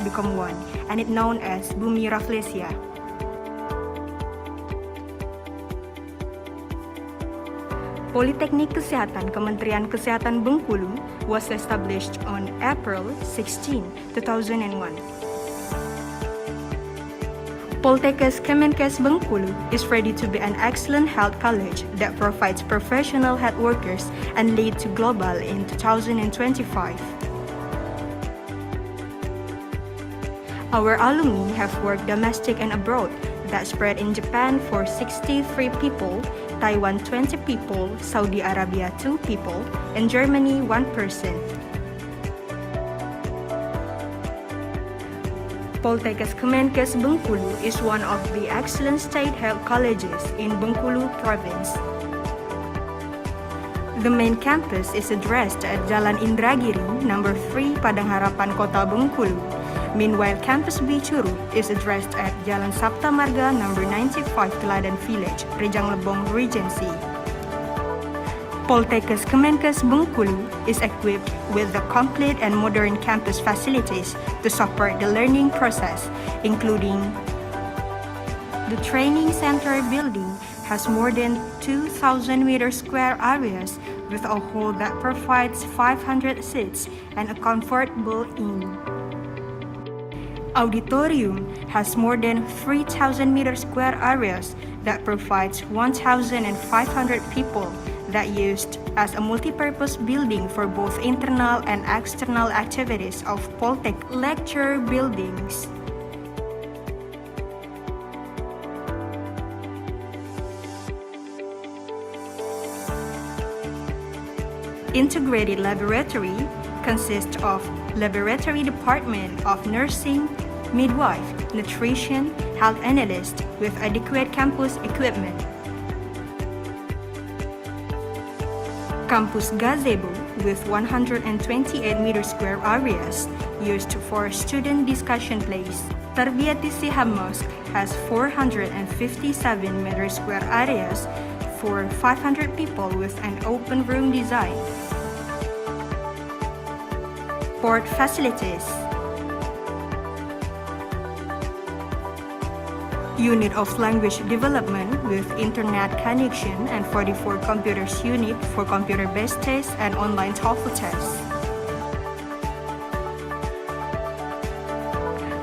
become one, and it's known as Bumi Rafflesia. Politeknik Kesehatan Kementerian Kesehatan Bengkulu was established on April 16, 2001. Poltekkes Kemenkes Bengkulu is ready to be an excellent health college that provides professional health workers and lead to global in 2025. Our alumni have worked domestic and abroad that spread in Japan for 63 people, Taiwan 20 people, Saudi Arabia 2 people, and Germany 1 person. Poltekkes Kemenkes Bengkulu is one of the excellent state health colleges in Bengkulu province. The main campus is addressed at Jalan Indragiri, number 3, Padang Harapan, Kota Bengkulu. Meanwhile, Campus B Curug is addressed at Jalan Sabta Marga, number 95, Teladan Village, Rejang Lebong, Regency. Poltekkes Kemenkes Bengkulu is equipped with the complete and modern campus facilities to support the learning process, including the training center building has more than 2,000 square areas with a hall that provides 500 seats and a comfortable inn. Auditorium has more than 3,000 square areas that provides 1,500 people that used as a multi-purpose building for both internal and external activities of Poltek lecture buildings. Integrated laboratory consists of laboratory department of nursing, midwife, nutrition, health analyst with adequate campus equipment. Campus gazebo with 128 square areas used for student discussion place. Tarbiyat Siham Mosque has 457 square areas for 500 people with an open room design. Sport facilities. Unit of Language Development with Internet connection and 44 computers unit for computer-based tests and online TOEFL tests.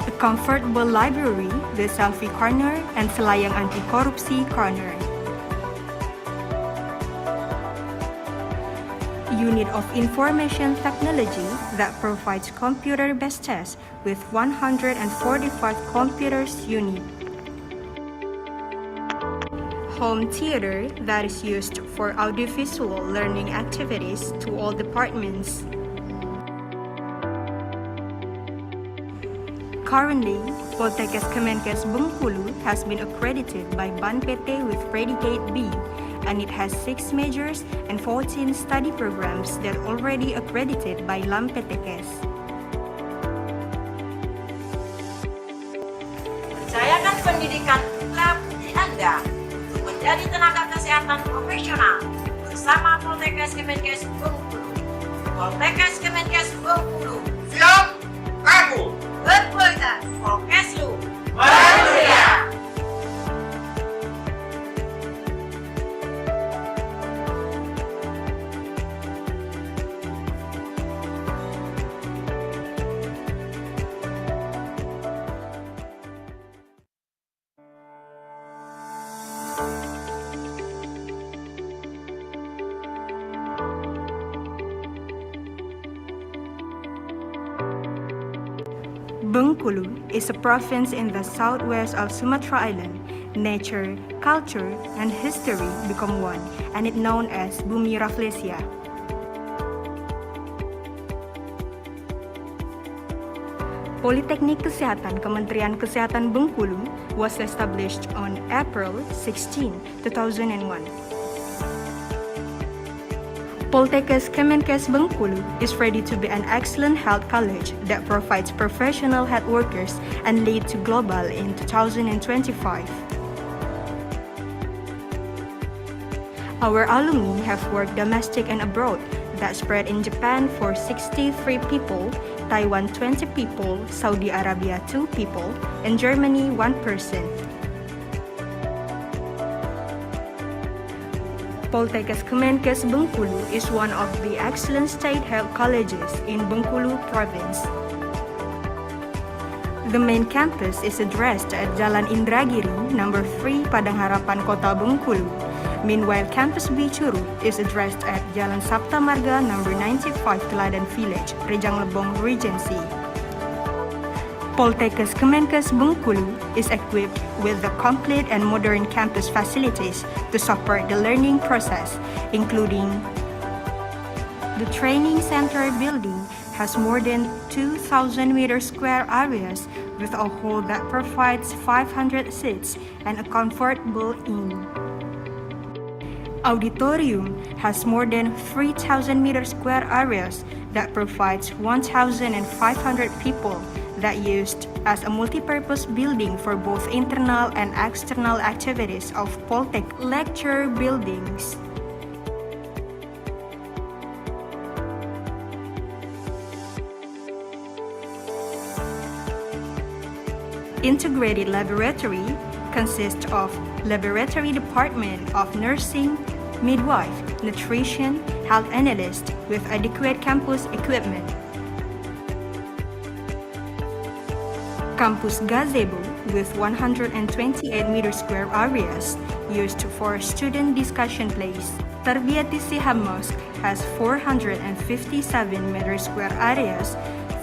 A comfortable library with selfie corner and selayang anti-korupsi corner. Unit of Information Technology that provides computer-based tests with 145 computers unit. Home theater that is used for audiovisual learning activities to all departments. Currently, Poltekkes Kemenkes Bengkulu has been accredited by BAN PT with predicate B, and it has 6 majors and 14 study programs that are already accredited by LAM PTKes. Percayakan pendidikan putra putri Anda untuk menjadi tenaga kesehatan profesional bersama Poltekkes Kemenkes Bengkulu. Poltekkes Kemenkes Bengkulu. Siap, kamu. Berkualitas, Polkeslu. Manusia. Bengkulu is a province in the southwest of Sumatra Island. Nature, culture, and history become one, and it's known as Bumi Rafflesia. Politeknik Kesehatan Kementerian Kesehatan Bengkulu was established on April 16, 2001. Poltekkes Kemenkes Bengkulu is ready to be an excellent health college that provides professional health workers and lead to global in 2025. Our alumni have worked domestic and abroad that spread in Japan for 63 people, Taiwan 20 people, Saudi Arabia 2 people, and Germany 1 person. Poltekkes Kemenkes Bengkulu is one of the excellent state health colleges in Bengkulu province. The main campus is addressed at Jalan Indragiri, number 3, Padang Harapan, Kota Bengkulu. Meanwhile, Campus B Curug is addressed at Jalan Sabta Marga, number 95, Teladan Village, Rejang Lebong Regency. Poltekkes Kemenkes Bengkulu is equipped with the complete and modern campus facilities to support the learning process, including the training center building has more than 2,000 square areas with a hall that provides 500 seats and a comfortable inn. Auditorium has more than 3,000 square areas that provides 1,500 people that used as a multi-purpose building for both internal and external activities of Poltek lecture buildings. Integrated laboratory consists of laboratory department of nursing, midwife, nutrition, health analyst with adequate campus equipment. Campus gazebo with 128 square areas used for student discussion place. Tarbiyati Siham Mosque has 457 square areas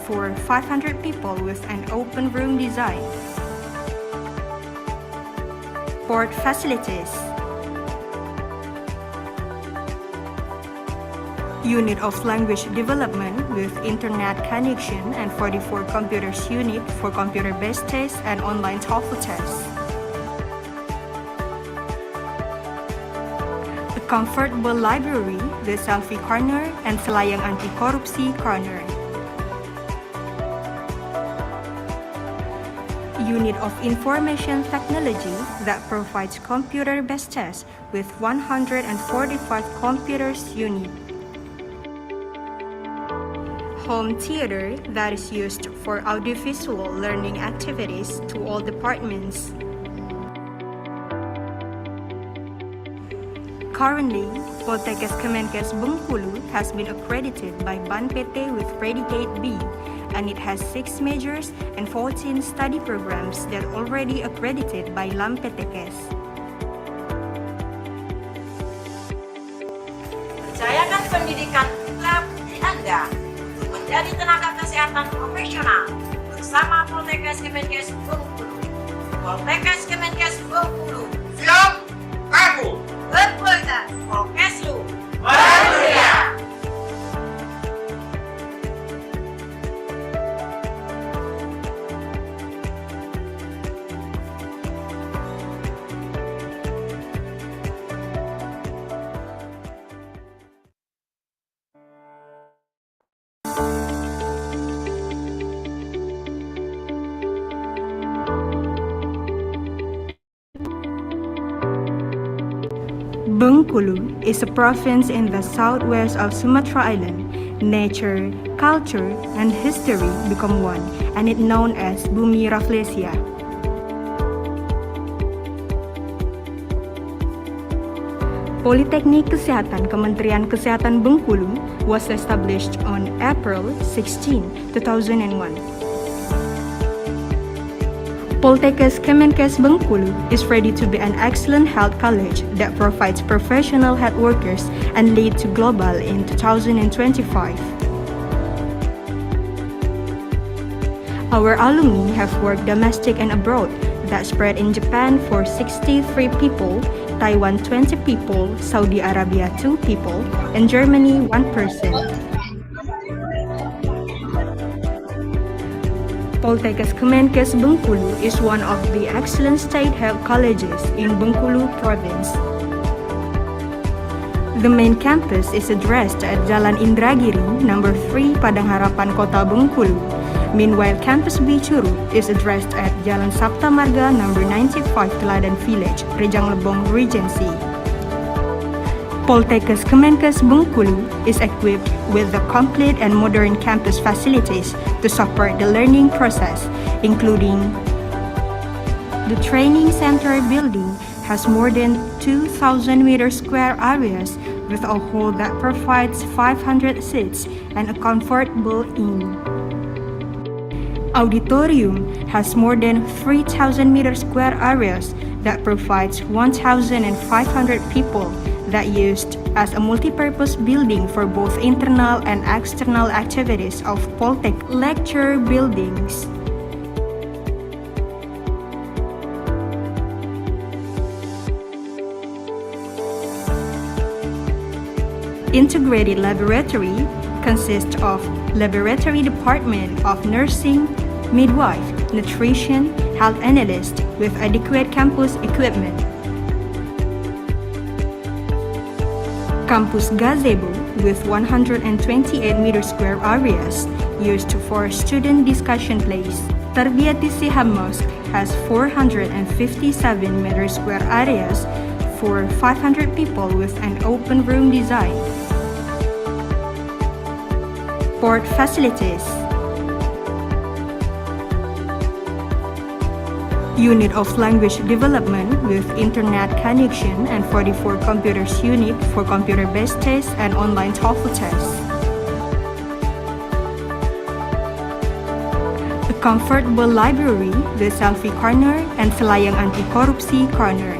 for 500 people with an open room design. Port facilities. Unit of language development with internet connection and 44 computers unit for computer-based tests and online TOEFL tests. A comfortable library, the selfie corner and selayang anti-korupsi corner. Unit of Information Technology that provides computer-based tests with 145 computers unit. Home theater that is used for audiovisual learning activities to all departments. Currently, Poltekkes Kemenkes Bengkulu has been accredited by BAN PT with predicate B, and it has 6 majors and 14 study programs that are already accredited by LAM PTKes. Percayakan pendidikan putra putri Anda untuk menjadi tenaga kesehatan profesional bersama Poltekkes Kemenkes Bengkulu. Poltekkes Kemenkes Bengkulu. Siap, kaku. Berkualitas. Polkeslu. Manusia. Bengkulu is a province in the southwest of Sumatra Island. Nature, culture, and history become one, and it known as Bumi Rafflesia. Politeknik Kesehatan Kementerian Kesehatan Bengkulu was established on April 16, 2001. Poltekkes Kemenkes Bengkulu is ready to be an excellent health college that provides professional health workers and lead to global in 2025. Our alumni have worked domestic and abroad that spread in Japan for 63 people, Taiwan 20 people, Saudi Arabia 2 people, and Germany 1 person. Poltekkes Kemenkes Bengkulu is one of the excellent state health colleges in Bengkulu province. The main campus is addressed at Jalan Indragiri, number 3, Padang Harapan, Kota Bengkulu. Meanwhile, Campus B Curug is addressed at Jalan Sabta Marga, number 95, Teladan Village, Rejang Lebong Regency. Poltekkes Kemenkes Bengkulu is equipped with the complete and modern campus facilities to support the learning process, including the training center building has more than 2,000 square areas with a hall that provides 500 seats and a comfortable inn. Auditorium has more than 3,000 square areas that provides 1,500 people that used as a multi-purpose building for both internal and external activities of Poltek lecture buildings. Integrated laboratory consists of laboratory department of nursing, midwife, nutrition, health analyst with adequate campus equipment. Campus gazebo with 128 square areas used for student discussion place. Tarbiyati Siham Mosque has 457 square areas for 500 people with an open room design. Port facilities. Unit of language development with internet connection and 44 computers unit for computer-based tests and online TOEFL tests. A comfortable library with selfie corner and selayang anti-korupsi corner.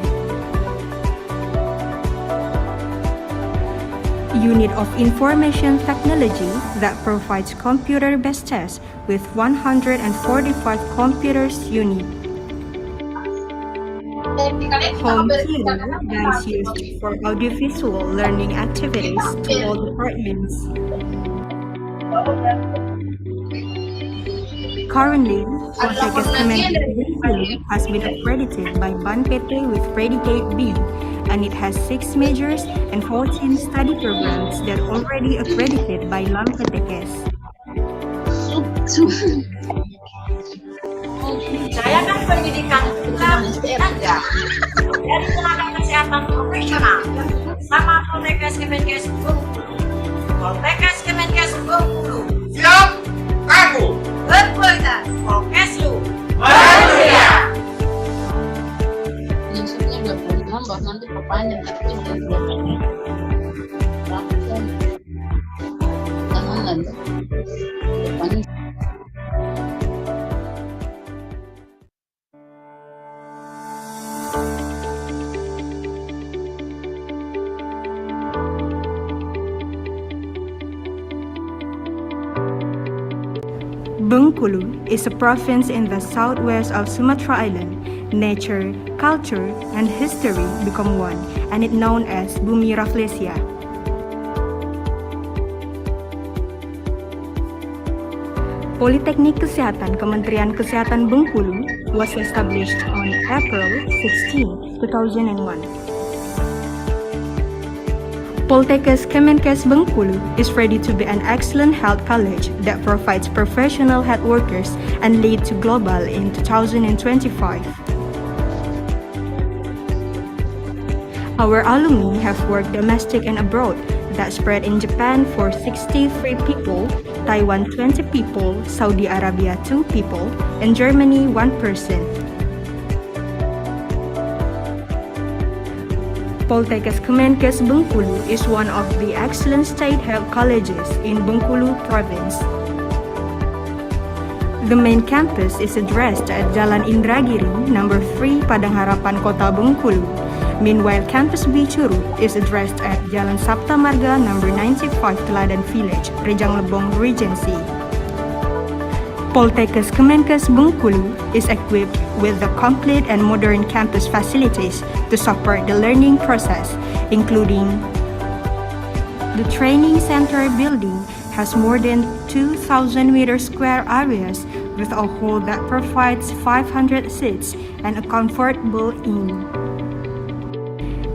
Unit of Information Technology that provides computer-based tests with 145 computers unit. Home theater that is used for audiovisual learning activities to all departments. Currently, Poltekkes Kemenkes Bengkulu has been accredited by BAN PT with predicate B, and it has 6 majors and 14 study programs that are already accredited by LAM Poltekkes. Jayakan pendidikan lab Anda dari tenaga kesehatan profesional sama Poltekkes Kemenkes Bengkulu. Poltekkes Kemenkes Bengkulu. Siap, kaku. Berkualitas. Polkeslu. Manusia. Prinsipnya 26 nanti perpanjang tapi jangan lanjut depannya. Bengkulu is a province in the southwest of Sumatra Island. Nature, culture, and history become one, and it known as Bumi Rafflesia. Politeknik Kesehatan Kementerian Kesehatan Bengkulu was established on April 16, 2001. Poltekkes Kemenkes Bengkulu is ready to be an excellent health college that provides professional health workers and lead to global in 2025. Our alumni have worked domestic and abroad that spread in Japan for 63 people, Taiwan 20 people, Saudi Arabia 2 people, and Germany 1 person. Poltekkes Kemenkes Bengkulu is one of the excellent state health colleges in Bengkulu province. The main campus is addressed at Jalan Indragiri, number 3, Padang Harapan, Kota Bengkulu. Meanwhile, Campus B Curug is addressed at Jalan Sapta Marga, number 95, Teladan Village, Rejang Lebong Regency. Poltekkes Kemenkes Bengkulu is equipped with the complete and modern campus facilities to support the learning process, including the training center building has more than 2,000 square areas with a hall that provides 500 seats and a comfortable inn.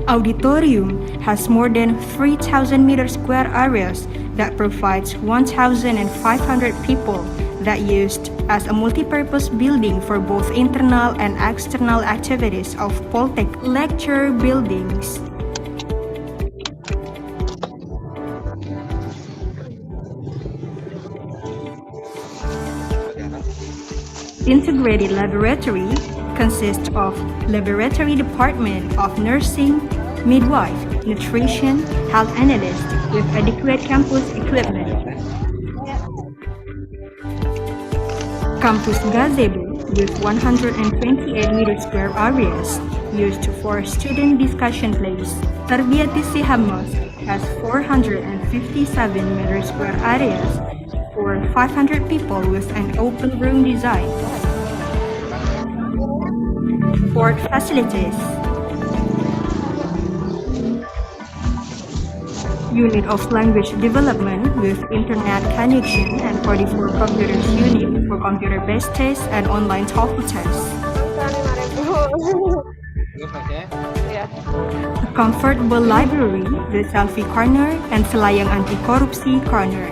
Auditorium has more than 3,000 square areas that provides 1,500 people that used as a multi-purpose building for both internal and external activities of Poltek lecture buildings. Integrated laboratory consists of laboratory department of nursing, midwife, nutrition, health analyst with adequate campus equipment. Campus gazebo with 128 meter square areas used for student discussion place. Tarbiyati Sihamas has 457 meter square areas for 500 people with an open room design. Sport facilities. Unit of language development with internet connection and 44 computers unit for computer-based tests and online TOEFL tests. A comfortable library with selfie corner and selayang anti-korupsi corner.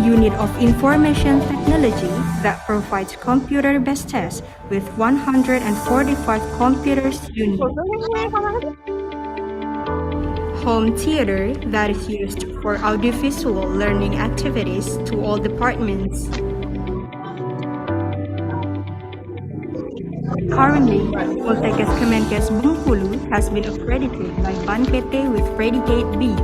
Unit of Information Technology that provides computer-based tests with 145 computers unit. Home theater that is used for audiovisual learning activities to all departments. Currently, Poltekkes Kemenkes Bengkulu has been accredited by Ban PT with predicate B,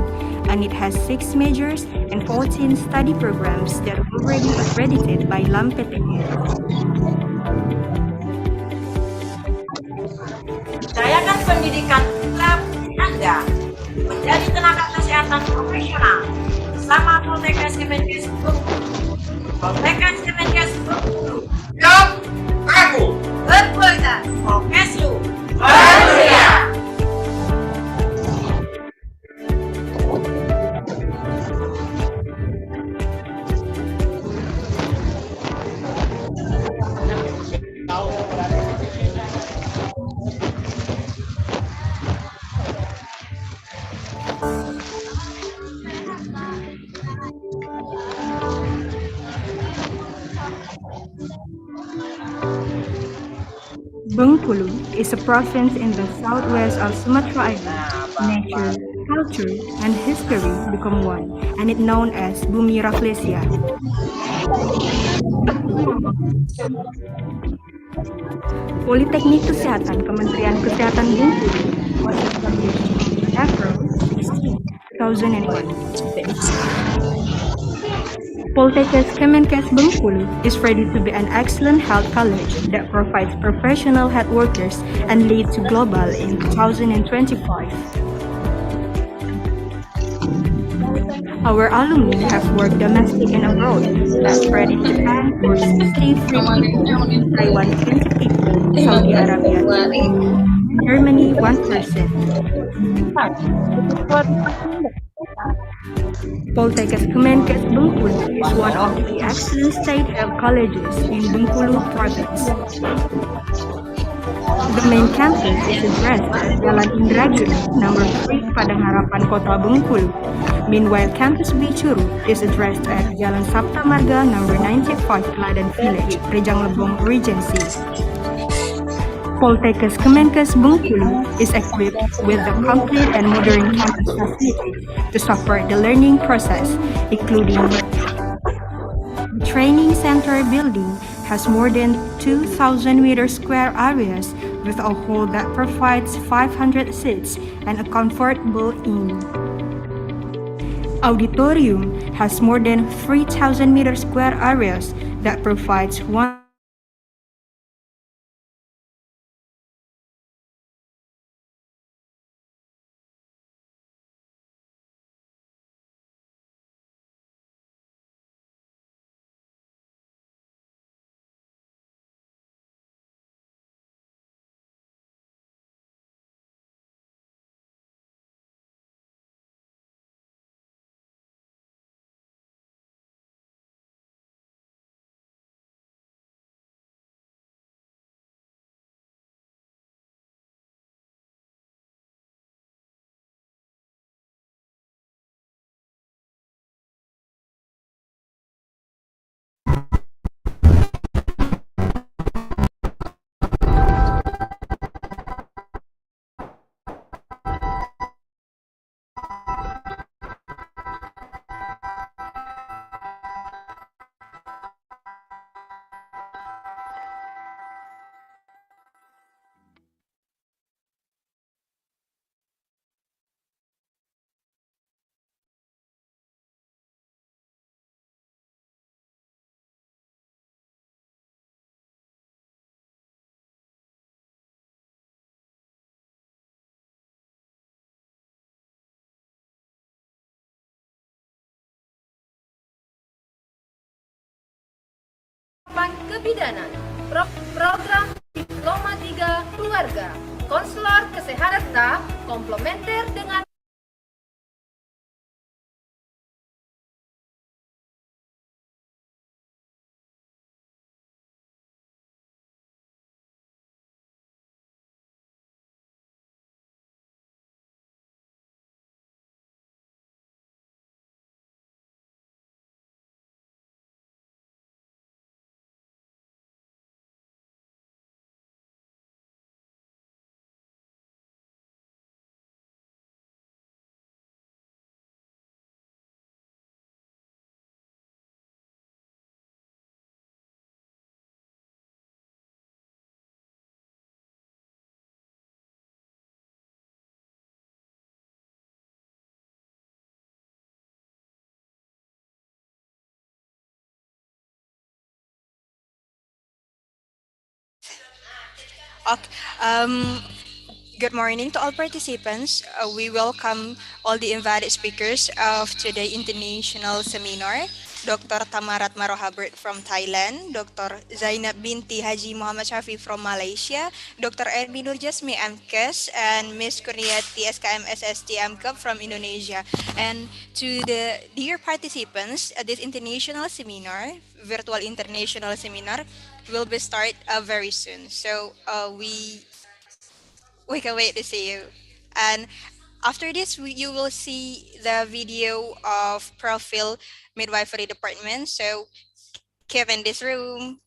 and it has 6 majors and 14 study programs that are already accredited by LAM PTN. Dayakan pendidikan putra Anda menjadi tenaga kesehatan profesional bersama Poltekkes Kemenkes Bengkulu. Poltekkes Kemenkes Bengkulu Siap, kamu. berkualitas Polkeslu Manusia. Bengkulu is a province in the southwest of Sumatra Island. Nature, culture, and history become one, and it's known as Bumi Rafflesia. Politeknik Kesehatan Kementerian Kesehatan Bengkulu was established on April 16, 2001. Poltekkes Kemenkes Bengkulu is ready to be an excellent health college that provides professional health workers and lead to global in 2025. Our alumni have worked domestic and abroad, that spread in Japan for 63 people, Taiwan 20 people, Saudi Arabia 2, Germany 1%. Poltekkes Kemenkes Bengkulu is one of the excellent state health colleges in Bengkulu province. The main campus is addressed at Jalan Indragiri, number 3, Padang Harapan, Kota Bengkulu. Meanwhile, Campus B Churu is addressed at Jalan Sabta Marga, number 95, Kladan Village, Rejang Lebong Regency. Poltekkes Kemenkes Bengkulu is equipped with a complete and modern campus facilities to support the learning process, including the training center building has more than 2,000 meter square areas with a hall that provides 500 seats and a comfortable inn. Auditorium has more than 3,000 meter square areas that provides one Kebidanan, program Diploma 3 Keluarga, konselor kesehatan komplementer dengan Okay. Good morning to all participants. We welcome all the invited speakers of today international seminar. Dr. Tamarat Marohabert from Thailand, Dr. Zainab binti Haji Muhammad Shafi from Malaysia, Dr. Ermi Nur Jasmi MKes, and Miss Kurniati SKM SST MKep from Indonesia. And to the dear participants, this international seminar, virtual international seminar, will be start very soon. So we can wait to see you. And after this, you will see the video of profile midwifery department. So keep in this room.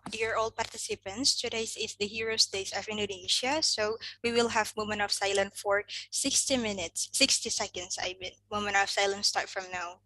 Dear all participants, today is the Heroes Days of Indonesia, so we will have moment of silence for 60 minutes, 60 seconds, I mean. Moment of silence start from now.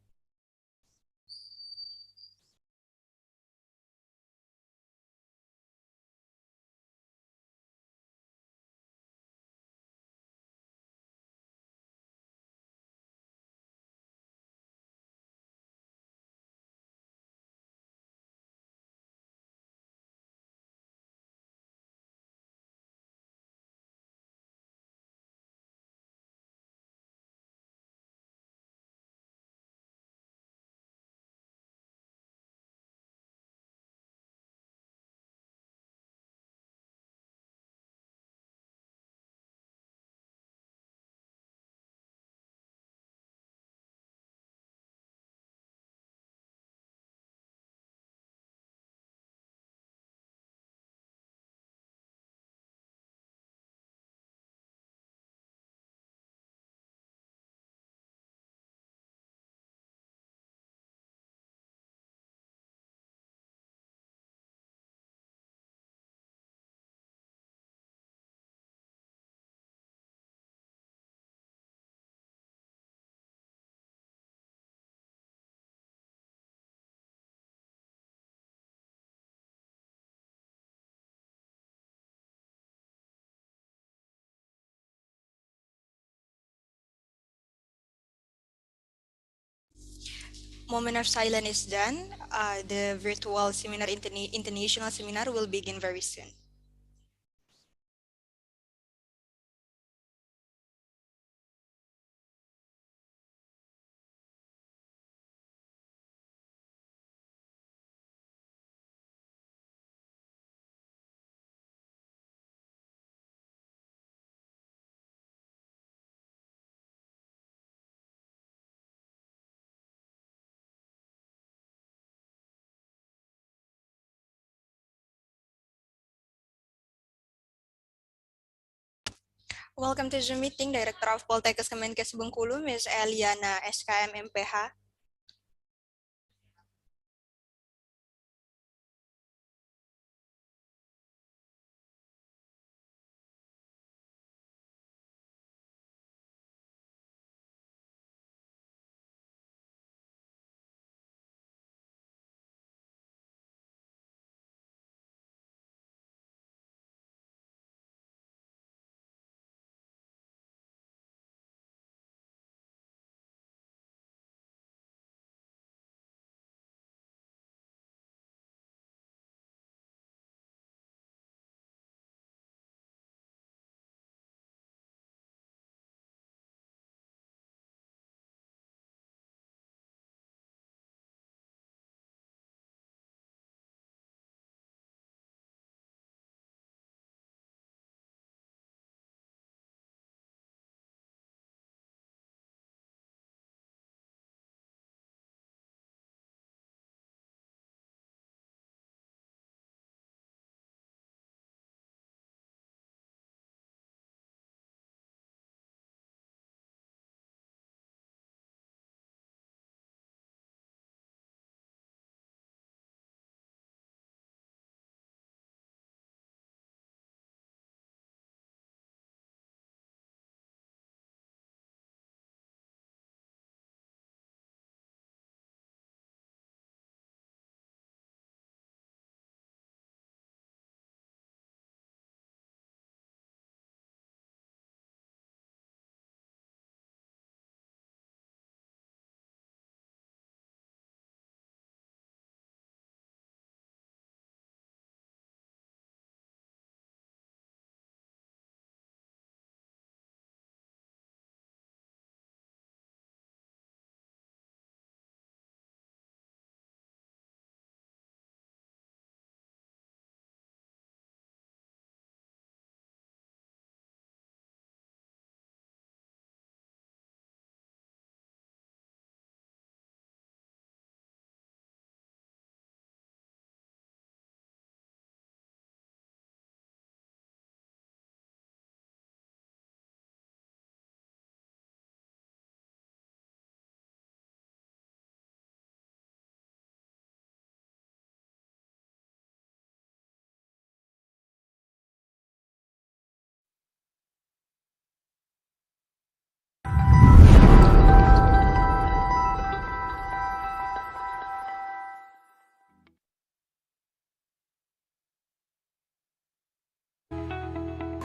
Moment of silence is done. The virtual seminar, international seminar will begin very soon. Welcome to Zoom meeting, Director of Poltekkes Kemenkes Bengkulu, Ms. Eliana SKM MPH.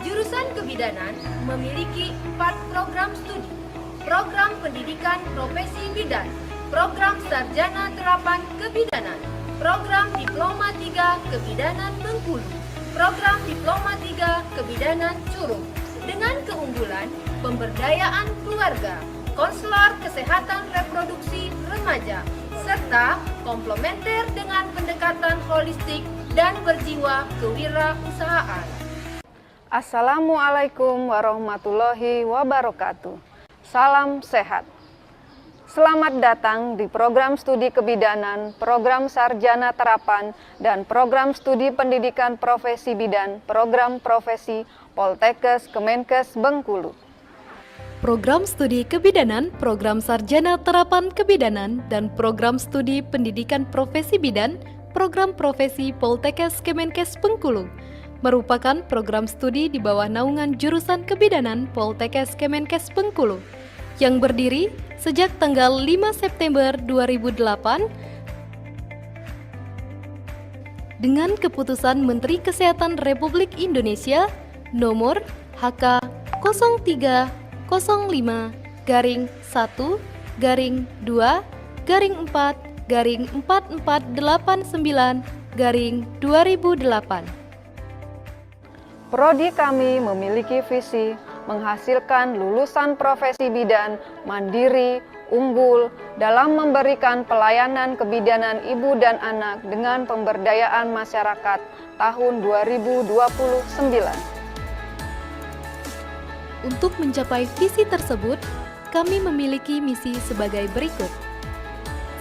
Jurusan Kebidanan memiliki 4 program studi. Program Pendidikan Profesi Bidan, Program Sarjana Terapan Kebidanan, Program Diploma 3 Kebidanan Bengkulu, Program Diploma 3 Kebidanan Curug, dengan keunggulan pemberdayaan keluarga, konselor kesehatan reproduksi remaja, serta komplementer dengan pendekatan holistik dan berjiwa kewirausahaan. Assalamualaikum warahmatullahi wabarakatuh. Salam sehat. Selamat datang di program studi kebidanan, program sarjana terapan, dan program studi pendidikan profesi bidan, program profesi Poltekkes Kemenkes Bengkulu. Program studi kebidanan, program sarjana terapan kebidanan, dan program studi pendidikan profesi bidan, program profesi Poltekkes Kemenkes Bengkulu merupakan program studi di bawah naungan jurusan kebidanan Poltekkes Kemenkes Bengkulu yang berdiri sejak tanggal 5 September 2008 dengan keputusan Menteri Kesehatan Republik Indonesia nomor HK 03-05-1-2-4-4489-2008. Prodi kami memiliki visi menghasilkan lulusan profesi bidan mandiri, unggul dalam memberikan pelayanan kebidanan ibu dan anak dengan pemberdayaan masyarakat tahun 2029. Untuk mencapai visi tersebut, kami memiliki misi sebagai berikut.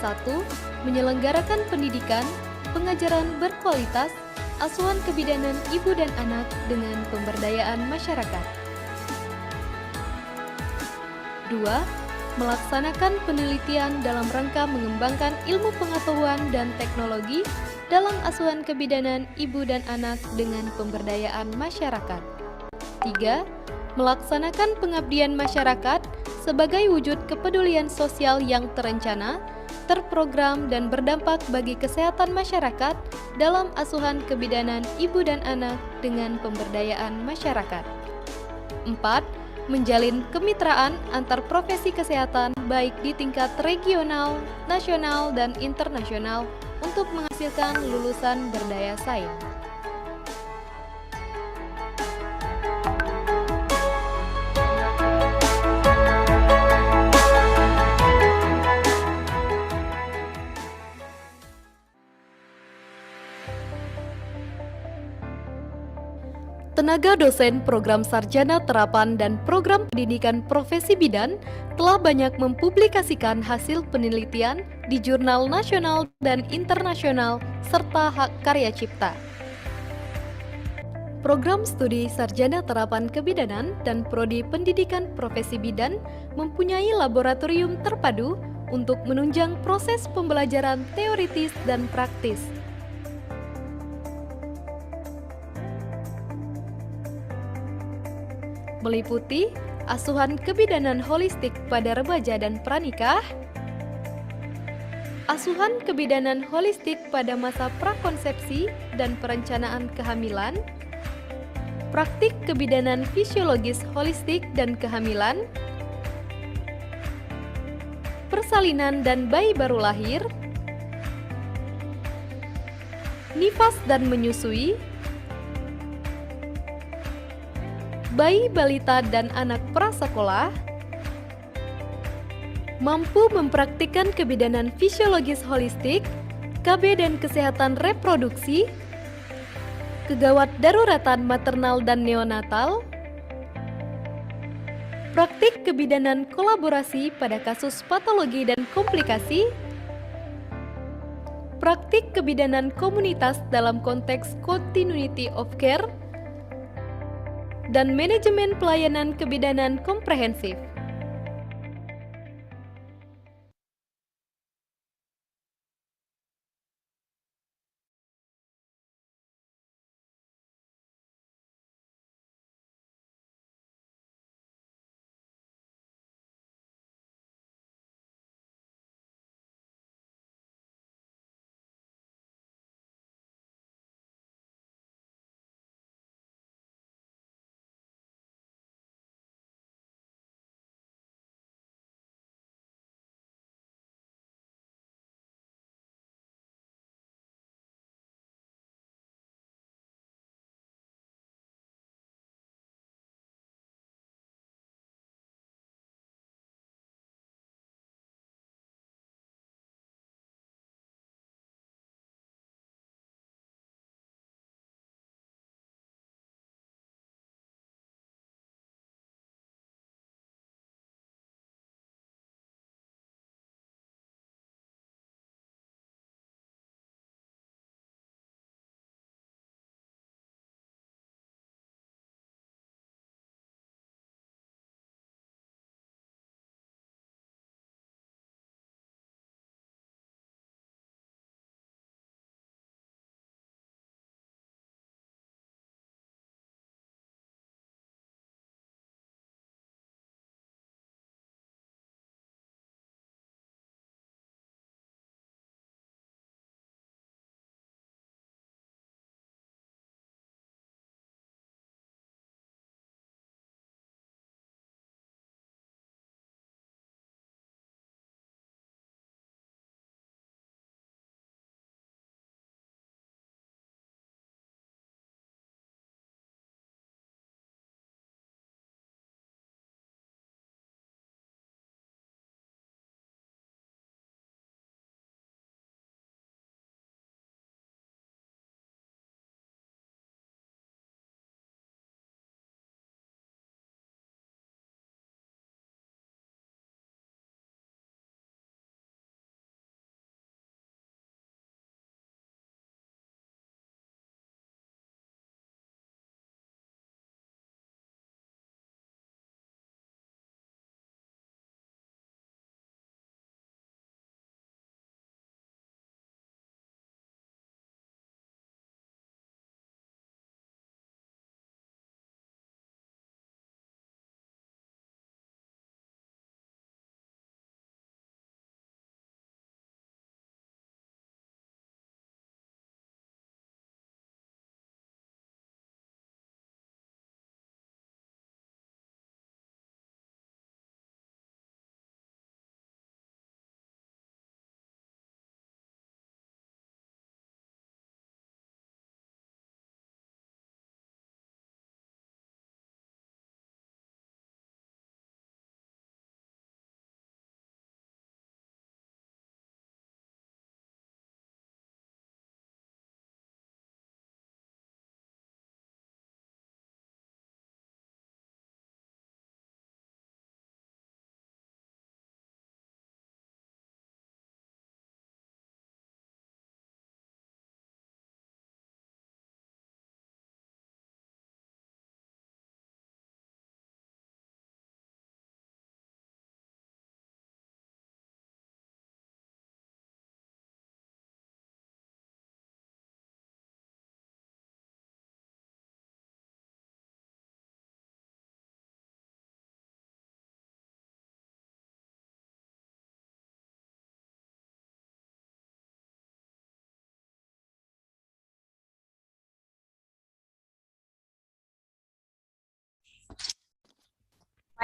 1. Menyelenggarakan pendidikan, pengajaran berkualitas, asuhan kebidanan ibu dan anak dengan pemberdayaan masyarakat. 2. Melaksanakan penelitian dalam rangka mengembangkan ilmu pengetahuan dan teknologi dalam asuhan kebidanan ibu dan anak dengan pemberdayaan masyarakat. 3. Melaksanakan pengabdian masyarakat sebagai wujud kepedulian sosial yang terencana, terprogram dan berdampak bagi kesehatan masyarakat dalam asuhan kebidanan ibu dan anak dengan pemberdayaan masyarakat. 4. Menjalin kemitraan antar profesi kesehatan baik di tingkat regional, nasional, dan internasional untuk menghasilkan lulusan berdaya saing. Tenaga dosen program sarjana terapan dan program pendidikan profesi bidan telah banyak mempublikasikan hasil penelitian di jurnal nasional dan internasional serta hak karya cipta. Program studi sarjana terapan kebidanan dan prodi pendidikan profesi bidan mempunyai laboratorium terpadu untuk menunjang proses pembelajaran teoritis dan praktis. Meliputi asuhan kebidanan holistik pada remaja dan pranikah, asuhan kebidanan holistik pada masa prakonsepsi dan perencanaan kehamilan, praktik kebidanan fisiologis holistik dan kehamilan, persalinan dan bayi baru lahir, nifas dan menyusui, bayi balita dan anak prasekolah, mampu mempraktikkan kebidanan fisiologis holistik, KB dan kesehatan reproduksi, kegawat daruratan maternal dan neonatal, praktik kebidanan kolaborasi pada kasus patologi dan komplikasi, praktik kebidanan komunitas dalam konteks continuity of care, dan manajemen pelayanan kebidanan komprehensif.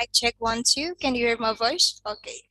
Mic check 1, 2. Can you hear my voice? Okay.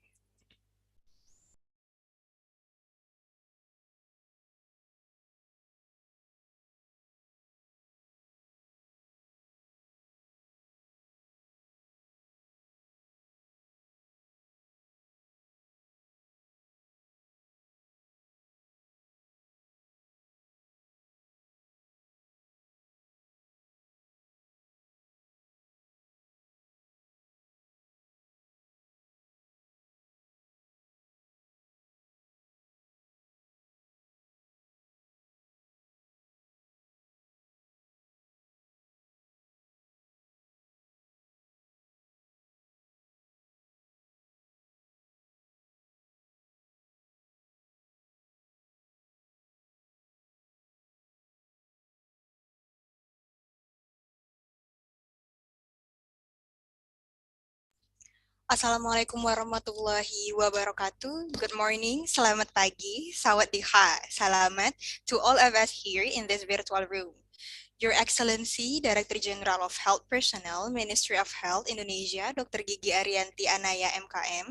Assalamualaikum warahmatullahi wabarakatuh. Good morning, selamat pagi, sawadee-kha, salamat to all of us here in this virtual room. Your Excellency, Director General of Health Personnel, Ministry of Health Indonesia, Dr. Gigi Arianti Anaya MKM,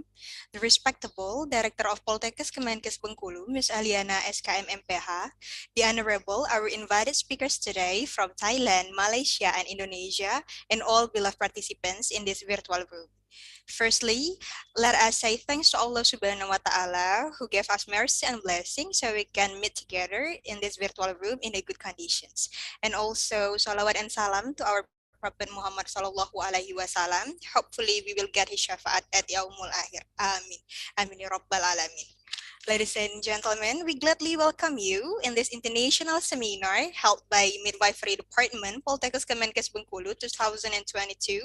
the respectable Director of Poltekkes Kemenkes Bengkulu, Ms. Aliana SKM MPH, the Honorable, our invited speakers today from Thailand, Malaysia, and Indonesia, and all beloved participants in this virtual room. Firstly, let us say thanks to Allah Subhanahu wa Ta'ala who gave us mercy and blessing so we can meet together in this virtual room in a good conditions. And also, salawat and salam to our Prophet Muhammad Sallallahu Alaihi Wasallam. Hopefully, we will get his syafaat at Yaumul Akhir. Amin. Amin ya Rabbal Alamin. Ladies and gentlemen, we gladly welcome you in this international seminar held by Midwifery Department, Poltekkes Kemenkes Bengkulu 2022,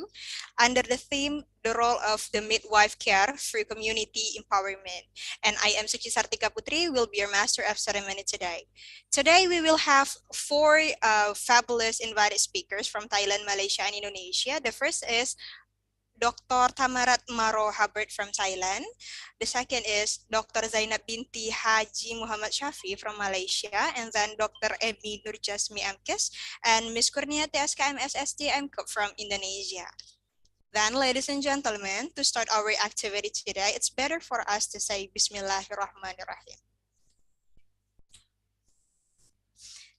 under the theme, The Role of the Midwife Care Through Community Empowerment. And I am Suci Sartika Putri, will be your Master of Ceremony today. Today, we will have four fabulous invited speakers from Thailand, Malaysia, and Indonesia. The first is Dr. Tamarat Maro Habert from Thailand. The second is Dr. Zainab binti Haji Muhammad Shafi from Malaysia. And then Dr. Emi Nurjasmi Amkes and Ms. Kurniati SKM SSD MCOP from Indonesia. Then, ladies and gentlemen, to start our activity today, it's better for us to say Bismillahirrahmanirrahim.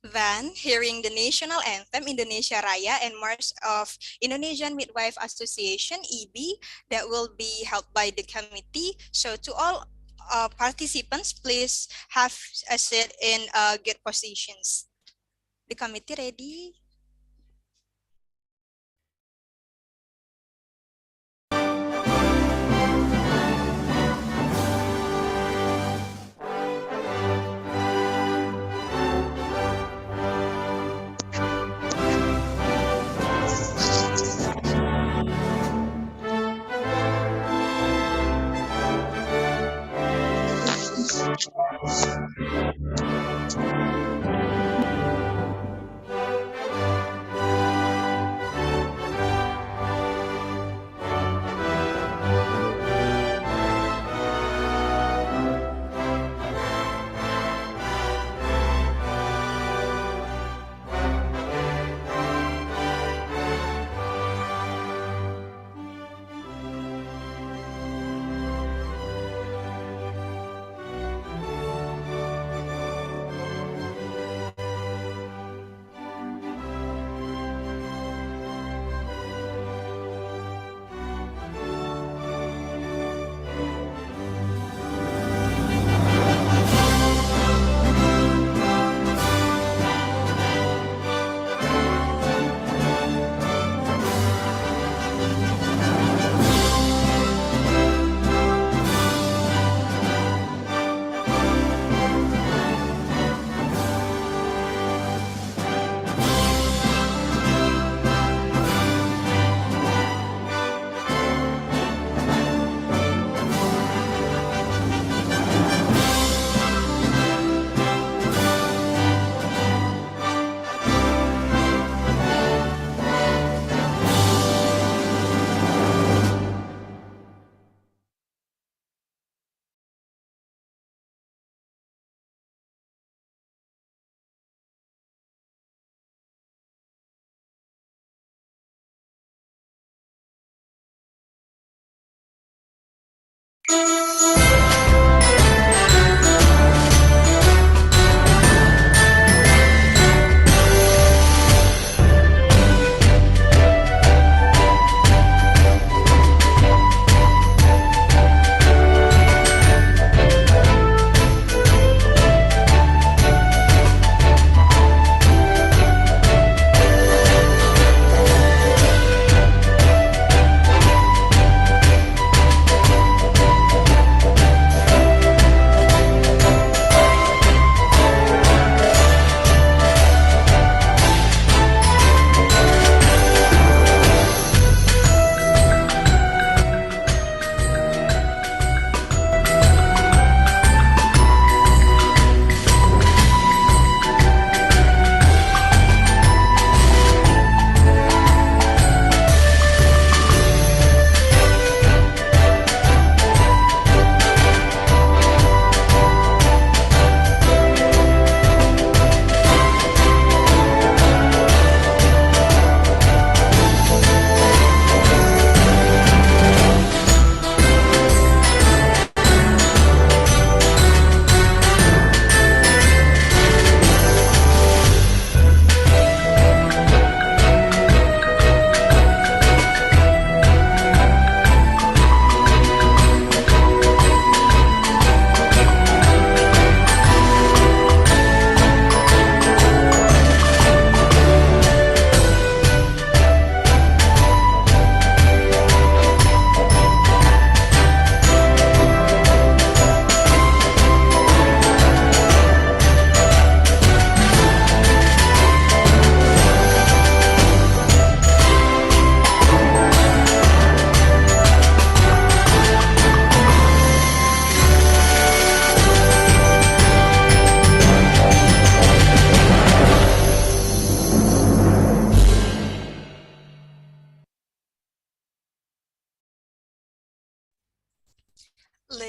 Then, hearing the national anthem, Indonesia Raya, and March of Indonesian Midwife Association, (IBI), that will be held by the committee. So, to all participants, please have a seat in good positions. The committee ready?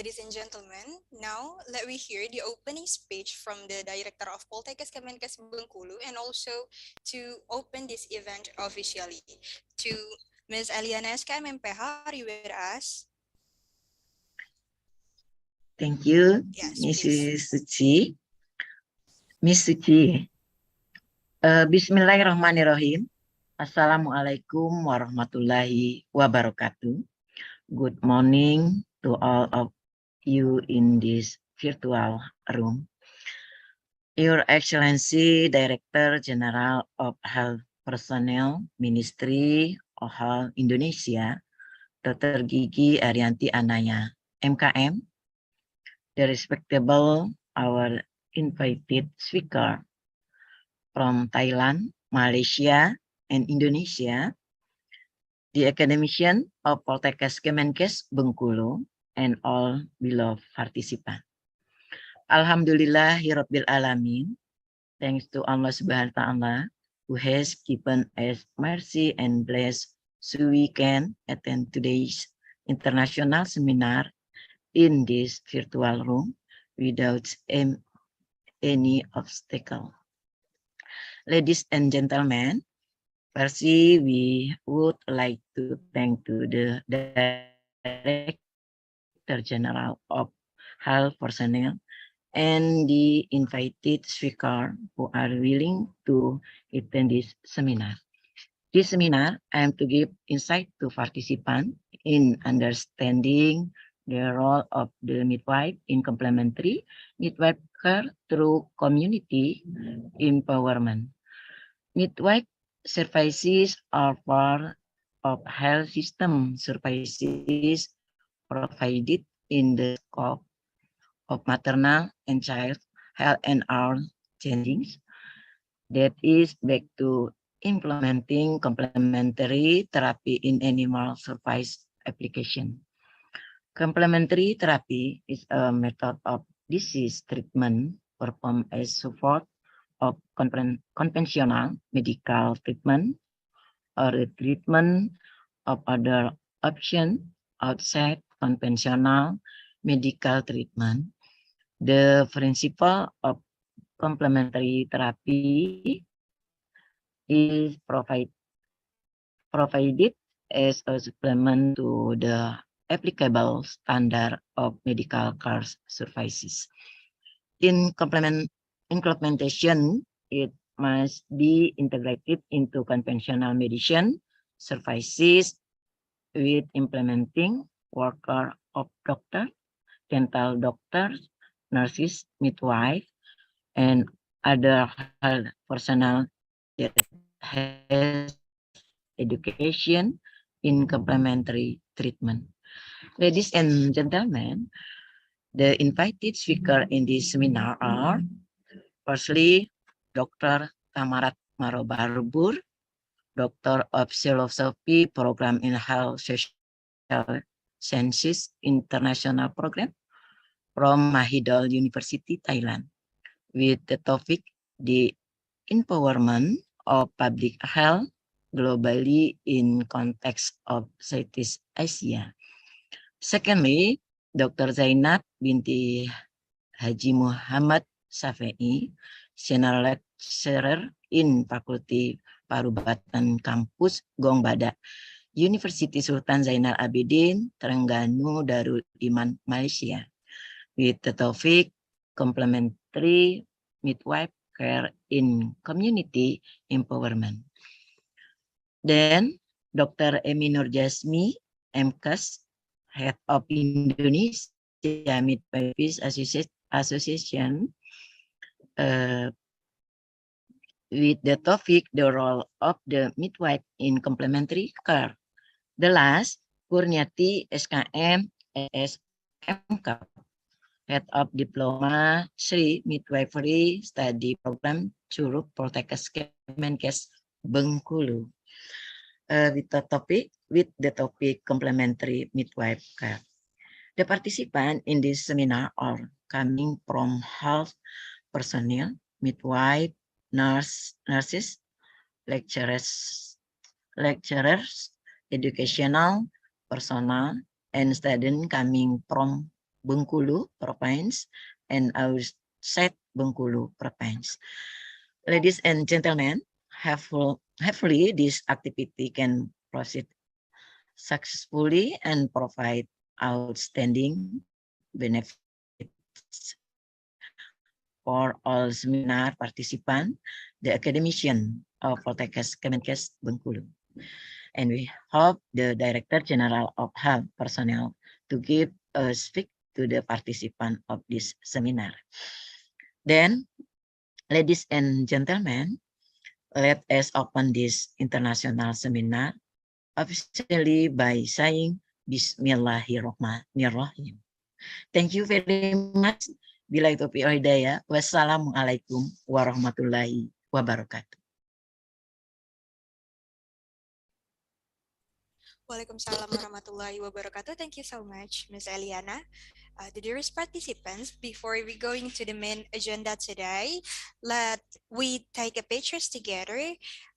ladies and gentlemen. Now, let me hear the opening speech from the Director of Poltekkes Kemenkes Bengkulu and also to open this event officially. To Ms. Eliana SKMMPH, are you with us? Thank you, Yes, please. Mrs. Suci. Miss Suci, Bismillahirrahmanirrahim. Assalamualaikum warahmatullahi wabarakatuh. Good morning to all of you in this virtual room. Your Excellency, Director General of Health Personnel, Ministry of Health Indonesia, Dr. Gigi Arianti Anaya, MKM, the respectable our invited speaker from Thailand, Malaysia, and Indonesia, the academician of Poltekkes Kemenkes Bengkulu, and all beloved participants. Alhamdulillahirabbil alamin. Thanks to Allah Subhanahu wa Ta'ala who has given us mercy and blessed so we can attend today's international seminar in this virtual room without any obstacle. Ladies and gentlemen, firstly, we would like to thank to the Director General of Health Personnel and the invited speaker who are willing to attend this seminar. This seminar, I am to give insight to participants in understanding the role of the midwife in complementary midwife care through community empowerment. Midwife services are part of health system services provided in the scope of maternal and child health and all changings. That is back to implementing complementary therapy in animal service application. Complementary therapy is a method of disease treatment performed as support of conventional medical treatment or the treatment of other options outside conventional medical treatment. The principle of complementary therapy is provided as a supplement to the applicable standard of medical care services. In implementation, it must be integrated into conventional medicine services with implementing worker of doctor, dental doctors, nurses, midwife, and other health personnel that has education in complementary treatment. Ladies and gentlemen, the invited speaker in this seminar are, firstly, Dr. Tamarat Marobarbur, Doctor of Philosophy Program in Health Social Sciences International Program from Mahidol University, Thailand, with the topic the empowerment of public health globally in context of Southeast Asia. Secondly, Dr. Zainab binti Haji Muhammad Safei, Senior Lecturer in Fakulti Parubatan Kampus Gongbada, University Sultan Zainal Abidin, Terengganu Darul Iman, Malaysia, with the topic complementary midwife care in community empowerment. Then Dr. Emi Nur Jasmi, MKes, Head of Indonesia Midwives Association, with the topic the role of the midwife in complementary care. The last, Kurniati SKM SMK, Head of Diploma Sri Midwifery Study Program, Curug Poltekkes Kemenkes Bengkulu, with the topic complementary midwife care. The participants in this seminar are coming from health personnel, midwife, nurses, lecturers, educational personnel, and students coming from Bengkulu province and outside Bengkulu province. Ladies and gentlemen, hopefully this activity can proceed successfully and provide outstanding benefits for all seminar participants, the academician of Poltekkes Kemenkes Bengkulu. And we hope the Director General of Health Personnel to give a speak to the participant of this seminar. Then, ladies and gentlemen, let us open this international seminar officially by saying Bismillahirrahmanirrahim. Thank you very much. Bila taufiq wal hidayah. Wassalamualaikum warahmatullahi wabarakatuh. Waalaikumsalam warahmatullahi wabarakatuh. Thank you so much, Ms. Eliana. The dearest participants, before we go into the main agenda today, let we take a pictures together.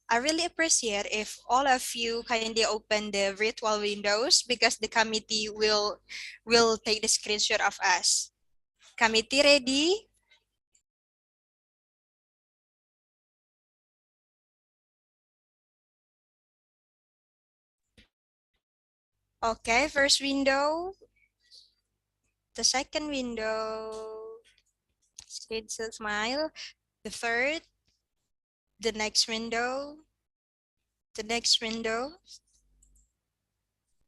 I really appreciate if all of you kindly open the virtual windows because the committee will take the screenshot of us. Committee ready? Okay, first window. The second window. Screen smile. The third. The next window. The next window.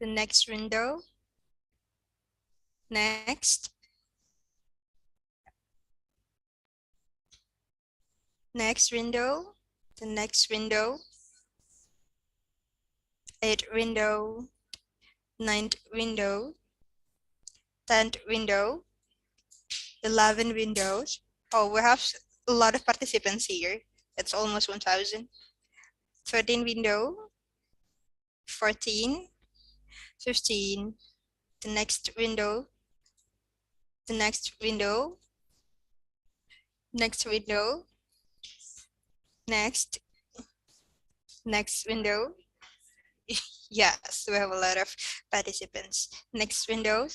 The next window. Next. Next window. The next window. 8th window. 9th window. 10th window. 11 windows. Oh, we have a lot of participants here. It's almost 1,000. 13 window. 14. 15. The next window. The next window. Next window. Next. Next window. Yes, we have a lot of participants. Next window.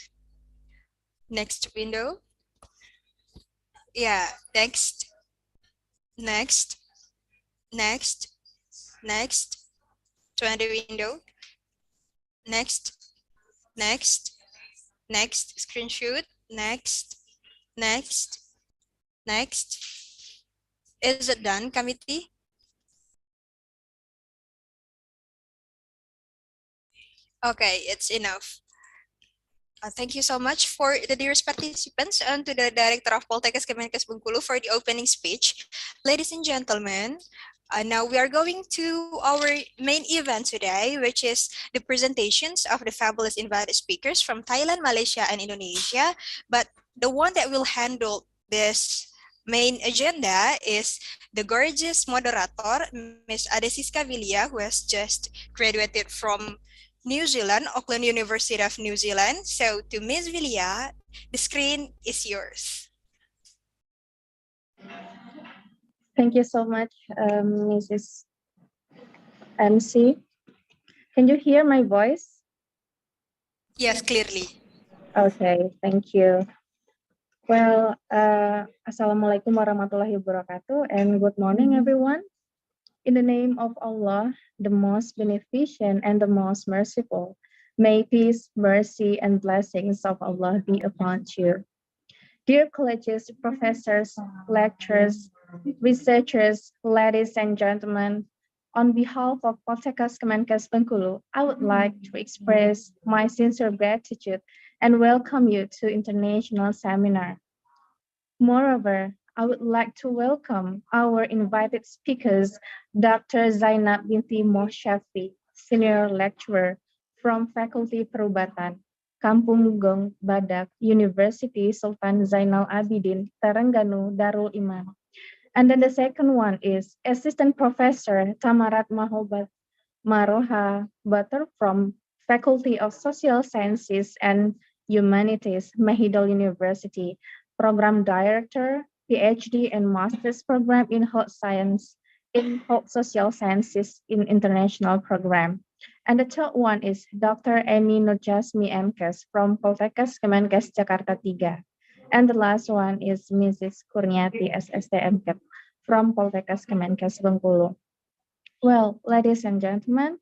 Next window. Yeah, next. Next. Next. Next. 20 window. Next. Next. Next. Screenshot. Next. Next. Next. Is it done, committee? Okay, it's enough. Thank you so much for the dearest participants and to the Director of Poltekkes Kemenkes Bengkulu for the opening speech. Ladies and gentlemen, now we are going to our main event today, which is the presentations of the fabulous invited speakers from Thailand, Malaysia, and Indonesia. But the one that will handle this main agenda is the gorgeous moderator, Ms. Adesiska Villia, who has just graduated from New Zealand, Auckland University of New Zealand. So to Ms. Villia, the screen is yours. Thank you so much, Mrs. MC. Can you hear my voice? Yes, clearly. Okay, thank you. Well, Assalamualaikum warahmatullahi wabarakatuh, and good morning, everyone. In the name of Allah, the most beneficent and the most merciful, may peace, mercy, and blessings of Allah be upon you. Dear colleagues, professors, lecturers, researchers, ladies and gentlemen, on behalf of Poltekkes Kemenkes Bengkulu, I would like to express my sincere gratitude and welcome you to international seminar. Moreover, I would like to welcome our invited speakers, Dr. Zainab binti Mosyafi, Senior Lecturer from Faculty Perubatan, Kampung Gong Badak, University Sultan Zainal Abidin, Terengganu, Darul Iman. And then the second one is Assistant Professor Tamarat Maroha Butter from Faculty of Social Sciences and Humanities, Mahidol University, Program Director, PhD and Master's Program in Health Science, in Health Social Sciences in International Program. And the third one is Dr. Eni Nurjasmi MKes from Poltekkes Kemenkes Jakarta 3. And the last one is Mrs. Kurniati SST MKes from Poltekkes Kemenkes Bengkulu. Well, ladies and gentlemen,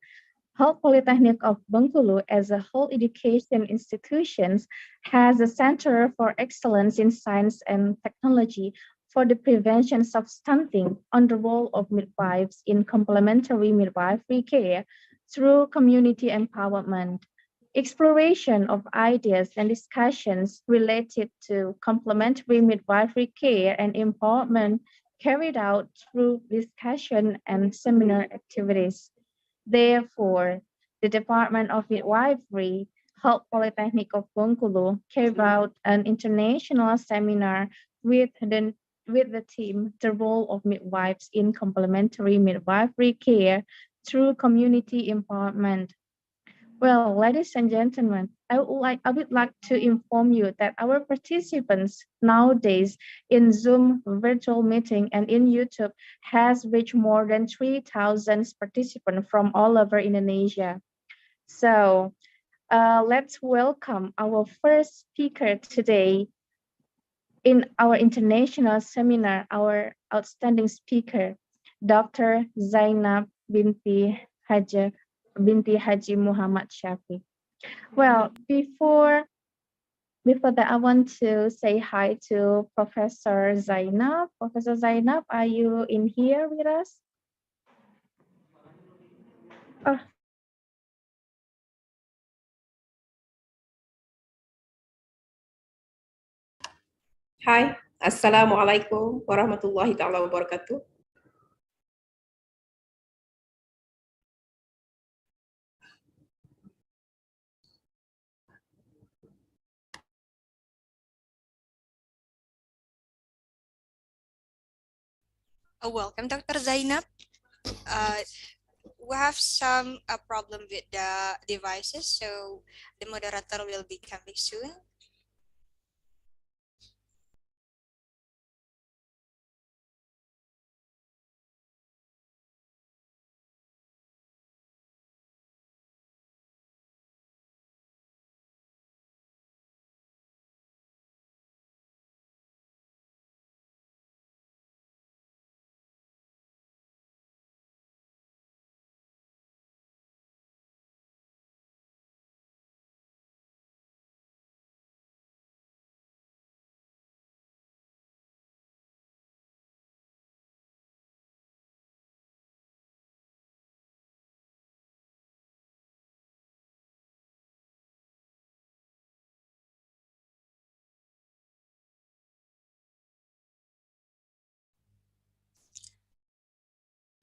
Health Polytechnic of Bengkulu as a whole education institutions has a Center for Excellence in Science and Technology for the prevention of stunting on the role of midwives in complementary midwifery care through community empowerment. Exploration of ideas and discussions related to complementary midwifery care and empowerment carried out through discussion and seminar activities. Therefore, the Department of Midwifery, Health Polytechnic of Bengkulu, carried out an international seminar with the theme, The Role of Midwives in Complementary Midwifery Care through Community Empowerment. Well, ladies and gentlemen, I would like to inform you that our participants nowadays in Zoom virtual meeting and in YouTube has reached more than 3,000 participants from all over Indonesia. So let's welcome our first speaker today in our international seminar, our outstanding speaker, Dr. Zainab binti Haji Muhammad Shafi. Well, before that, I want to say hi to Professor Zainab. Professor Zainab, are you in here with us? Oh, Hai, Assalamualaikum warahmatullahi taala wabarakatuh. Welcome, Dr. Zainab. We have some problem with the devices, so the moderator will be coming soon.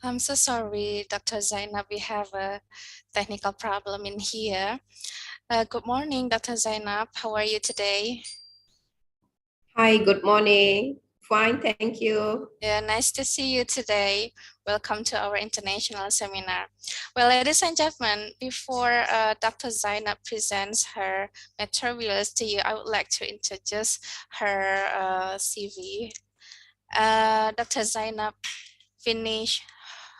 I'm so sorry, Dr. Zainab. We have a technical problem in here. Good morning, Dr. Zainab. How are you today? Hi, good morning. Fine, thank you. Yeah, nice to see you today. Welcome to our international seminar. Well, ladies and gentlemen, before Dr. Zainab presents her materials to you, I would like to introduce her CV. Dr. Zainab finished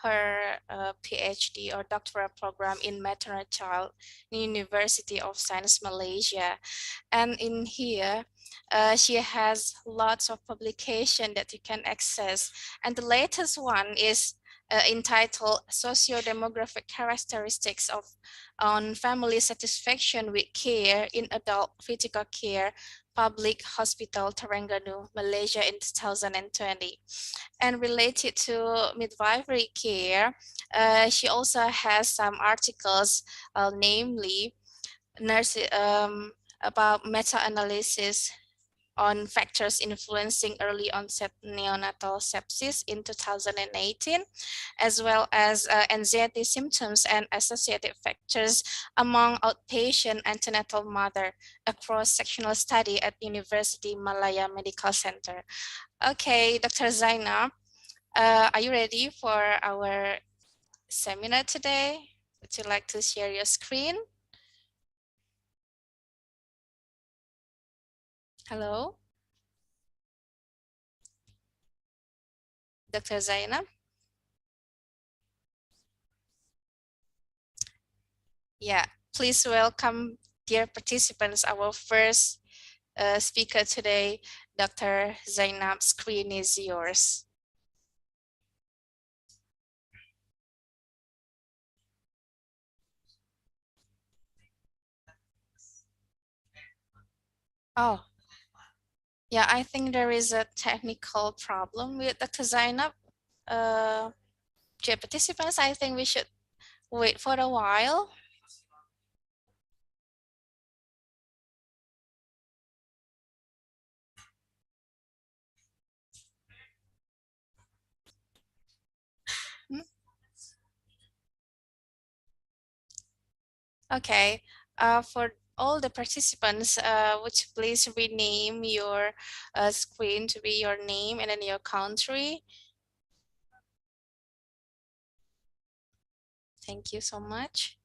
her PhD or doctoral program in maternal child in University of Science Malaysia, and in here she has lots of publication that you can access, and the latest one is entitled Socio-Demographic Characteristics on Family Satisfaction with Care in Adult Critical Care Public Hospital Terengganu, Malaysia in 2020. And related to midwifery care, she also has some articles, namely about meta-analysis on factors influencing early onset neonatal sepsis in 2018, as well as anxiety symptoms and associated factors among outpatient antenatal mother, a cross-sectional study at University Malaya Medical Center. Okay, Dr. Zainab, are you ready for our seminar today? Would you like to share your screen? Hello? Dr. Zainab? Yeah, please welcome, dear participants, our first speaker today, Dr. Zainab. Screen is yours. Oh, yeah, I think there is a technical problem with Dr. Zainab. Dear participants, I think we should wait for a while. Hmm? Okay, for all the participants, would you please rename your screen to be your name and then your country? Thank you so much.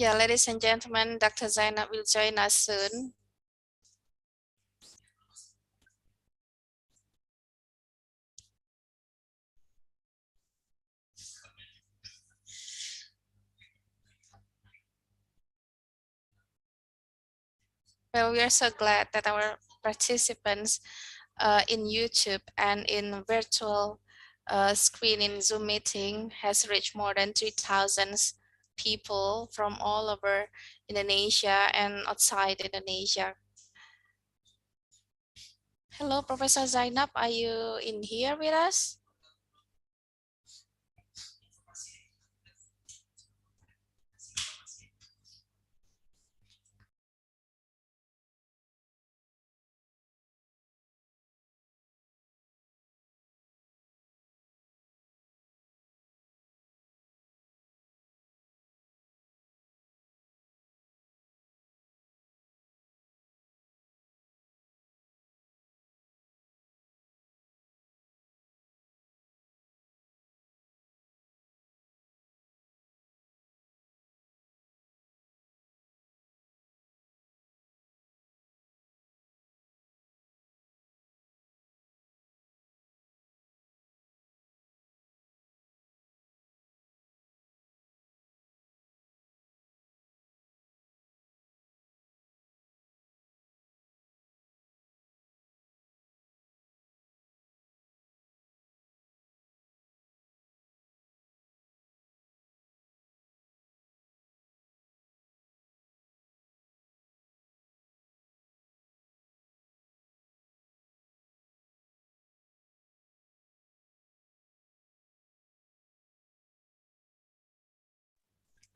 Yeah, ladies and gentlemen, Dr. Zainab will join us soon. Well, we are so glad that our participants in YouTube and in virtual screen in Zoom meeting has reached more than 3,000 people from all over Indonesia and outside Indonesia. Hello, Professor Zainab, are you in here with us?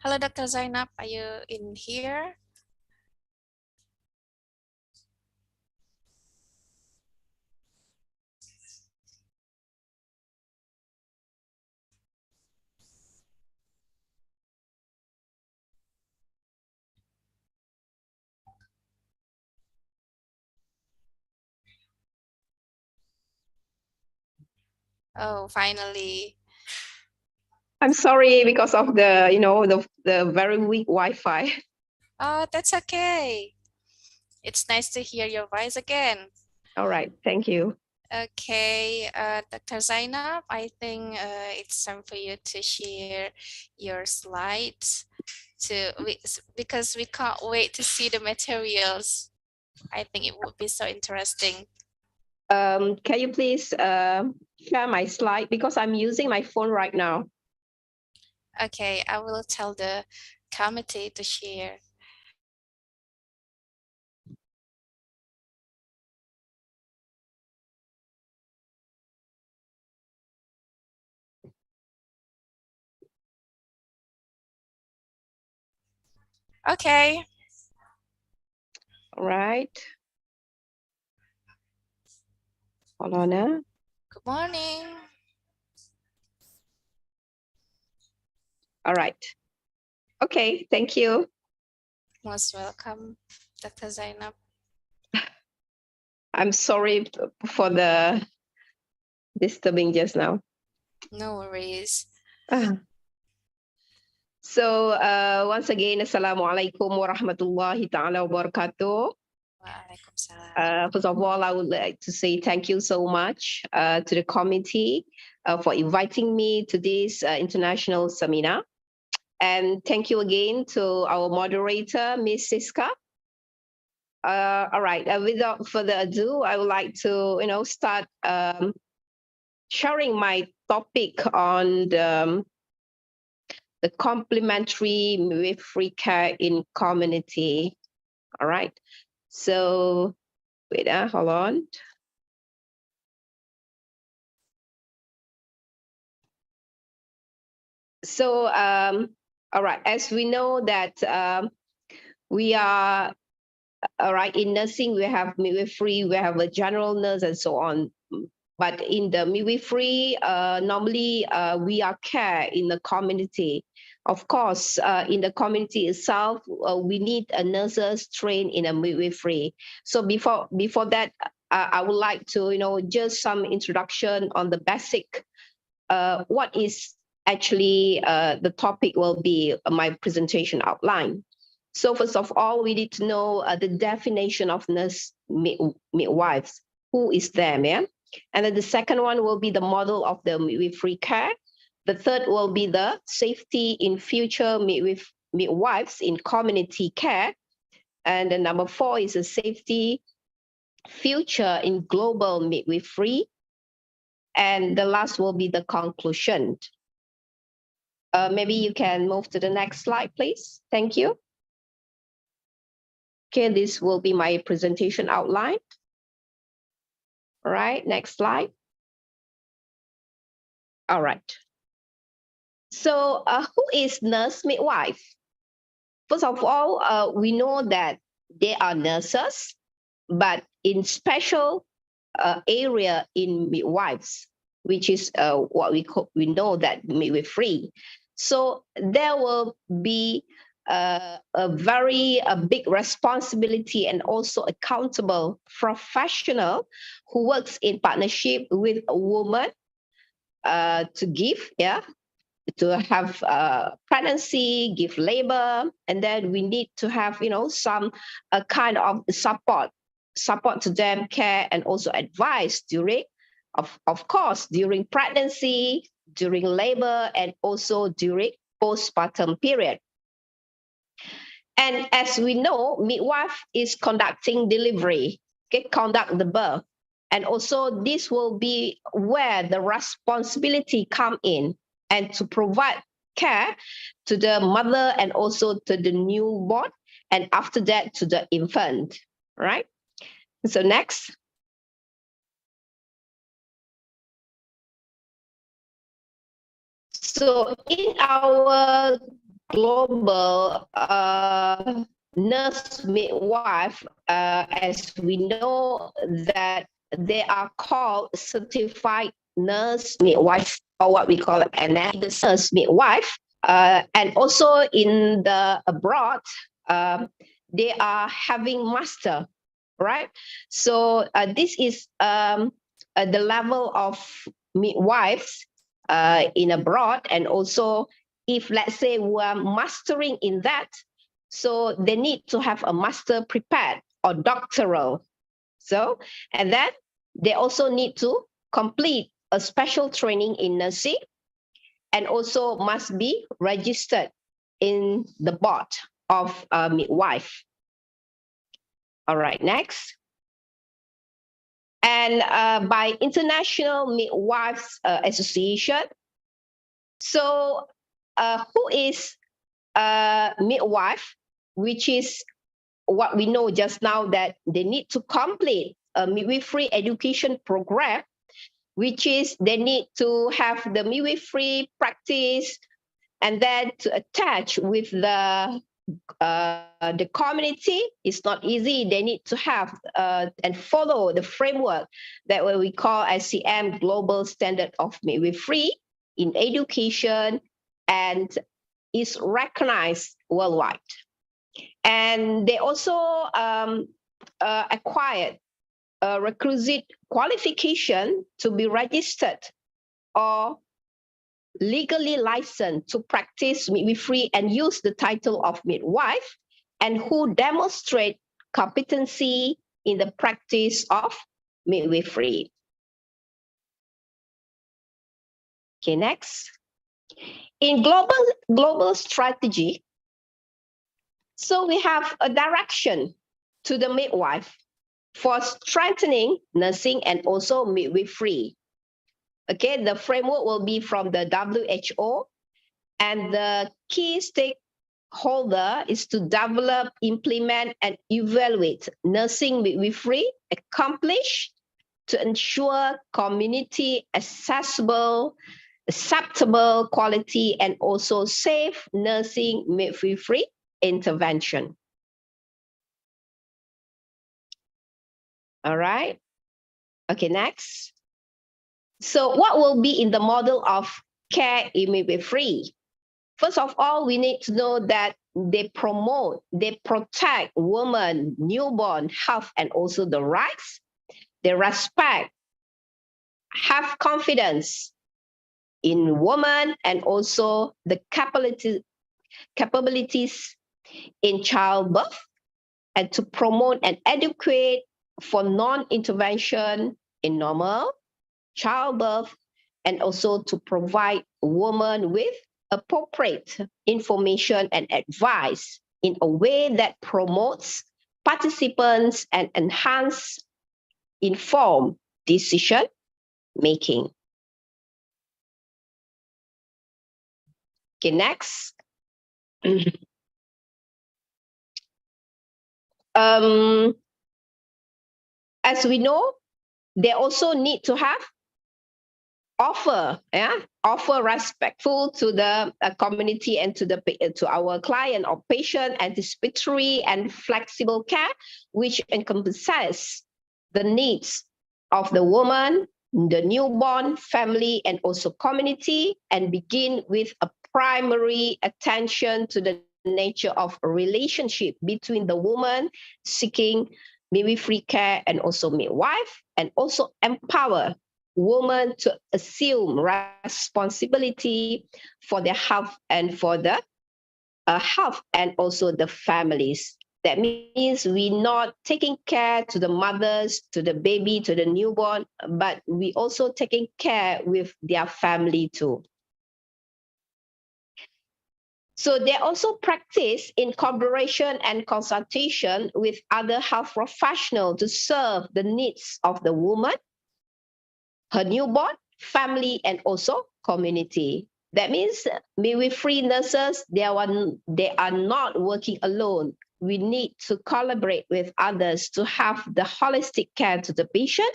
Hello, Dr. Zainab, are you in here? Oh, finally. I'm sorry because of the, the very weak Wi-Fi. Oh, that's okay. It's nice to hear your voice again. All right, thank you. Okay, Dr. Zainab, I think it's time for you to share your slides because we can't wait to see the materials. I think it would be so interesting. Can you please share my slide because I'm using my phone right now. Okay, I will tell the committee to share. Okay. All right. Hold on. Good morning. All right. Okay, thank you. Most welcome, Dr. Zainab. I'm sorry for the disturbing just now. No worries. So once again, Assalamualaikum warahmatullahi ta'ala wabarakatuh. First of all, I would like to say thank you so much to the committee for inviting me to this international seminar. And thank you again to our moderator, Ms. Siska. All right, without further ado, I would like to, start sharing my topic on the complementary midwifery care in community. All right, so wait, hold on. So, all right, as we know that we are, all right, in nursing, we have midwifery, we have a general nurse and so on. But in the midwifery, normally we are care in the community. Of course, in the community itself, we need a nurses trained in a midwifery. So before that, I would like to, just some introduction on the basic, what is actually the topic will be my presentation outline. So first of all, we need to know the definition of nurse midwives. Who is them, yeah? And then the second one will be the model of the midwifery care. The third will be the safety in future midwives in community care. And then number 4 is the safety future in global midwifery. And the last will be the conclusion. Maybe you can move to the next slide, please. Thank you. Okay, this will be my presentation outline. All right, next slide. All right. So who is nurse midwife? First of all, we know that they are nurses, but in special area in midwives, which is what we know that midwifery. So there will be a very big responsibility and also accountable professional who works in partnership with a woman to give, to have pregnancy, give labor, and then we need to have, some kind of support to them, care, and also advice during, of course, during pregnancy, during labor, and also during postpartum period. And as we know, midwife is conducting delivery, conduct the birth. And also this will be where the responsibility come in and to provide care to the mother and also to the newborn, and after that to the infant, right? So next. So in our global nurse midwife, as we know that they are called certified nurse midwife, or what we call an nurse midwife, and also in the abroad, they are having master, right? So this is the level of midwives in abroad, and also if let's say we're mastering in that, so they need to have a master prepared or doctoral. So, and then they also need to complete a special training in nursing, and also must be registered in the board of a midwife. All right, next. And by International Midwives Association. So who is midwife, which is what we know just now, that they need to complete a midwifery education program, which is they need to have the midwifery practice, and then to attach with the community. It's not easy. They need to have and follow the framework that what we call ICM Global Standard of Midwifery in education, and is recognized worldwide. And they also acquired a requisite qualification to be registered or legally licensed to practice midwifery and use the title of midwife, and who demonstrate competency in the practice of midwifery. Okay, next. In global strategy, so we have a direction to the midwife for strengthening nursing and also midwifery. Okay, the framework will be from the WHO, and the key stakeholder is to develop, implement, and evaluate nursing midwifery, accomplish to ensure community accessible, acceptable quality, and also safe nursing midwifery intervention. All right. Okay, next. So what will be in the model of care in midwifery? First of all, we need to know that they promote, they protect women, newborn health, and also the rights. They respect, have confidence in women, and also the capabilities in childbirth, and to promote and educate for non-intervention in normal childbirth, and also to provide women with appropriate information and advice in a way that promotes participants and enhance informed decision making. Okay, next. As we know, they also need to have offer respectful to the community and to our client or patient, anticipatory and flexible care, which encompasses the needs of the woman, the newborn, family, and also community, and begin with a primary attention to the nature of a relationship between the woman seeking midwifery care and also midwife, and also empower women to assume responsibility for their health and for the health and also the families. That means we're not taking care to the mothers, to the baby, to the newborn, but we also taking care with their family too. So they also practice in collaboration and consultation with other health professionals to serve the needs of the woman, her newborn, family, and also community. That means midwifery nurses, they are not working alone. We need to collaborate with others to have the holistic care to the patient,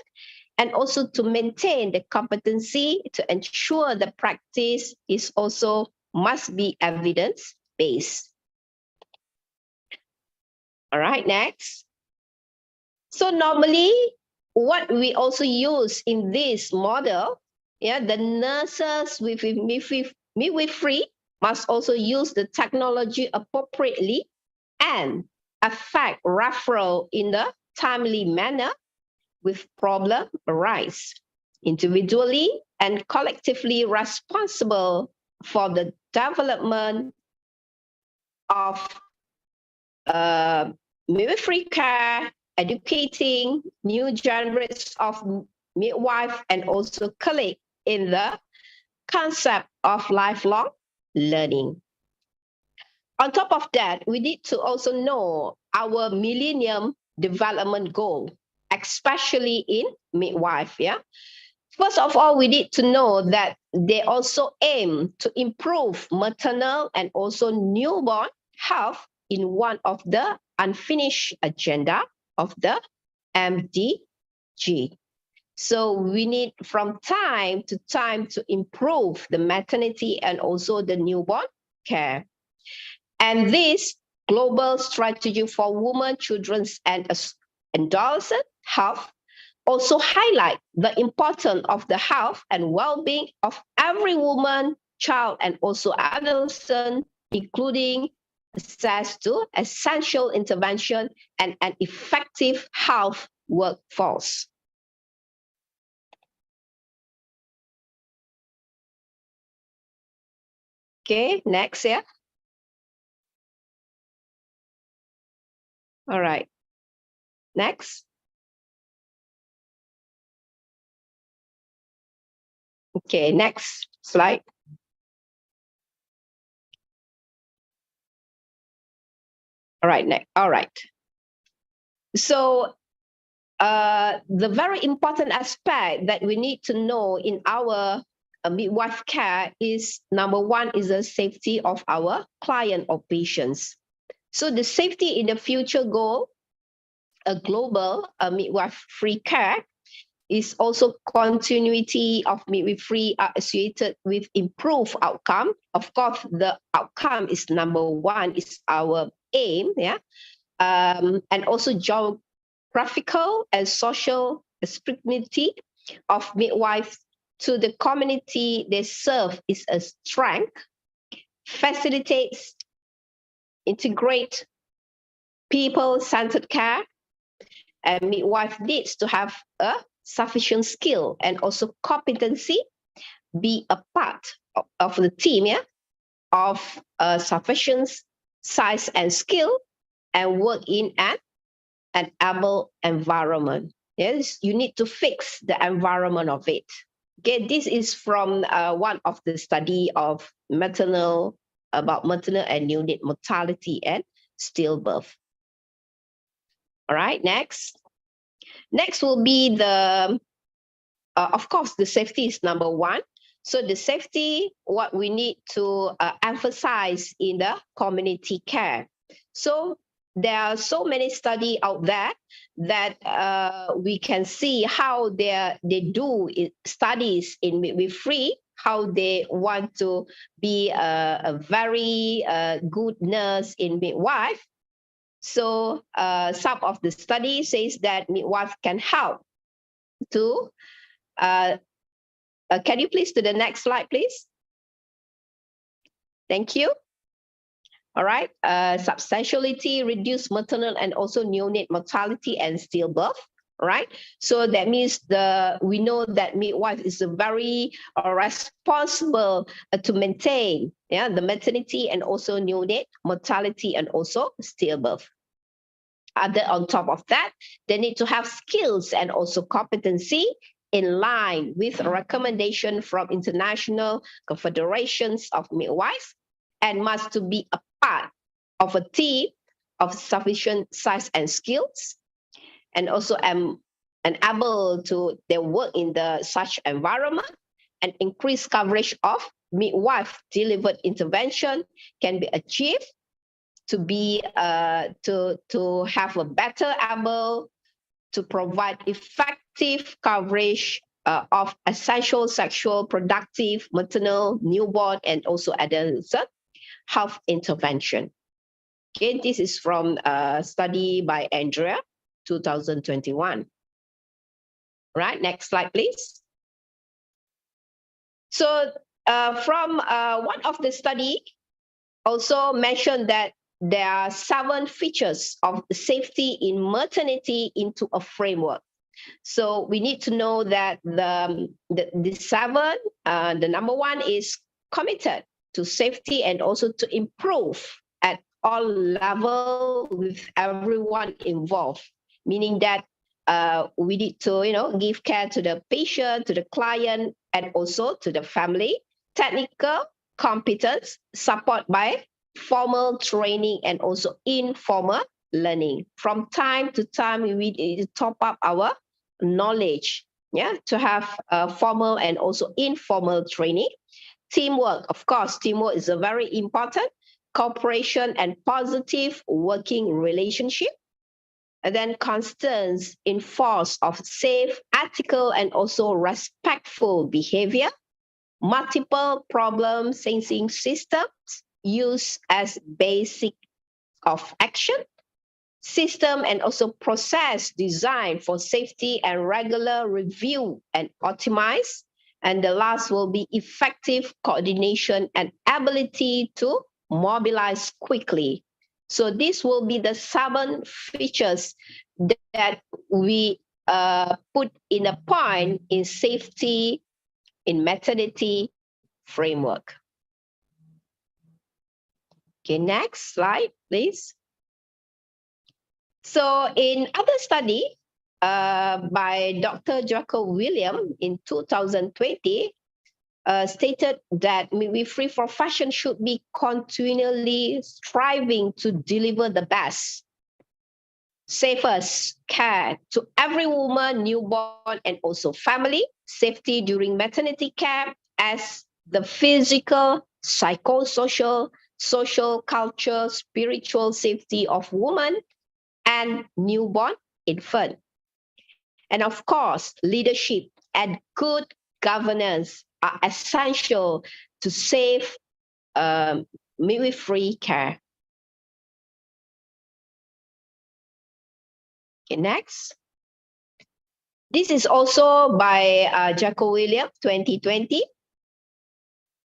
and also to maintain the competency to ensure the practice is also must be evidence-based. All right, next. So normally, what we also use in this model, the nurses with midwifery must also use the technology appropriately and affect referral in a timely manner with problem arise, individually and collectively responsible for the development of midwifery care, educating new generations of midwife, and also colleagues in the concept of lifelong learning. On top of that, we need to also know our Millennium Development Goal, especially in midwife. First of all, we need to know that they also aim to improve maternal and also newborn health in one of the unfinished agenda of the MDG. So we need from time to improve the maternity and also the newborn care. And this global strategy for women, children, and adolescent health also highlight the importance of the health and well-being of every woman, child, and also adolescent, including access to essential intervention and an effective health workforce. Okay, next, yeah. All right. Next. Okay, next slide. All right, next. All right. So the very important aspect that we need to know in our midwife care is, number one, is the safety of our client or patients. So the safety in the future goal, a global midwife-free care, is also continuity of midwifery associated with improved outcome. Of course, the outcome is number one, is our aim, yeah, and also geographical and social proximity of midwives to the community they serve is a strength, facilitates, integrate people-centered care, and midwife needs to have a sufficient skill and also competency, be a part of the team, yeah, of sufficient size and skill, and work in an able environment. Yes, you need to fix the environment of it. Okay, this is from one of the study of maternal and neonate mortality and stillbirth. All right, next. Next will be the, of course, the safety is number one. So the safety, what we need to emphasize in the community care. So there are so many studies out there that we can see how they do studies in midwifery, how they want to be a very good nurse in midwife. So some of the study says that midwife can help to, can you please to the next slide, please? Thank you. All right, substantially reduce maternal and also neonate mortality and stillbirth. All right, so that means we know that midwife is a very responsible to maintain, yeah, the maternity and also neonate mortality and also stillbirth. On top of that, they need to have skills and also competency in line with a recommendation from international confederations of midwives, and must to be a part of a team of sufficient size and skills, and also able to they work in the such environment, and increased coverage of midwife delivered intervention can be achieved to be to have a better able to provide effective coverage of essential sexual, productive, maternal, newborn, and also adolescent health intervention. Okay, this is from a study by Andrea, 2021. Right, next slide, please. So from one of the study also mentioned that there are 7 features of safety in maternity into a framework. So we need to know that the 7, the number 1 is committed to safety and also to improve at all levels with everyone involved, meaning that we need to give care to the patient, to the client, and also to the family. Technical competence support by formal training and also informal learning. From time to time, we need to top up our knowledge, yeah, to have formal and also informal training. Teamwork, of course, teamwork is a very important. Cooperation and positive working relationship. And then constance enforce of safe, ethical, and also respectful behavior. Multiple problem sensing systems used as basic of action. System and also process design for safety and regular review and optimize. And the last will be effective coordination and ability to mobilize quickly. So this will be the 7 features that we put in a point in safety in maternity framework. Okay, next slide, please. So in other study by Dr. Jacob William in 2020, stated that midwifery profession should be continually striving to deliver the best, safest care to every woman, newborn, and also family, safety during maternity care as the physical, psychosocial, social, cultural, spiritual safety of women and newborn infant. And of course, leadership and good governance are essential to safe midwifery care. Okay, next. This is also by Jacob William, 2020,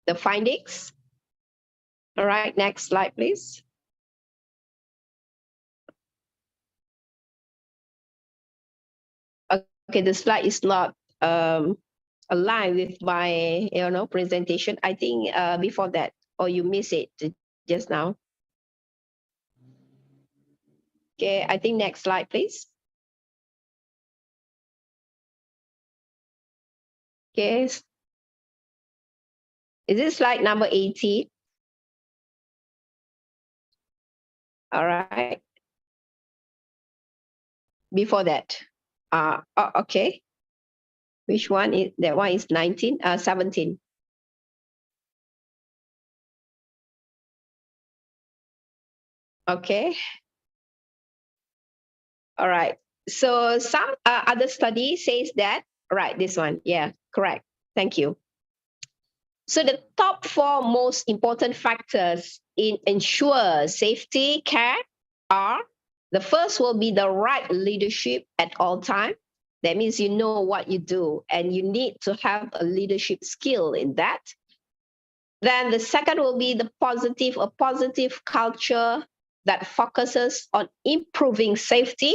the findings. All right, next slide, please. Okay, the slide is not aligned with my presentation. I think before that, or you miss it just now. Okay, I think next slide, please. Okay. Is this slide number 18? All right. Before that. Oh, okay. Which one is that? One is 19, 17. Okay. All right. So some other study says that, right, this one. Yeah, correct. Thank you. So the top 4 most important factors in ensure safety care are, the first will be the right leadership at all time. That means you know what you do and you need to have a leadership skill in that. Then the second will be a positive culture that focuses on improving safety.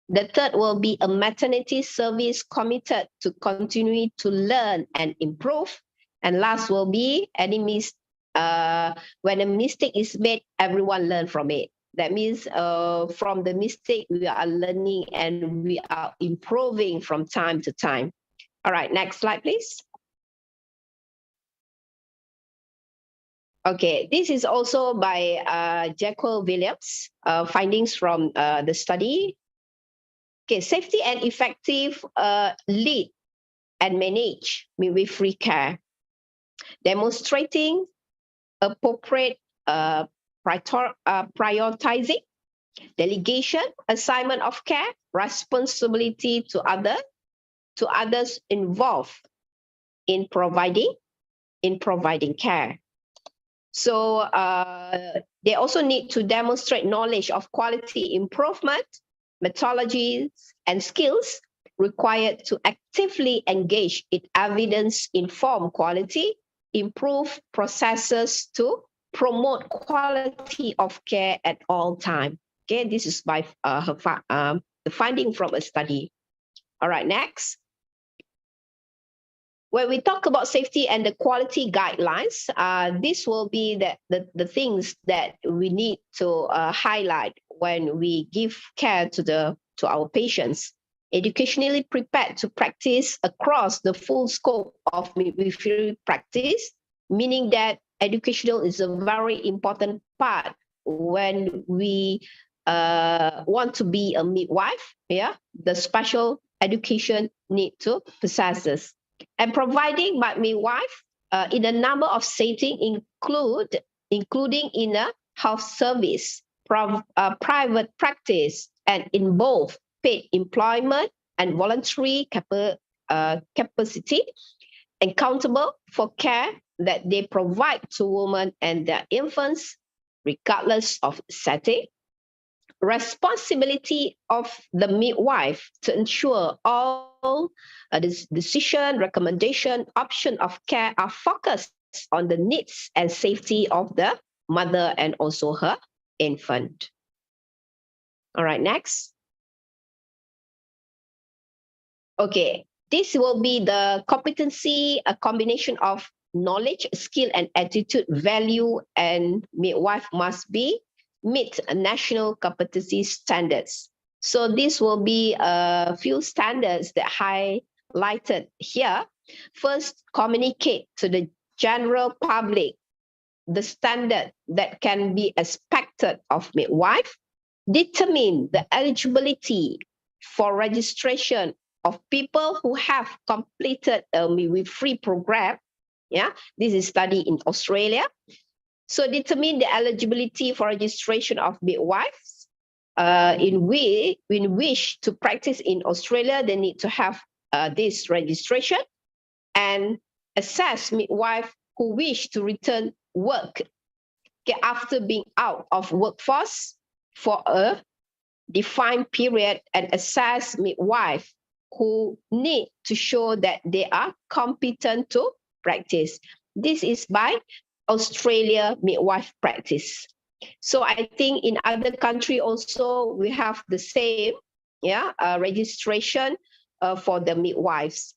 The third will be a maternity service committed to continue to learn and improve. And last will be when a mistake is made, everyone learn from it. That means from the mistake, we are learning and we are improving from time to time. All right, next slide, please. Okay, this is also by Jacob Williams, findings from the study. Okay, safety and effective lead and manage midwifery care, demonstrating appropriate prioritizing, delegation, assignment of care, responsibility to others involved in providing care. So they also need to demonstrate knowledge of quality improvement, methodologies, and skills required to actively engage in evidence-informed quality, improve processes to promote quality of care at all time. Okay, this is by the finding from a study. All right, next. When we talk about safety and the quality guidelines, this will be the things that we need to highlight when we give care to our patients. Educationally prepared to practice across the full scope of midwifery practice, meaning that educational is a very important part when we want to be a midwife. Yeah, the special education need to possess this. And providing by midwife in a number of settings including in a health service, private practice, and in both paid employment and voluntary capacity, accountable for care that they provide to women and their infants, regardless of setting. Responsibility of the midwife to ensure all decision, recommendation, option of care are focused on the needs and safety of the mother and also her infant. All right, next. Okay, this will be the competency, a combination of knowledge, skill, and attitude, value, and midwife must be meet national competency standards. So this will be a few standards that highlighted here. First, communicate to the general public the standard that can be expected of midwife, determine the eligibility for registration of people who have completed a midwifery program. Yeah, this is study in Australia. So determine the eligibility for registration of midwives. In wish to practice in Australia, they need to have this registration, and assess midwife who wish to return work after being out of workforce for a defined period, and assess midwife who need to show that they are competent to practice. This is by Australia midwife practice. So I think in other country also we have the same, yeah, registration for the midwives.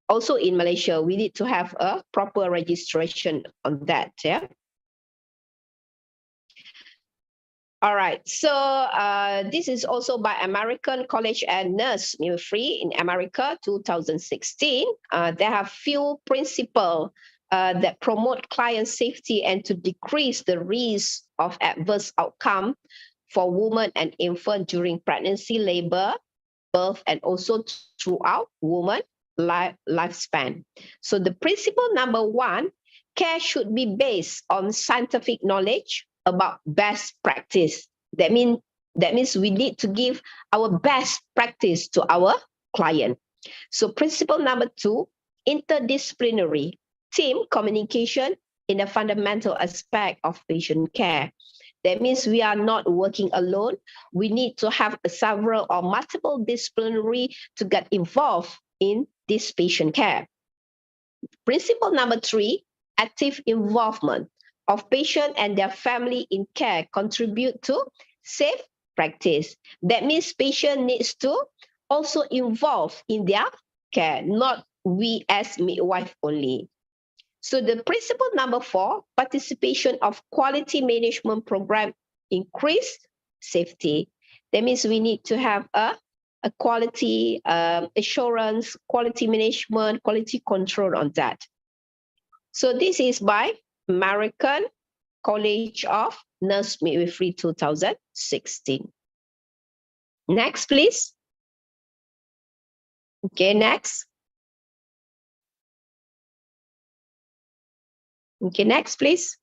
Also in Malaysia, we need to have a proper registration on that, yeah. All right, so this is also by American College and Nurse Midwifery in America, 2016. They have few principles that promote client safety and to decrease the risk of adverse outcome for women and infant during pregnancy, labor, birth, and also throughout woman lifespan. So the principle number one, care should be based on scientific knowledge about best practice. That means we need to give our best practice to our client. So principle number two, interdisciplinary team communication in a fundamental aspect of patient care. That means we are not working alone. We need to have several or multiple disciplinary to get involved in this patient care. Principle number three, active involvement of patient and their family in care contribute to safe practice. That means patient needs to also involve in their care, not we as midwife only. So the principle number four, participation of quality management program increase safety. That means we need to have a quality assurance, quality management, quality control on that. So this is by American College of Nurse Midwifery 2016. Next, please. Okay, next. Okay, next, please.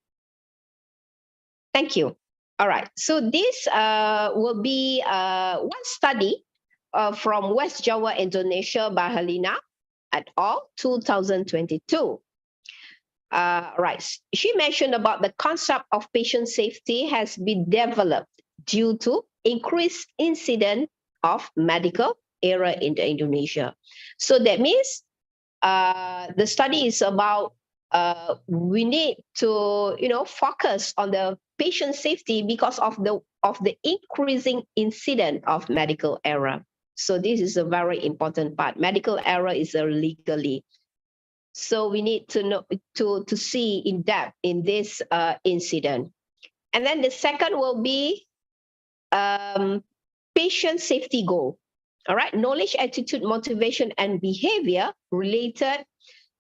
Thank you. All right, so this will be one study from West Java, Indonesia by Helena et al. 2022. Right, she mentioned about the concept of patient safety has been developed due to increased incident of medical error in Indonesia. So that means the study is about we need to focus on the patient safety because of the increasing incident of medical error. So this is a very important part. Medical error is legally. So we need to know to see in depth in this incident. And then the second will be patient safety goal. All right, knowledge, attitude, motivation, and behavior related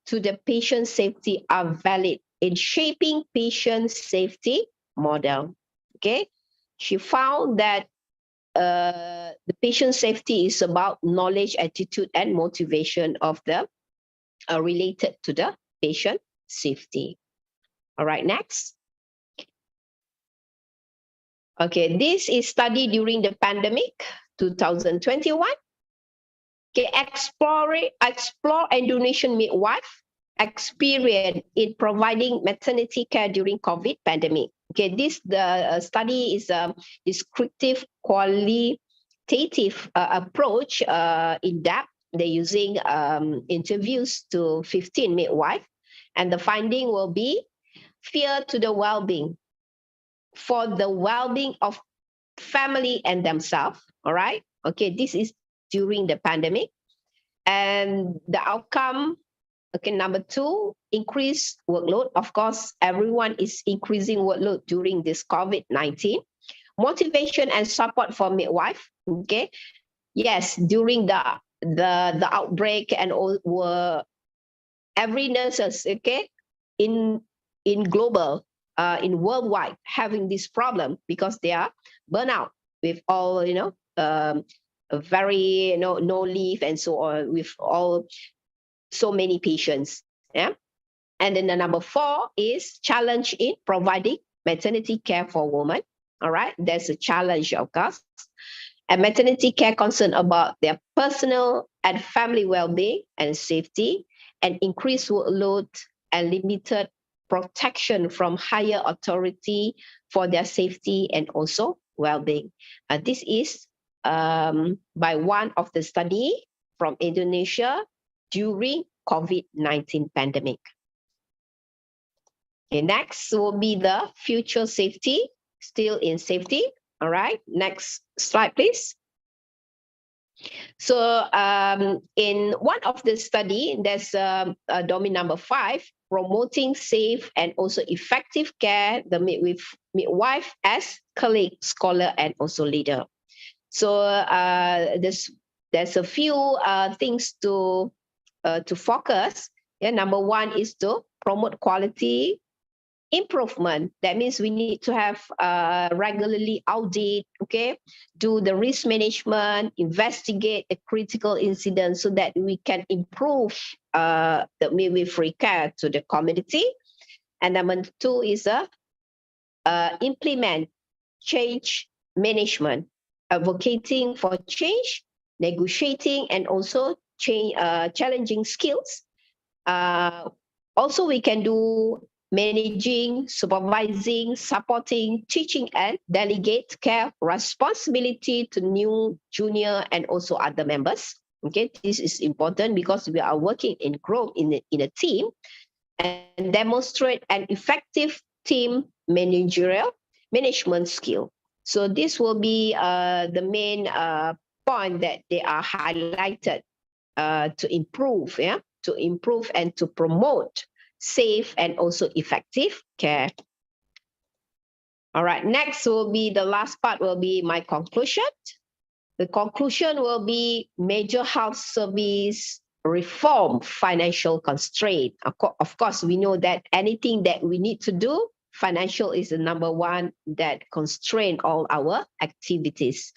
to the patient safety are valid in shaping patient safety model. Okay, she found that the patient safety is about knowledge, attitude, and motivation of the related to the patient safety. All right, next. Okay, this is studied during the pandemic, 2021. Okay, explore Indonesian midwife experience in providing maternity care during COVID pandemic. Okay, the study is a descriptive qualitative approach in depth. They're using interviews to 15 midwives, and the finding will be fear to the well-being. for the well-being of family and themselves. All right. Okay, this is during the pandemic. And the outcome, okay, number 2, increased workload. Of course, everyone is increasing workload during this COVID-19. Motivation and support for midwife. Okay. Yes, during the outbreak and all were every nurses, okay, in global, in worldwide having this problem because they are burnout with all, very, no leave and so on with all so many patients. Yeah. And then the number 4 is challenge in providing maternity care for women. All right. There's a challenge, of course. And maternity care concern about their personal and family well-being and safety, and increased workload and limited protection from higher authority for their safety and also well-being. This is by one of the study from Indonesia during COVID-19 pandemic. Okay, next will be the future safety, still in safety. All right, next slide, please. So in one of the study, there's domain number 5, promoting safe and also effective care, the midwife as colleague, scholar, and also leader. So there's a few things to focus. Yeah, number 1 is to promote quality improvement. That means we need to have regularly audit, okay, do the risk management, investigate a critical incident so that we can improve the midwifery care to the community. And number 2 is implement change management, advocating for change, negotiating, and also challenging skills. Also, we can do managing, supervising, supporting, teaching, and delegate care responsibility to new, junior, and also other members. Okay, this is important because we are working in group in a team, and demonstrate an effective team management skill. So this will be the main point that they are highlighted to improve, to improve and to promote safe and also effective care. All right, next will be the last part will be my conclusion. The conclusion will be major health service reform, financial constraint. Of course, we know that anything that we need to do, financial is the number 1 that constrain all our activities.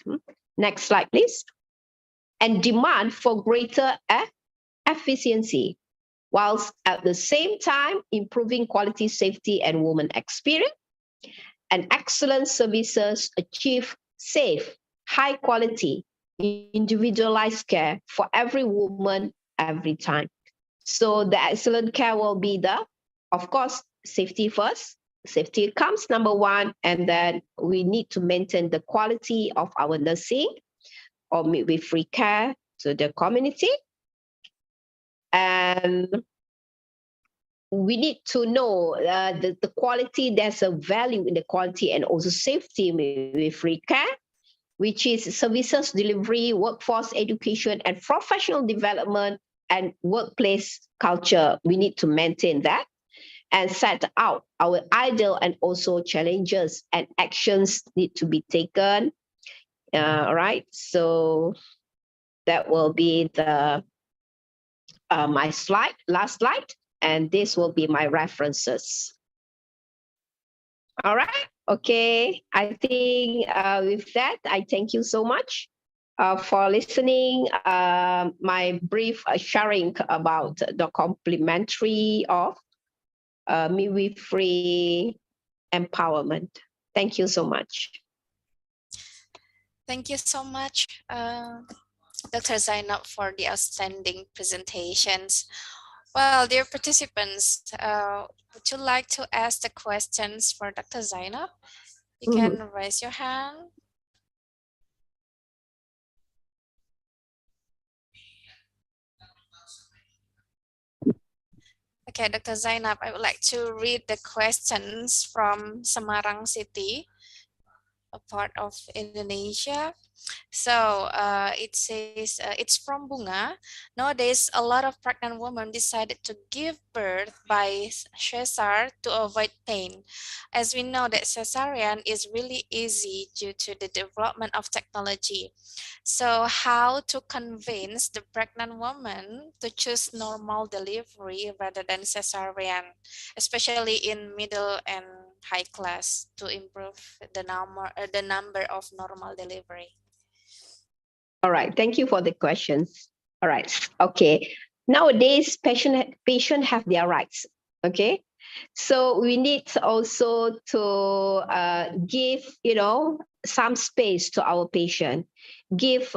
Next slide, please. And demand for greater efficiency, whilst at the same time improving quality, safety, and women experience, and excellent services achieve safe, high quality, individualized care for every woman every time. So the excellent care will be of course, safety first. Safety comes number 1, and then we need to maintain the quality of our nursing or midwifery care to the community. And we need to know the quality. There's a value in the quality and also safety midwifery care, which is services delivery, workforce education, and professional development and workplace culture. We need to maintain that and set out our ideal and also challenges, and actions need to be taken. All right, so that will be the my slide, last slide, and this will be my references. All right, okay, I think with that, I thank you so much for listening my brief sharing about the complementary of midwifery empowerment. Thank you so much. Thank you so much, Dr. Zainab, for the outstanding presentations. Well, dear participants, would you like to ask the questions for Dr. Zainab? You can raise your hand. Okay, Dr. Zainab, I would like to read the questions from Semarang City, a part of Indonesia. So it says, it's from Bunga. Nowadays, a lot of pregnant women decided to give birth by Caesar to avoid pain. As we know that cesarean is really easy due to the development of technology. So how to convince the pregnant woman to choose normal delivery rather than cesarean, especially in middle and high class, to improve the number of normal delivery? All right, thank you for the questions. All right, okay. Nowadays, patient have their rights. Okay, so we need also to give some space to our patient, give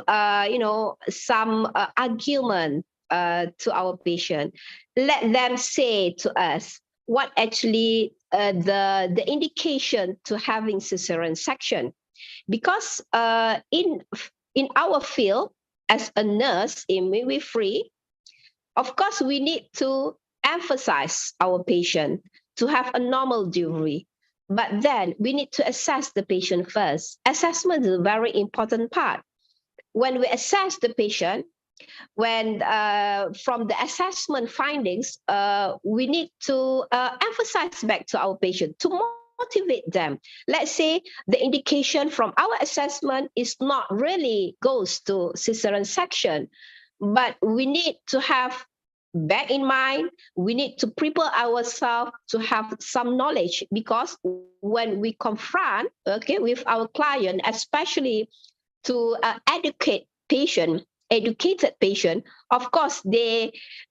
some argument to our patient. Let them say to us what actually the indication to having cesarean section, because in our field as a nurse in midwifery, of course we need to emphasize our patient to have a normal delivery, but then we need to assess the patient first. Assessment is a very important part. When we assess the patient, when from the assessment findings, we need to emphasize back to our patient to motivate them. Let's say the indication from our assessment is not really goes to cesarean section, but we need to have back in mind, we need to prepare ourselves to have some knowledge, because when we confront with our client, especially to educated patient, of course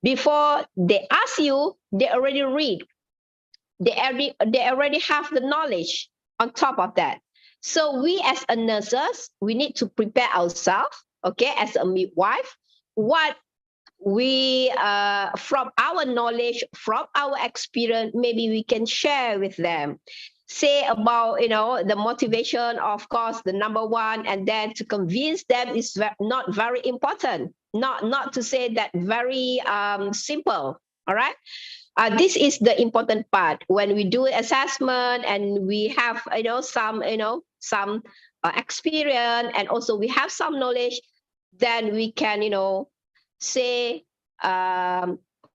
before they ask you, they already read, they already have the knowledge on top of that. So we as a nurses, we need to prepare ourselves, as a midwife, what we from our knowledge, from our experience, maybe we can share with them, say about the motivation, of course, the number one, and then to convince them is not very important, not to say that very simple. All right, this is the important part when we do assessment and we have some experience, and also we have some knowledge, then we can say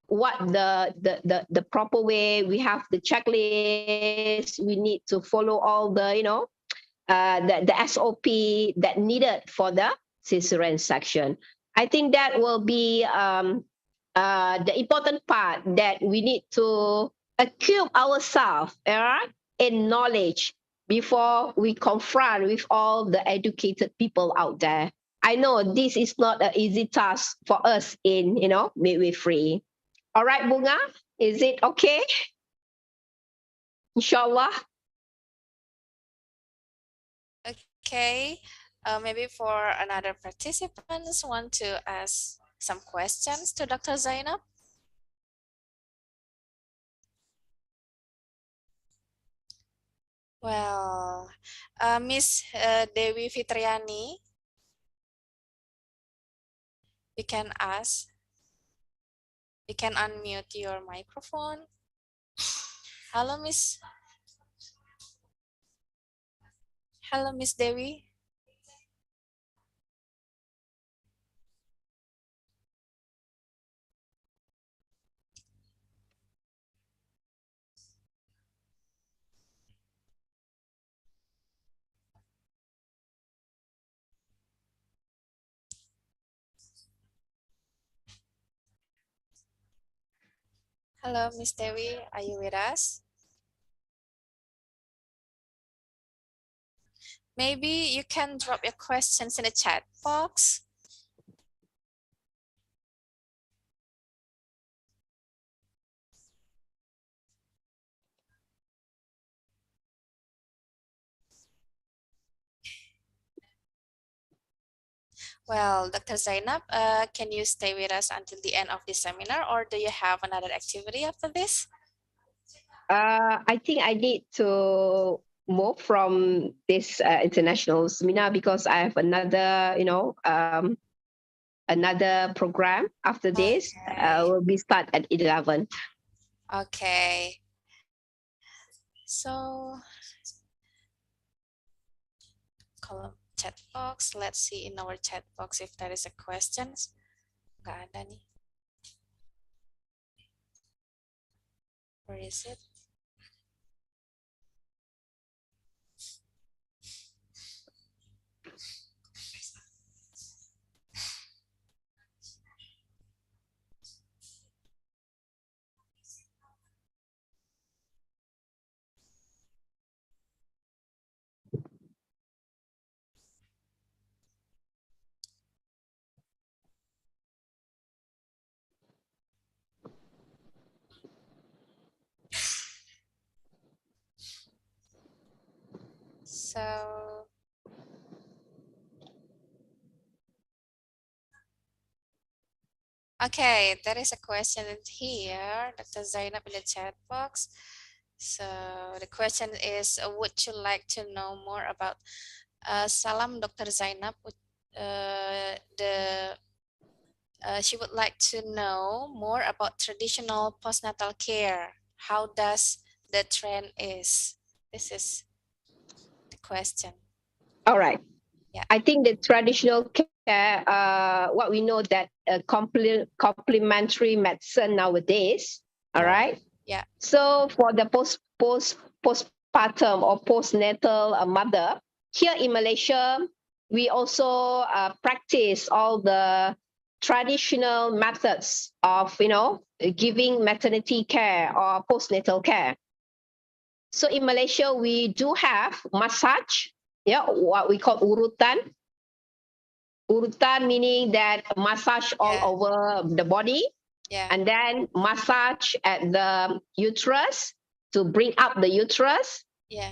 what the proper way. We have the checklist, we need to follow all the the SOP that needed for the cesarean section. I think that will be the important part, that we need to equip ourselves in knowledge before we confront with all the educated people out there. I know this is not an easy task for us in midwifery. All right, Bunga, is it okay? Inshallah. Okay, maybe for another participants want to ask some questions to Dr. Zainab. Well, Miss Dewi Fitriani, you can ask. You can unmute your microphone. Hello, Miss. Hello, Miss Dewi. Hello, Miss Dewi. Are you with us? Maybe you can drop your questions in the chat box. Well, Dr. Zainab, can you stay with us until the end of this seminar, or do you have another activity after this? I think I need to move from this international seminar, because I have another, another program after this. Okay. Will be start at 11. Okay. So, column chat box. Let's see in our chat box if there is a questions. Nggak ada nih. Where is it? So, okay, there is a question in here, Dr. Zainab in the chat box. So the question is, would you like to know more about Salam Dr. Zainab? She would like to know more about traditional postnatal care. How does the trend is? This is the question. All right. Yeah. I think the traditional care, what we know that complementary medicine nowadays, all right? Yeah. So for the postpartum or postnatal mother, here in Malaysia, we also practice all the traditional methods of, giving maternity care or postnatal care. So in Malaysia, we do have massage, what we call urutan. Urutan meaning that massage all over the body, and then massage at the uterus to bring up the uterus. Yeah.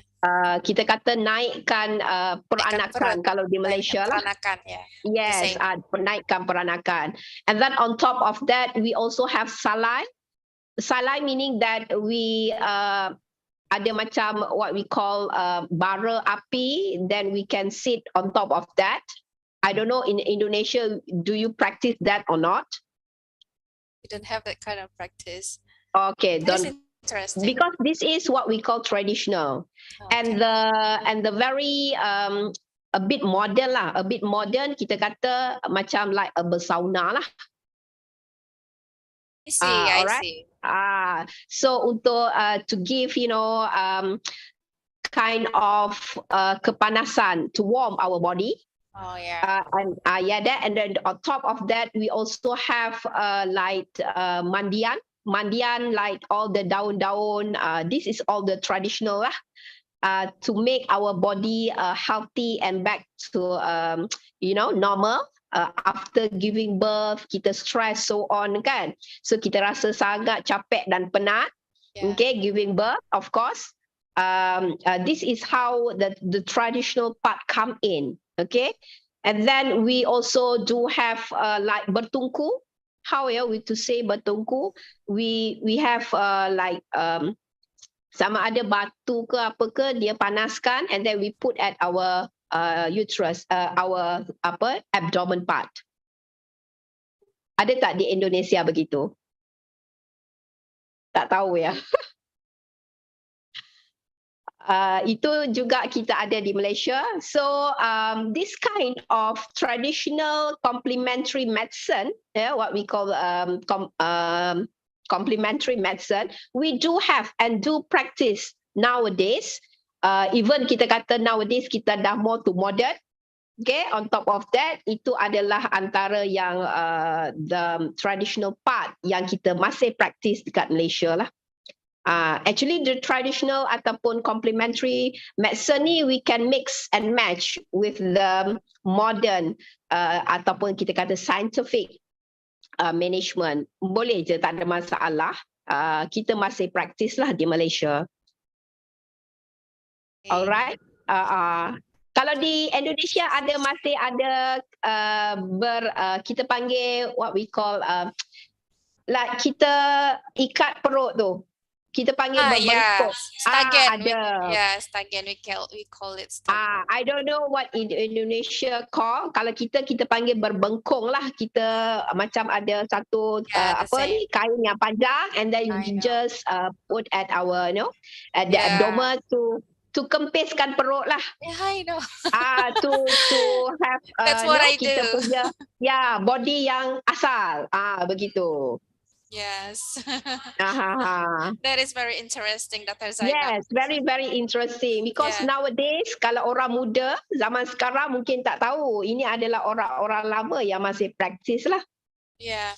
Kita kata naikkan peranakan kalau di Malaysia lah. Peranakan, yeah. Yes, naikkan peranakan. And then on top of that, we also have salai. Salai meaning that we ada macam what we call bara api, then we can sit on top of that. I don't know in Indonesia, do you practice that or not? We don't have that kind of practice. Okay, That is interesting. because this is what we call traditional, and the very a bit modern lah, a bit modern kita kata macam like a bersauna lah. I see, I alright. see. So untuk to give kind of kepanasan to warm our body. Oh yeah. That, and then on top of that, we also have like mandian, like all the daun-daun. This is all the traditional lah, to make our body healthy and back to normal. After giving birth, kita stress so on kan, so kita rasa sangat capek dan penat. Okay, giving birth, of course. This is how the traditional part come in. Okay, and then we also do have like bertungku. How we to say bertungku? We have like sama ada batu ke apa ke dia panaskan, and then we put at our uterus, our abdomen part. Ada tak di Indonesia begitu? Tak tahu ya. Itu juga kita ada di Malaysia. So this kind of traditional complementary medicine, what we call complementary medicine, we do have and do practice nowadays. Even kita kata nowadays kita dah more to modern. Okay, on top of that, itu adalah antara yang the traditional part yang kita masih practice dekat Malaysia lah. Actually, the traditional ataupun complementary medicine ni we can mix and match with the modern ataupun kita kata scientific management. Boleh je, tak ada masalah. Kita masih practice lah di Malaysia. Alright. Kalau di Indonesia masih ada kita panggil what we call like kita ikat perut tu. Kita panggil Yeah, berbengkok. stagen. Ada. Stagen. We call it stagen. I don't know what in Indonesia call. Kalau kita panggil berbengkong lah. Kita macam ada satu ni kain yang panjang, and then you just put at our at the abdomen to kempiskan perut lah. Yeah, I know. To have That's what I kita do. punya body yang asal. Begitu. Yes. Aha. That is very interesting, Dr. Zainab. Yes, very very interesting because nowadays kalau orang muda zaman sekarang mungkin tak tahu, ini adalah orang-orang lama yang masih praktis lah. Yeah.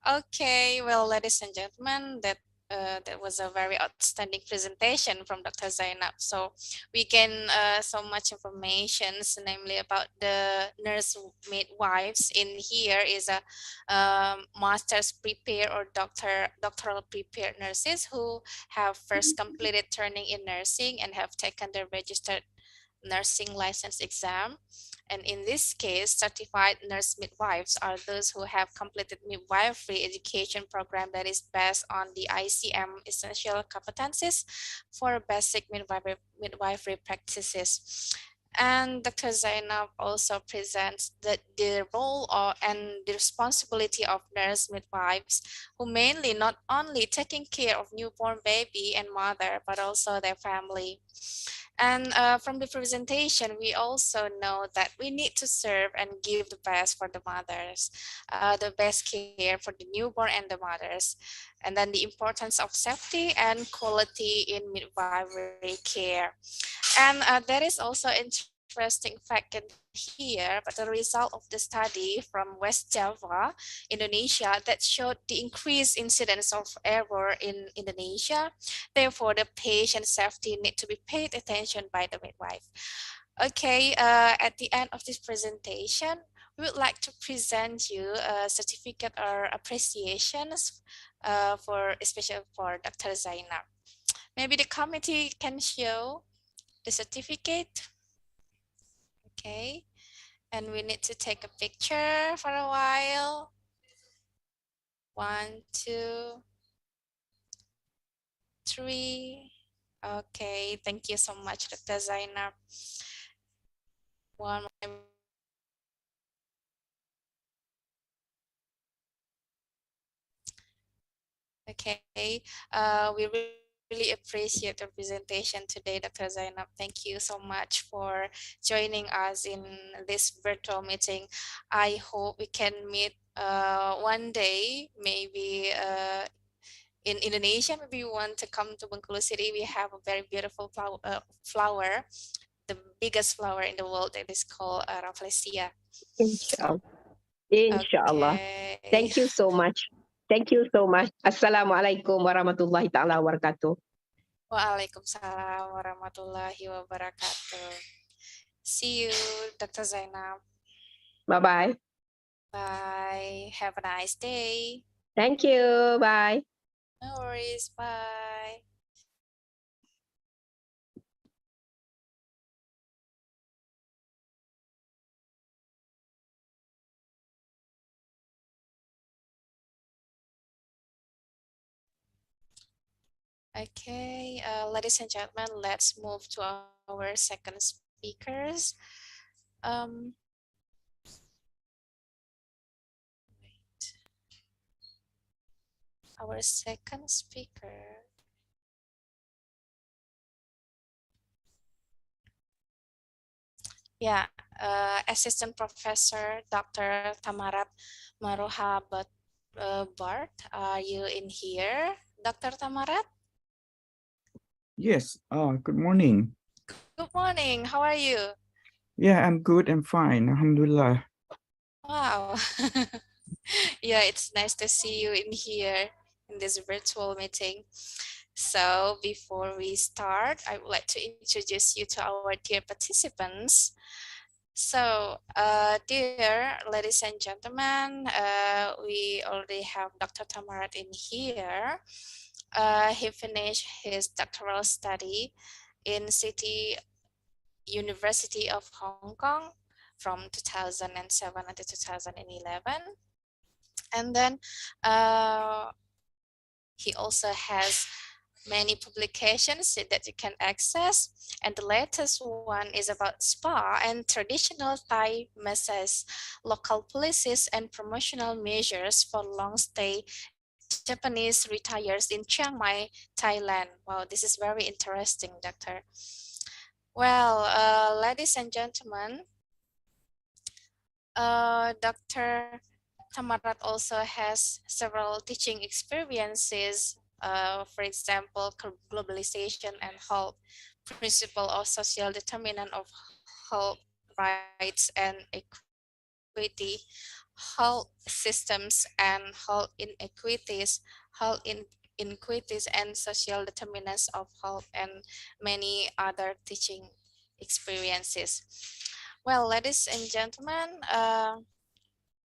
Okay, well, ladies and gentlemen, that was a very outstanding presentation from Dr. Zainab. So we gain so much information, namely about the nurse midwives. In here is a master's prepared or doctoral prepared nurses who have first completed training in nursing and have taken the registered nursing license exam. And in this case, certified nurse midwives are those who have completed midwifery education program that is based on the ICM essential competencies for basic midwifery practices. And Dr. Zainab also presents the role and the responsibility of nurse midwives, who mainly not only taking care of newborn baby and mother, but also their family. And from the presentation, we also know that we need to serve and give the best for the mothers, the best care for the newborn and the mothers, and then the importance of safety and quality in midwifery care. And there is also interesting fact in here, but the result of the study from West Java, Indonesia, that showed the increased incidence of error in Indonesia. Therefore, the patient safety need to be paid attention by the midwife. Okay, at the end of this presentation, we would like to present you a certificate or appreciations especially for Dr. Zainab. Maybe the committee can show the certificate. Okay, and we need to take a picture for a while. 1, 2, 3. Okay, thank you so much, Dr. Zainab. One more. Okay, we really appreciate your presentation today, Dr. Zainab. Thank you so much for joining us in this virtual meeting. I hope we can meet one day, maybe in Indonesia. Maybe you want to come to Bengkulu City. We have a very beautiful flower, the biggest flower in the world, that is called Rafflesia. Inshallah. Inshallah. Okay. Thank you so much. Thank you so much. Assalamualaikum warahmatullahi ta'ala wabarakatuh. Waalaikumsalam warahmatullahi wabarakatuh. See you, Dr. Zainab. Bye-bye. Bye. Have a nice day. Thank you. Bye. No worries. Bye. Okay, ladies and gentlemen, let's move to our second speakers. Our second speaker. Yeah, Assistant Professor Dr. Tamarat Maroha Bart. Are you in here, Dr. Tamarat? Yes, good morning. Good morning, how are you? Yeah, I'm good, I'm fine, alhamdulillah. Wow. Yeah, it's nice to see you in here in this virtual meeting. So before we start, I would like to introduce you to our dear participants. So, dear ladies and gentlemen, we already have Dr. Tamarat in here. He finished his doctoral study in City University of Hong Kong from 2007 until 2011. And then He also has many publications that you can access, and the latest one is about spa and traditional Thai massage, local policies and promotional measures for long stay Japanese retires in Chiang Mai, Thailand. Wow, this is very interesting, Doctor. Well, ladies and gentlemen, Dr. Tamarat also has several teaching experiences, for example, globalization and health, principle of social determinant of health rights and equity, health systems and health inequities, health inequities and social determinants of health, and many other teaching experiences. Well, ladies and gentlemen,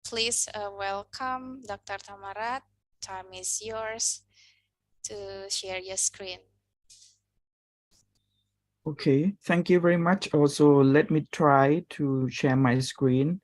please welcome Dr. Tamarat. Time is yours to share your screen. Okay, thank you very much. Also, let me try to share my screen.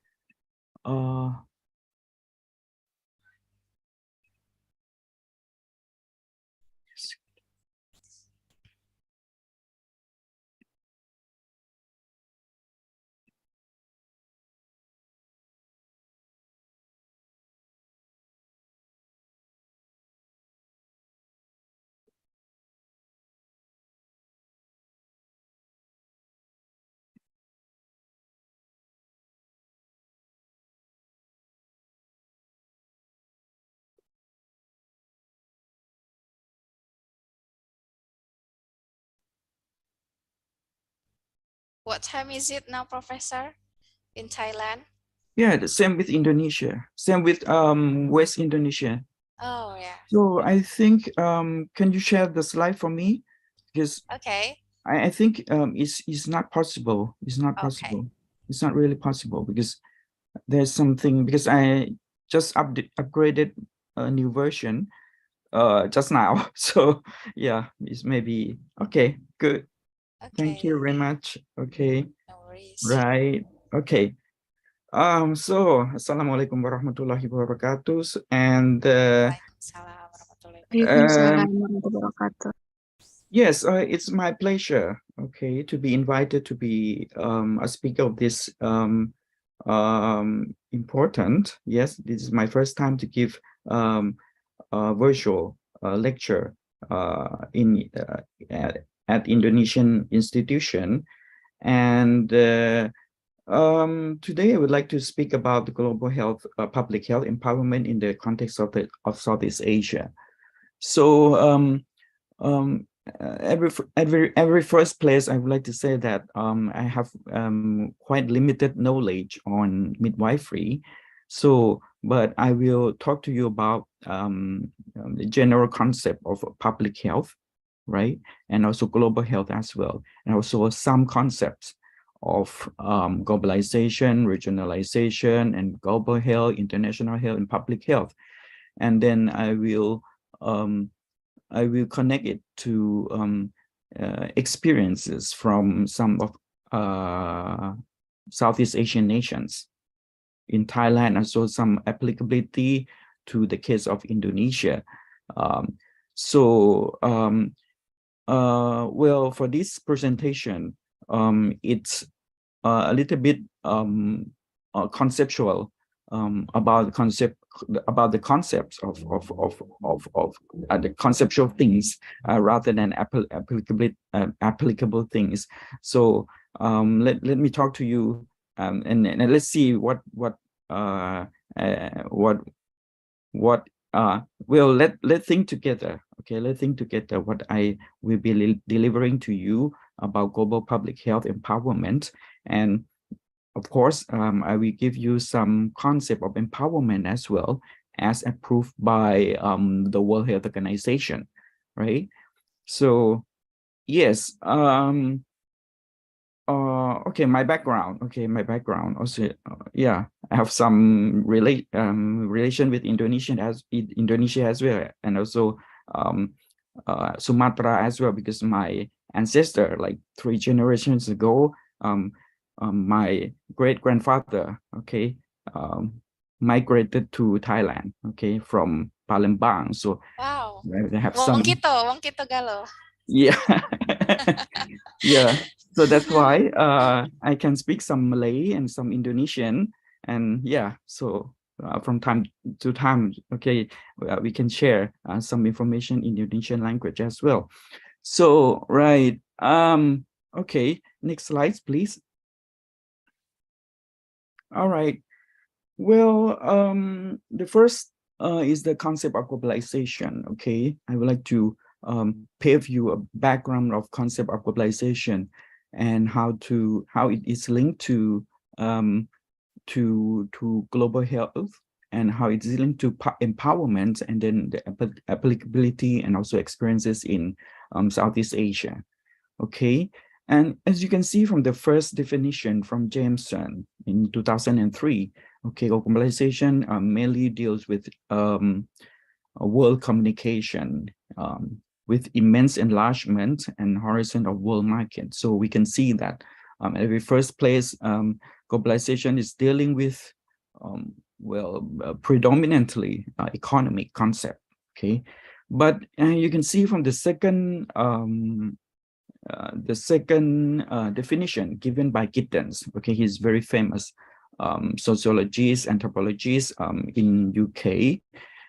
What time is it now, Professor, in Thailand? Yeah, the same with Indonesia, same with West Indonesia. Oh, yeah. So I think, can you share the slide for me? Because okay, I think it's not possible. It's not possible. Okay. It's not really possible because there's something, because I just upgraded a new version just now. So yeah, it's maybe okay, good. Thank you very much. Okay. No worries. Right. Okay. So Assalamualaikum warahmatullahi wabarakatuh. And yes, it's my pleasure, okay, to be invited to be a speaker of this important. Yes, this is my first time to give a virtual lecture at Indonesian institution. And today I would like to speak about the global health, public health empowerment in the context of Southeast Asia. So every first place, I would like to say that I have quite limited knowledge on midwifery. So, but I will talk to you about the general concept of public health, right? And also global health as well. And also some concepts of globalization, regionalization, and global health, international health, and public health. And then I will connect it to experiences from some of Southeast Asian nations in Thailand, and so some applicability to the case of Indonesia. Well, for this presentation, it's a little bit conceptual about the concepts of the conceptual things rather than applicable things. So let me talk to you, and let's see what well, let's think together. Okay, let's think together what I will be delivering to you about global public health empowerment. And of course, I will give you some concept of empowerment as well, as approved by the World Health Organization, right? So yes, okay, my background. Okay, my background also. Yeah, I have some relation with Indonesia as well, and also Sumatra as well, because my ancestor, like 3 generations ago, my great-grandfather, okay, migrated to Thailand, okay, from Palembang. So Wow. they have some. Wong kito galo. Yeah. Yeah. So that's why I can speak some Malay and some Indonesian, and yeah. So from time to time, okay, we can share some information in Indonesian language as well. So right. Okay. Next slides, please. All right. Well, the first is the concept of globalization. Okay, I would like to pave you a background of concept of globalization and how it is linked to global health and how it's linked to empowerment, and then the applicability and also experiences in Southeast Asia. Okay, and as you can see from the first definition from Jameson in 2003, okay, globalization mainly deals with world communication with immense enlargement and horizon of world market. So we can see that at the first place, globalization is dealing with predominantly economic concept. Okay, but you can see from the second definition given by Giddens. Okay, he's very famous sociologist, anthropologist in UK,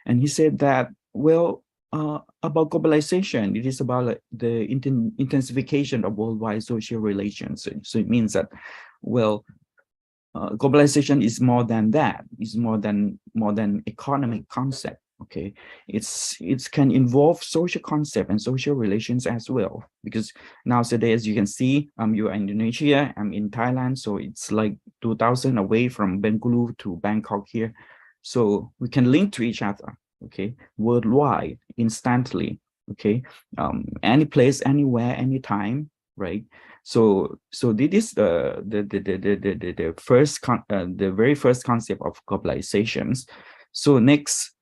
and he said that, well, about globalization, it is about the intensification of worldwide social relations. So it means that, well, globalization is more than that. It's more than economic concept. Okay, it can involve social concept and social relations as well, because nowadays you can see you are in Indonesia, I'm in Thailand, so it's like 2,000 away from Bengkulu to Bangkok here, so we can link to each other, okay, worldwide, instantly, okay, any place, anywhere, anytime, right? So this is the very first concept of globalizations. So next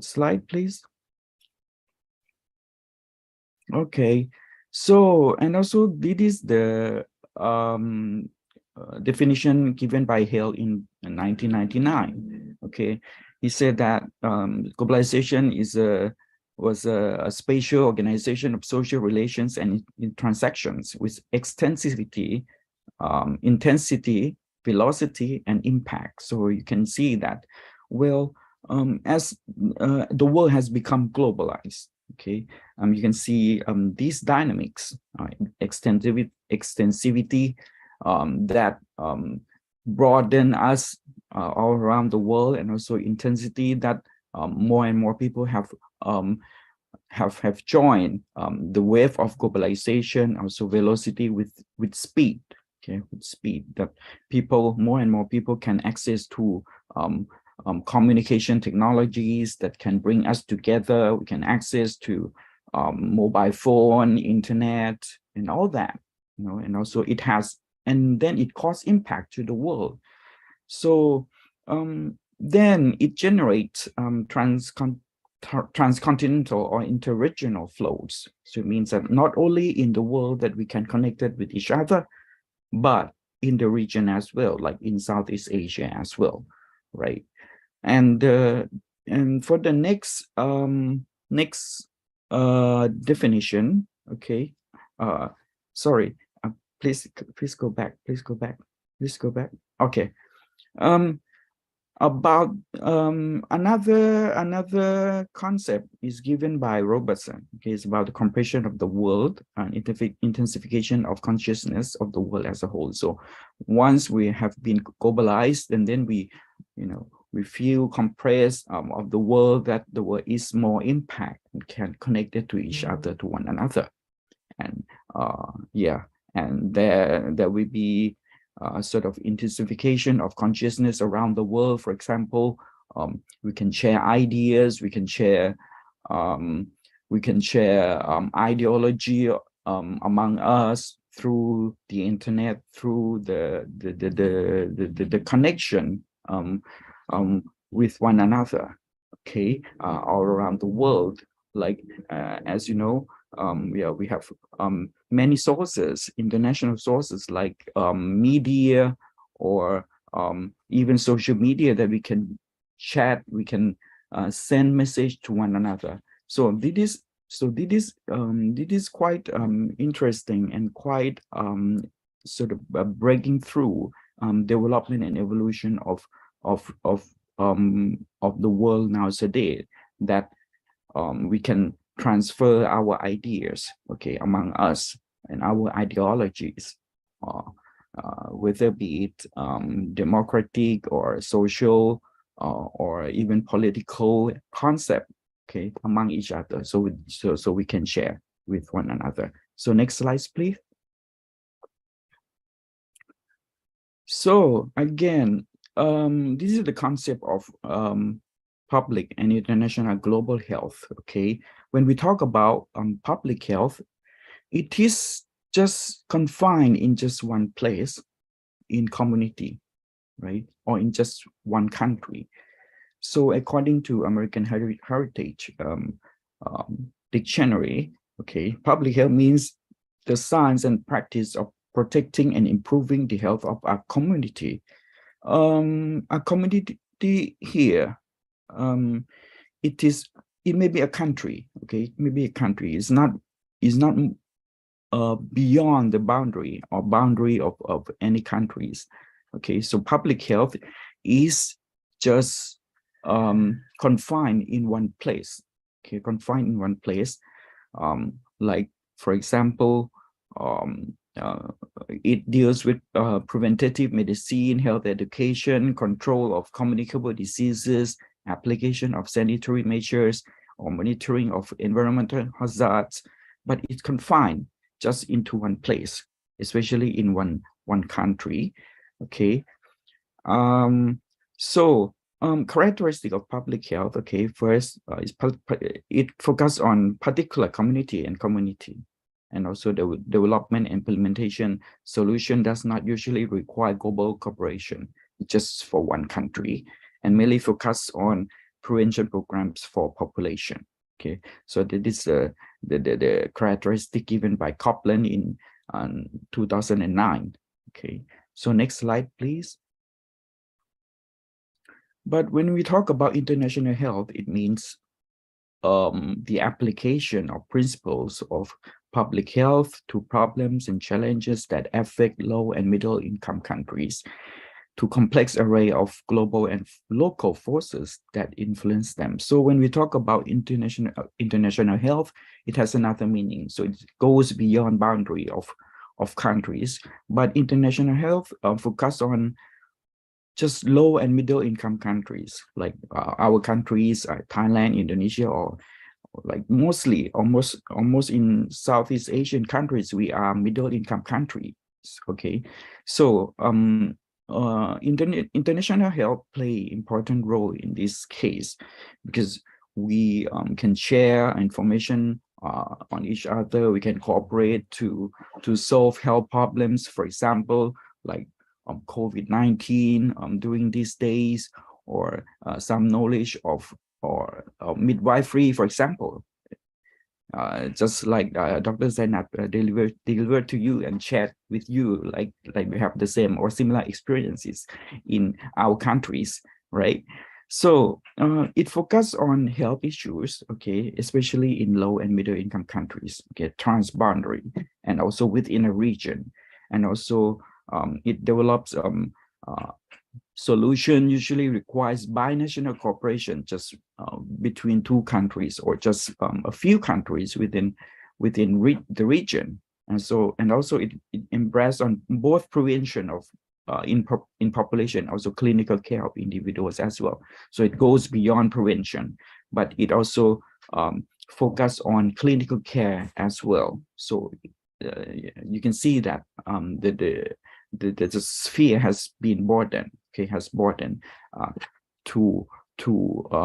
slide, please. Okay, so, and also this is the definition given by Hale in 1999. Okay, he said that globalization was a spatial organization of social relations and transactions with extensivity, intensity, velocity, and impact. So you can see that, well, as the world has become globalized, okay, you can see these dynamics, extensivity that broaden us all around the world, and also intensity that more and more people have joined the wave of globalization, also velocity with speed. Okay, with speed, that more and more people can access to communication technologies that can bring us together. We can access to mobile phone, internet, and all that, you know, and also it causes impact to the world. So then it generates transcontinental or interregional flows. So it means that not only in the world that we can connect it with each other, but in the region as well, like in Southeast Asia as well, right? And for the next definition, okay, sorry, please go back, okay. About another concept is given by Robertson. Okay, it's about the compression of the world and intensification of consciousness of the world as a whole. So once we have been globalized, and then we feel compressed of the world, that the world is more impact and can connect it to each other, to one another, and yeah, and there will be sort of intensification of consciousness around the world. For example, we can share ideas, we can share ideology among us through the internet, through the connection with one another, okay, all around the world. Like as you know, we have many sources, international sources, like media, or even social media, that we can chat, we can send message to one another. So this is quite interesting and quite sort of breaking through development and evolution of the world nowadays, that we can transfer our ideas, okay, among us, and our ideologies, whether be it democratic or social or even political concept, okay, among each other, so we can share with one another. So next slide, please. So again, this is the concept of public and international global health. Okay, when we talk about public health, it is just confined in just one place, in community, right, or in just one country. So according to American Heritage Dictionary, okay, public health means the science and practice of protecting and improving the health of our community. A community here, it may be a country, okay, it may be a country. It's not beyond the boundary of any countries. Okay, so public health is just confined in one place. Okay, confined in one place. Like, for example, it deals with preventative medicine, health education, control of communicable diseases, application of sanitary measures, or monitoring of environmental hazards, but it's confined just into one place, especially in one country. Okay. Characteristic of public health, okay, first is it focuses on particular community, and also the development and implementation solution does not usually require global cooperation, just for one country, and mainly focus on prevention programs for population. Okay, so that is the characteristic given by Copland in 2009. Okay, so next slide, please. But when we talk about international health, it means the application of principles of public health to problems and challenges that affect low and middle income countries, to complex array of global and local forces that influence them. So when we talk about international health, it has another meaning. So it goes beyond boundary of countries, but international health focus on just low and middle income countries, like our countries, Thailand, Indonesia, or like mostly almost in Southeast Asian countries, we are middle income countries. Okay, so international health play important role in this case, because we can share information on each other. We can cooperate to solve health problems, for example, like COVID-19 during these days, or some knowledge of midwifery, for example. Just like Dr. Zainab delivered to you and shared with you, like we have the same or similar experiences in our countries, right? So it focuses on health issues, okay, especially in low and middle income countries, okay, transboundary, and also within a region, and also it develops solution usually requires binational cooperation, just between two countries or just a few countries within the region, and also it embraces on both prevention of in population, also clinical care of individuals as well. So it goes beyond prevention, but it also focus on clinical care as well. So you can see that the sphere has been broadened, okay, has broadened to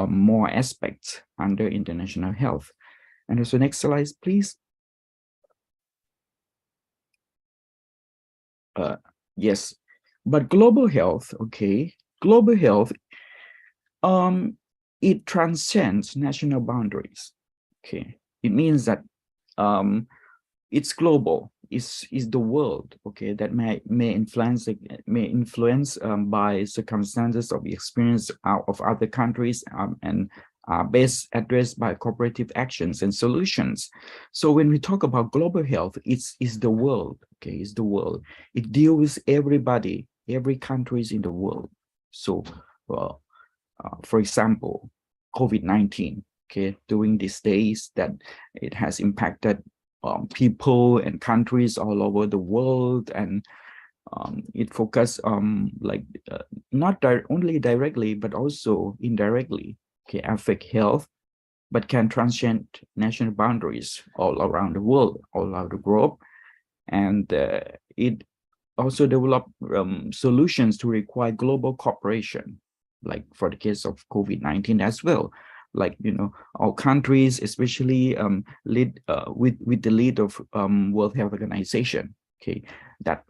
more aspects under international health. And also next slide, please. Yes, but global health, okay, global health, it transcends national boundaries. Okay, it means that it's global. Is the world, okay, that may influence by circumstances of the experience of other countries and are best addressed by cooperative actions and solutions. So when we talk about global health, it's the world, okay, it's the world. It deals with everybody, every countries in the world. So, for example, COVID-19, okay, during these days that it has impacted people and countries all over the world, and it focused not only directly but also indirectly, okay, affect health, but can transcend national boundaries all around the world, all around the globe, and it also developed solutions to require global cooperation, like for the case of COVID-19 as well. Like, you know, our countries, especially lead with the lead of World Health Organization, okay, that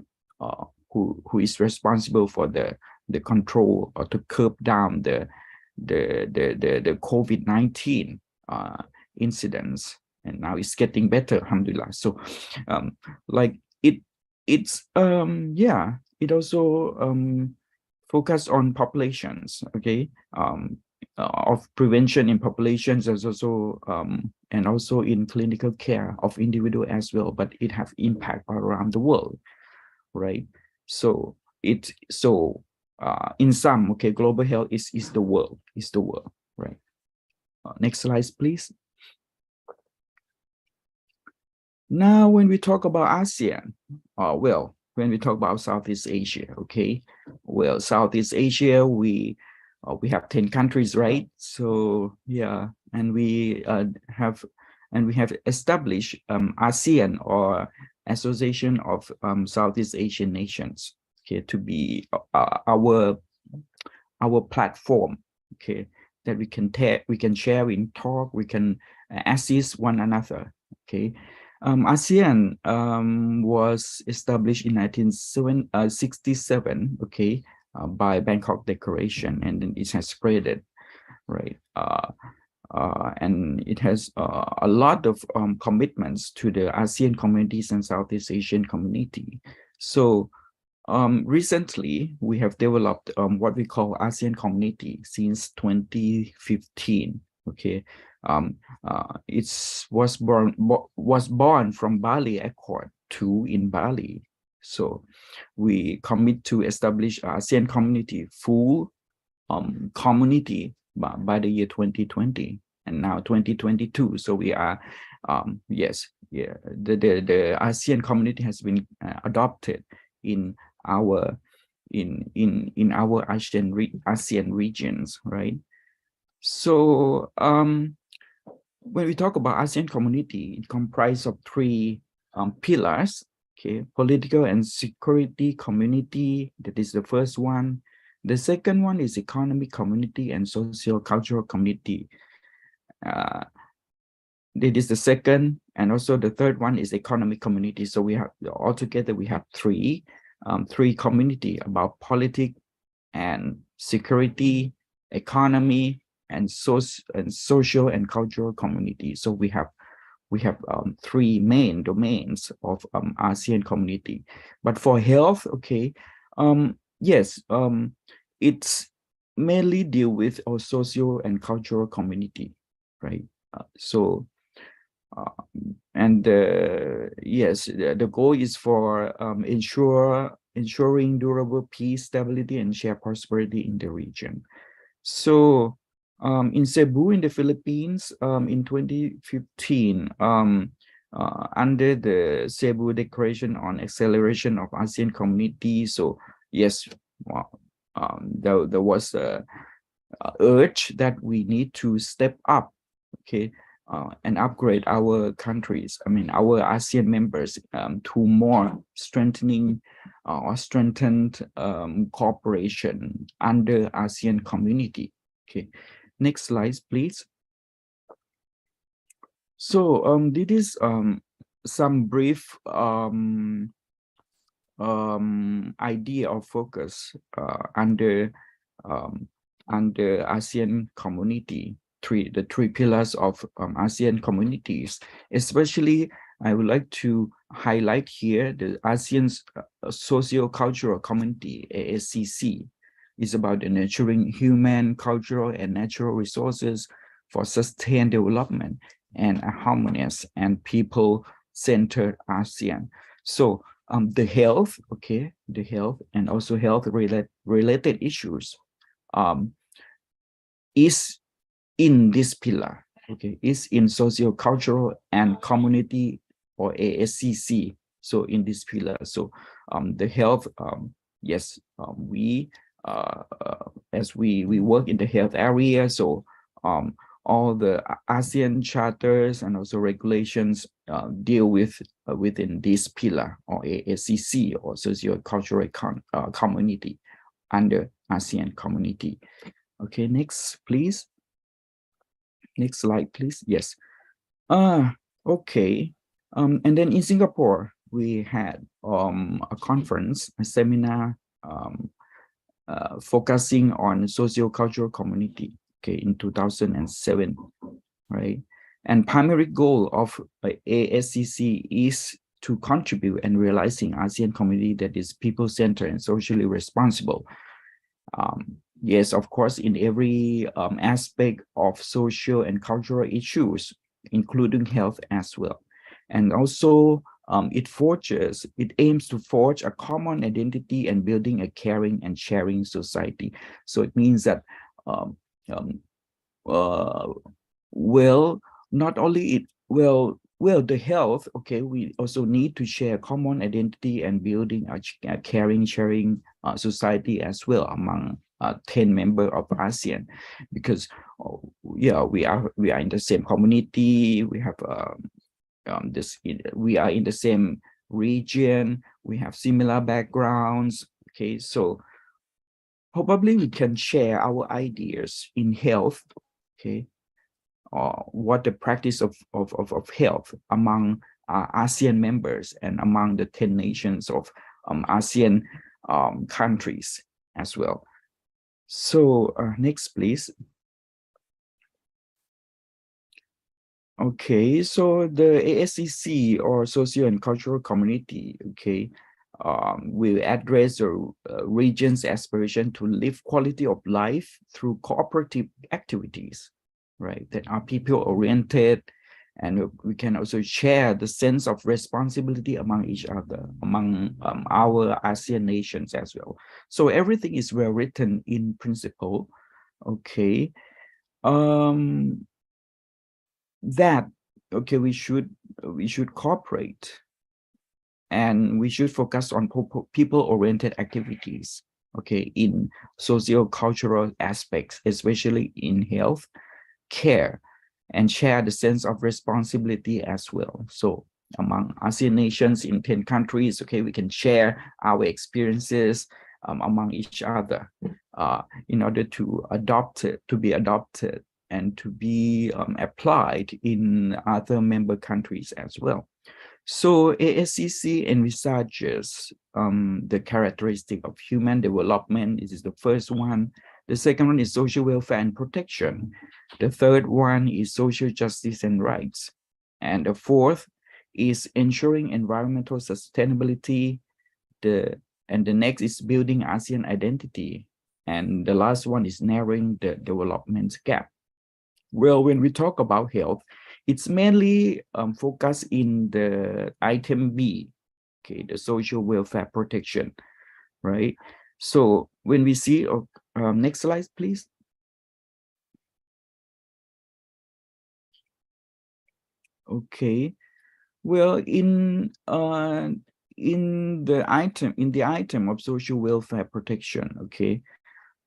who is responsible for the control or to curb down the COVID-19 incidents, and now it's getting better, alhamdulillah. So like it's yeah, it also focus on populations, okay, of prevention in populations as also and also in clinical care of individual as well, but it have impact around the world, right? So in sum, okay, global health is the world, right? Next slide, please. Now, when we talk about ASEAN, well, when we talk about Southeast Asia, okay, well, Southeast Asia, we have 10 countries, right? So yeah, and we have established ASEAN, or Association of Southeast Asian Nations, okay, to be our platform, okay, that we can share, we can talk, we can assist one another, okay. ASEAN was established in 1967, okay, by Bangkok Declaration, and then it has spreaded, right? And it has a lot of commitments to the ASEAN communities and Southeast Asian community. So recently, we have developed what we call ASEAN Community since 2015. Okay, it was born from Bali Accord 2 in Bali. So we commit to establish ASEAN Community full community by the year 2020, and now 2022. So we are yes, yeah, the ASEAN Community has been adopted in our ASEAN regions, right? So when we talk about ASEAN Community, it comprises of 3 pillars, okay, political and security community, that is the first one. The second one is economic community and socio-cultural community. That is the second, and also the third one is economic community. So we have altogether we have 3 community about politics and security, economy, and social and cultural community. So we have 3 main domains of ASEAN Community. But for health, okay, yes, it's mainly deal with our social and cultural community, right? And yes, the goal is for ensuring durable peace, stability, and shared prosperity in the region. So in Cebu, in the Philippines, in 2015, under the Cebu Declaration on Acceleration of ASEAN Community, so yes, there was a urge that we need to step up, okay, and upgrade our countries, our ASEAN members, to more strengthened cooperation under ASEAN Community. Okay, next slide, please. So this is some brief idea of focus under ASEAN Community. The 3 pillars of ASEAN communities. Especially, I would like to highlight here the ASEAN's socio-cultural community, ASCC. Is about the nurturing human, cultural, and natural resources for sustained development and a harmonious and people-centered ASEAN. So the health, okay, the health and also health related issues is in this pillar, okay, is in socio-cultural and community or ASCC. So in this pillar, so the health, yes, we as we work in the health area, so all the ASEAN charters and also regulations deal with within this pillar or ASCC or socio-cultural community under ASEAN community. Okay, next, please. Next slide, please. Yes. Okay. And then in Singapore, we had a conference, a seminar focusing on socio-cultural community, okay, in 2007, right? And primary goal of ASCC is to contribute and realizing ASEAN community that is people-centered and socially responsible. Yes, of course, in every aspect of social and cultural issues, including health as well. And also, it aims to forge a common identity and building a caring and sharing society. So it means that, well, not only the health, okay, we also need to share common identity and building a caring, sharing society as well among 10 members of ASEAN, because yeah, we are in the same community, we have we are in the same region, we have similar backgrounds, okay, so probably we can share our ideas in health, okay, what the practice of health among ASEAN members and among the 10 nations of ASEAN countries as well. So next, please. Okay, so the ASCC or Socio and Cultural Community, okay, will address the region's aspiration to live quality of life through cooperative activities, right, that are people-oriented, and we can also share the sense of responsibility among each other, among our ASEAN nations as well. So everything is well written in principle, okay. That, okay, we should cooperate and we should focus on people-oriented activities, okay, in socio-cultural aspects, especially in health care, and share the sense of responsibility as well. So among ASEAN nations in 10 countries, okay, we can share our experiences among each other in order to be adopted and to be applied in other member countries as well. So ASCC envisages the characteristic of human development. This is the first one. The second one is social welfare and protection. The third one is social justice and rights. And the fourth is ensuring environmental sustainability. And the next is building ASEAN identity. And the last one is narrowing the development gap. Well, when we talk about health, it's mainly focused in the item B, okay, the social welfare protection, right? So when we see, next slide, please. Okay, well, in the item of social welfare protection, okay,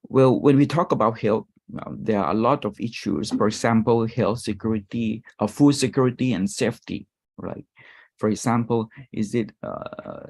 well, when we talk about health, there are a lot of issues. For example, health security, food security and safety, right? For example, is it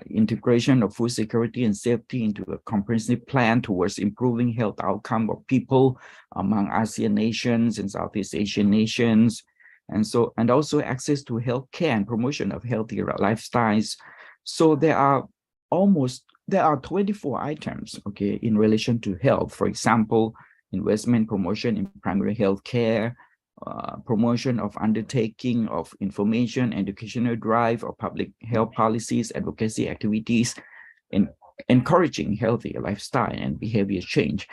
integration of food security and safety into a comprehensive plan towards improving health outcome of people among ASEAN nations and Southeast Asian nations, and also access to health care and promotion of healthier lifestyles. So there are 24 items, okay, in relation to health. For example, investment promotion in primary health care, promotion of undertaking of information, educational drive of public health policies, advocacy activities, and encouraging healthy lifestyle and behavior change.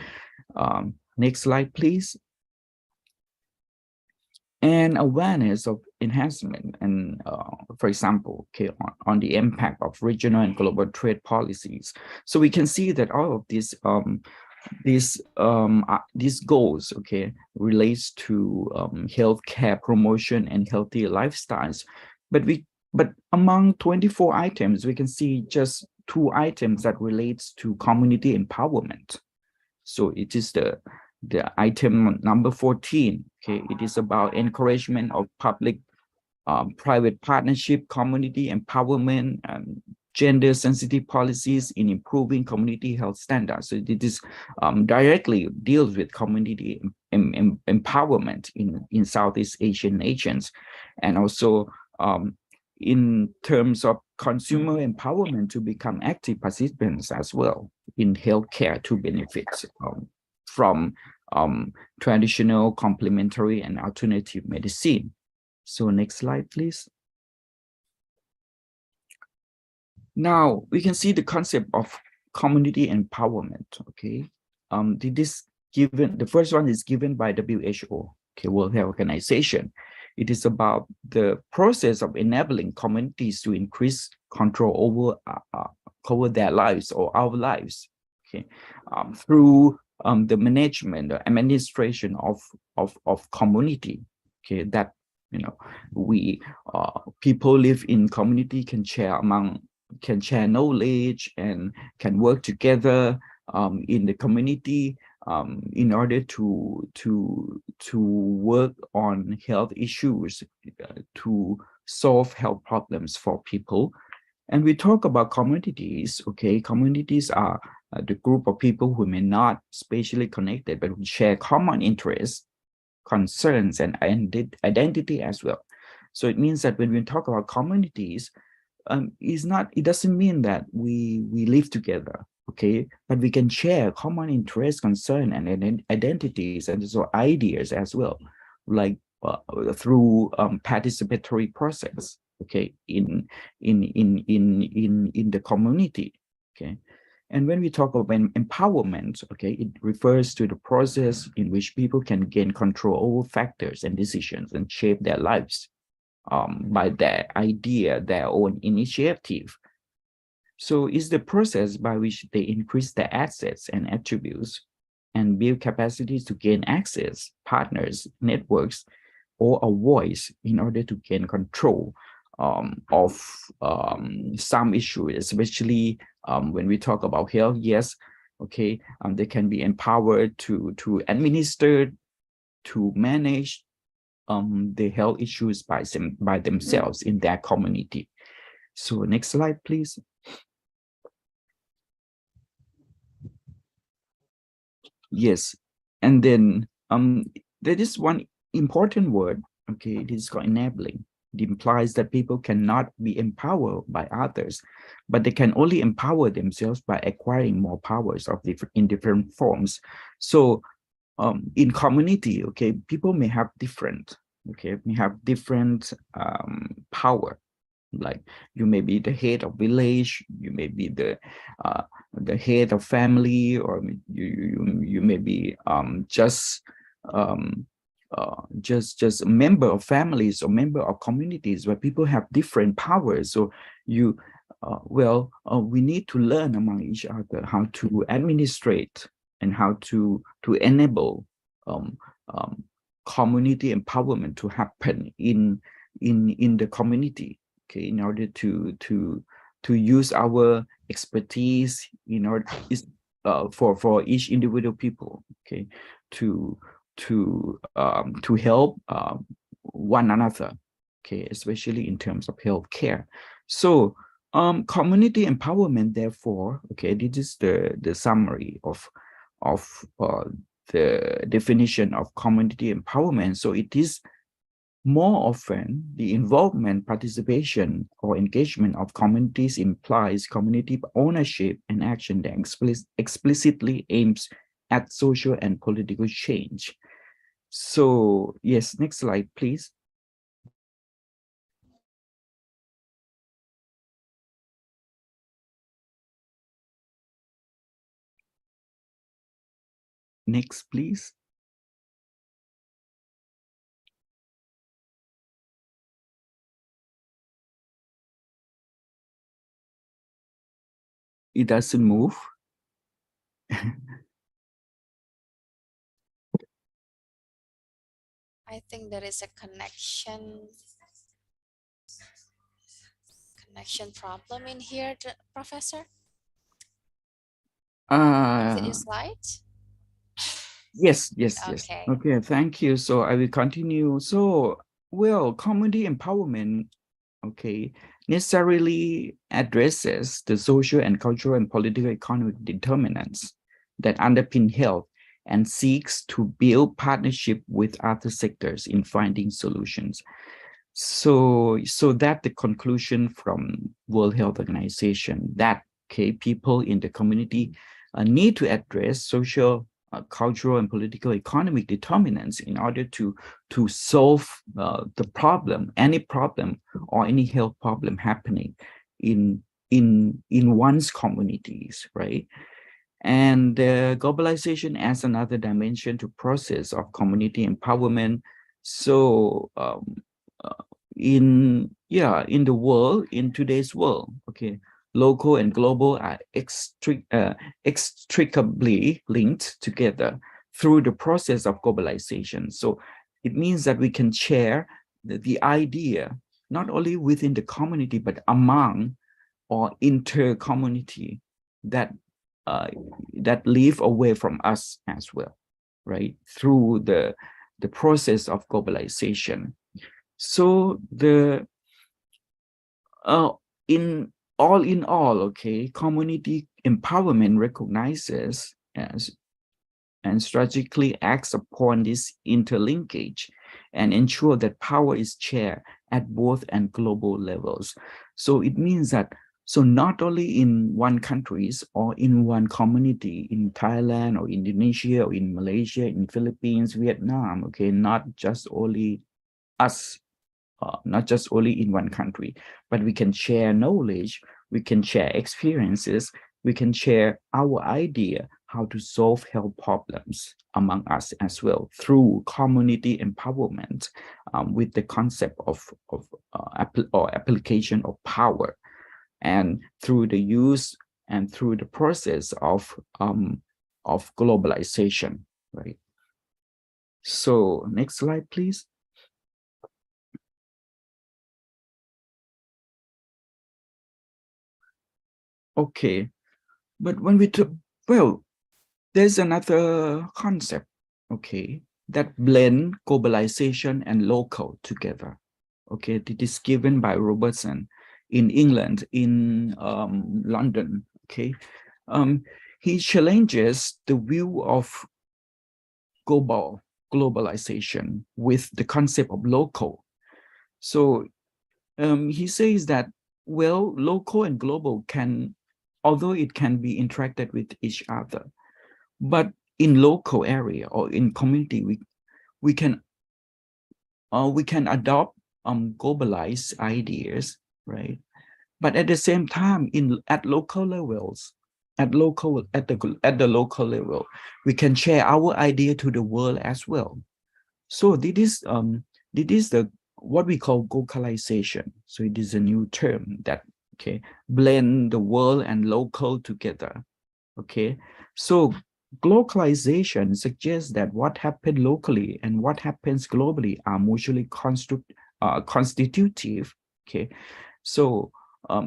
Next slide, please. and awareness of enhancement and for example, okay, on the impact of regional and global trade policies. So we can see that all of these goals, okay, relates to healthcare promotion and healthy lifestyles. But among 24 items, we can see just 2 items that relates to community empowerment. So it is the item number 14. Okay, it is about encouragement of public private partnership, community empowerment, and gender sensitive policies in improving community health standards. So it is directly deals with community empowerment in Southeast Asian nations, and also in terms of consumer empowerment to become active participants as well in healthcare to benefit from traditional, complementary, and alternative medicine. So next slide, please. Now we can see the concept of community empowerment. Okay, this given, the first one is given by WHO, okay, World Health Organization. It is about the process of enabling communities to increase control over their lives or our lives, okay, through the management, the administration of community, okay, that we people live in community can share knowledge and can work together in the community in order to work on health issues, to solve health problems for people. And we talk about communities. Okay, communities are the group of people who may not spatially connected but who share common interests, concerns, and identity as well. So it means that when we talk about communities, it doesn't mean that we live together, okay, but we can share common interests, concern, and identities, and also ideas as well, like through participatory process, okay, in the community, okay. And when we talk about empowerment, okay, it refers to the process in which people can gain control over factors and decisions and shape their lives by their idea, their own initiative. So it's the process by which they increase their assets and attributes and build capacities to gain access, partners, networks, or a voice in order to gain control of some issues, especially when we talk about health. Yes, okay, they can be empowered to administer, to manage the health issues by themselves in their community. So next slide, please. Yes, and then there is one important word. Okay, it is called enabling. It implies that people cannot be empowered by others, but they can only empower themselves by acquiring more powers in different forms. So in community, okay, people may have different power. Like you may be the head of village, you may be the head of family, or you may be just a member of families or member of communities where people have different powers. So you we need to learn among each other how to administrate and how to enable community empowerment to happen in the community, okay, in order to use our expertise in order for each individual people, okay, to help one another, okay, especially in terms of healthcare. So community empowerment, therefore, okay, this is the summary of the definition of community empowerment. So it is more often the involvement, participation, or engagement of communities implies community ownership and action that explicitly aims at social and political change. So yes, next slide, please. Next, please. it doesn't move. I think there is a connection problem in here, Professor. Is it your slide? Yes. Okay. Okay, thank you. So I will continue. So, well, community empowerment, okay, necessarily addresses the social and cultural and political economic determinants that underpin health and seeks to build partnership with other sectors in finding solutions. So that the conclusion from World Health Organization that people in the community need to address social, cultural, and political economic determinants in order to solve the problem, any problem or any health problem happening in one's communities, right? And globalization adds another dimension to process of community empowerment. So in the world, in today's world, okay, local and global are inextricably linked together through the process of globalization. So it means that we can share the idea not only within the community but among or inter-community that live away from us as well, right? Through the process of globalization. So in all, okay, community empowerment recognizes as and strategically acts upon this interlinkage and ensure that power is shared at both and global levels. So it means that not only in one countries or in one community in Thailand or Indonesia or in Malaysia, in Philippines, Vietnam, okay, not just only us, not just only in one country, but we can share knowledge, we can share experiences, we can share our idea how to solve health problems among us as well through community empowerment with the concept of application of power, and through the use and through the process of globalization, right? So next slide, please. Okay, but when we took, well, there's another concept, okay, that blend globalization and local together. Okay, it is given by Robertson in England, in London. Okay, he challenges the view of globalization with the concept of local. So he says that, well, local and global can, although it can be interacted with each other, but in local area or in community, we can adopt globalized ideas, right? But at the same time, at local levels, at the local level, we can share our idea to the world as well. So this is the what we call globalization. So it is a new term that blend the world and local together. Okay, so globalization suggests that what happened locally and what happens globally are mutually constitutive. Okay, so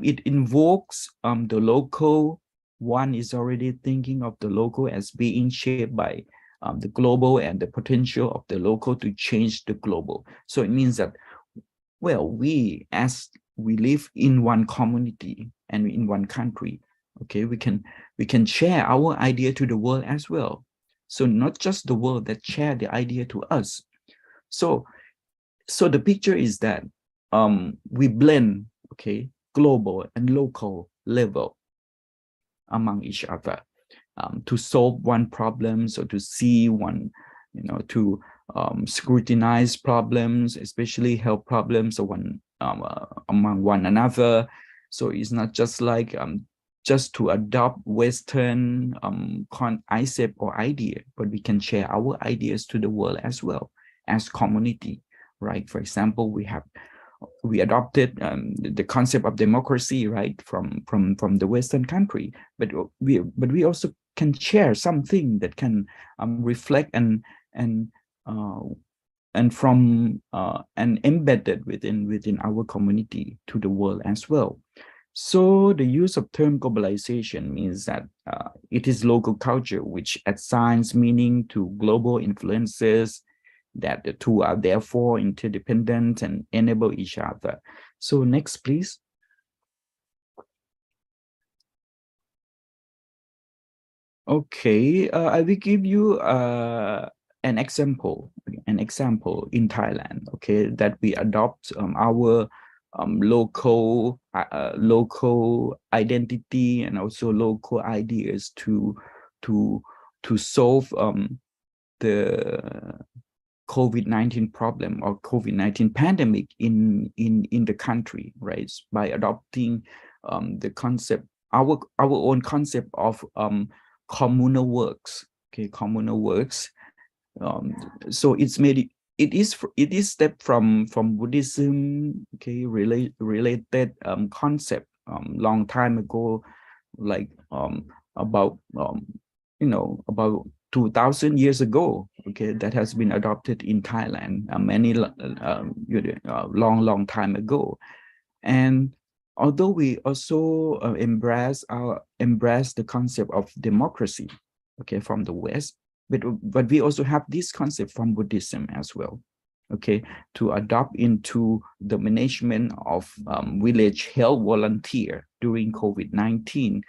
it invokes the local. One is already thinking of the local as being shaped by the global and the potential of the local to change the global. So it means that, well, we live in one community and in one country, okay, we can share our idea to the world as well. So not just the world that share the idea to us. So the picture is that we blend, okay, global and local level among each other to solve one problem, so to see one, to scrutinize problems, especially health problems, among one another. So it's not just like just to adopt Western concept or idea, but we can share our ideas to the world as well as community, right? For example, we have we adopted the concept of democracy, right, from the Western country, but we also can share something that can reflect and from and embedded within our community to the world as well. So the use of term globalization means that it is local culture which assigns meaning to global influences, that the two are therefore interdependent and enable each other. So next, please. Okay, I will give you an example in Thailand, okay, that we adopt our local identity and also local ideas to solve the COVID-19 problem or COVID-19 pandemic in the country, right? By adopting the concept, our own concept of communal works, okay, communal works. So it is step from Buddhism, okay, related concept long time ago, like about about 2000 years ago, okay, that has been adopted in Thailand long time ago. And although we also embrace the concept of democracy, okay, from the West, but we also have this concept from Buddhism as well, okay, to adopt into the management of village health volunteer during COVID-19.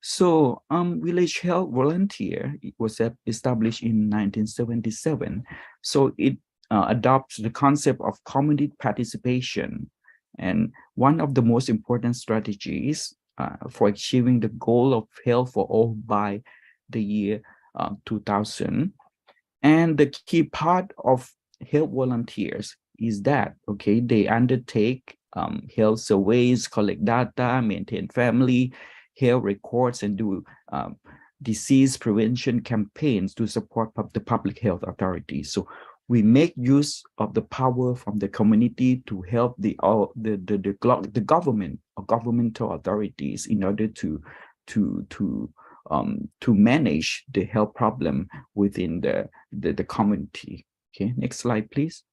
So village health volunteer, it was established in 1977. So it adopts the concept of community participation. And one of the most important strategies for achieving the goal of health for all by the year 2000. And the key part of health volunteers is that, okay, they undertake health surveys, collect data, maintain family health records, and do disease prevention campaigns to support the public health authorities. So we make use of the power from the community to help the government or governmental authorities in order to manage the health problem within the community. Okay, next slide, please.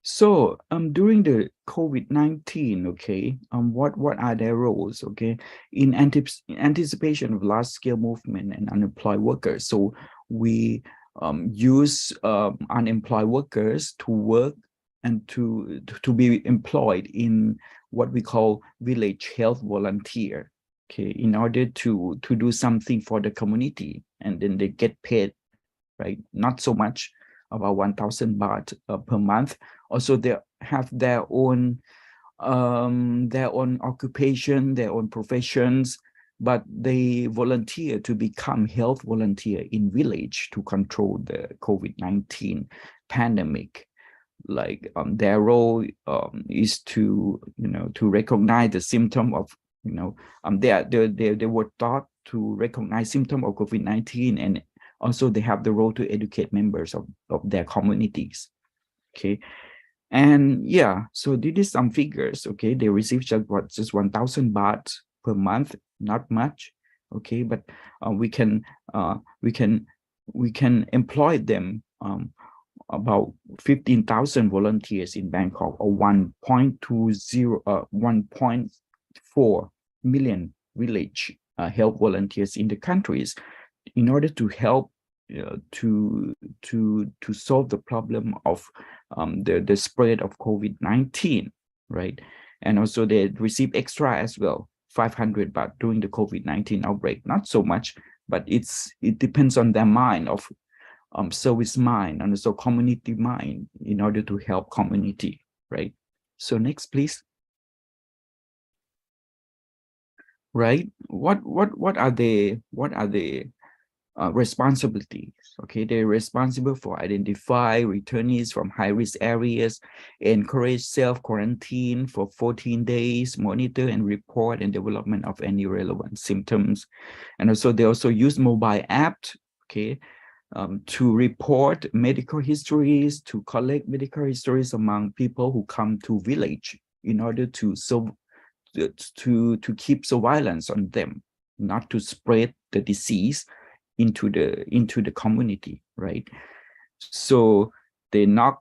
So during the COVID-19, okay, what are their roles? Okay, in anticipation of large-scale movement and unemployed workers, so we use unemployed workers to work and to be employed in what we call village health volunteer, okay, in order to do something for the community, and then they get paid, right? Not so much, about 1,000 baht per month. Also, they have their own occupation, their own professions, but they volunteer to become health volunteer in village to control the COVID-19 pandemic. Like their role is to recognize the symptom of they were taught to recognize symptom of COVID-19, and also they have the role to educate members of their communities. Okay. And yeah, so this is some figures. Okay, they receive just 1,000 baht per month, not much. Okay, but we can employ them about 15,000 volunteers in Bangkok, or 1.4 million village health volunteers in the countries, in order to help to solve the problem of the spread of COVID-19, right? And also they receive extra as well, 500 baht during the COVID-19 outbreak. Not so much, but it depends on their mind of service mind and also community mind in order to help community, right? So next, please. Right? What are the responsibilities? Okay, they're responsible for identify returnees from high-risk areas, encourage self-quarantine for 14 days, monitor and report and development of any relevant symptoms. And also they also use mobile app, okay, to report medical histories, to collect medical histories among people who come to village in order to keep surveillance on them, not to spread the disease into the community, right? So they knock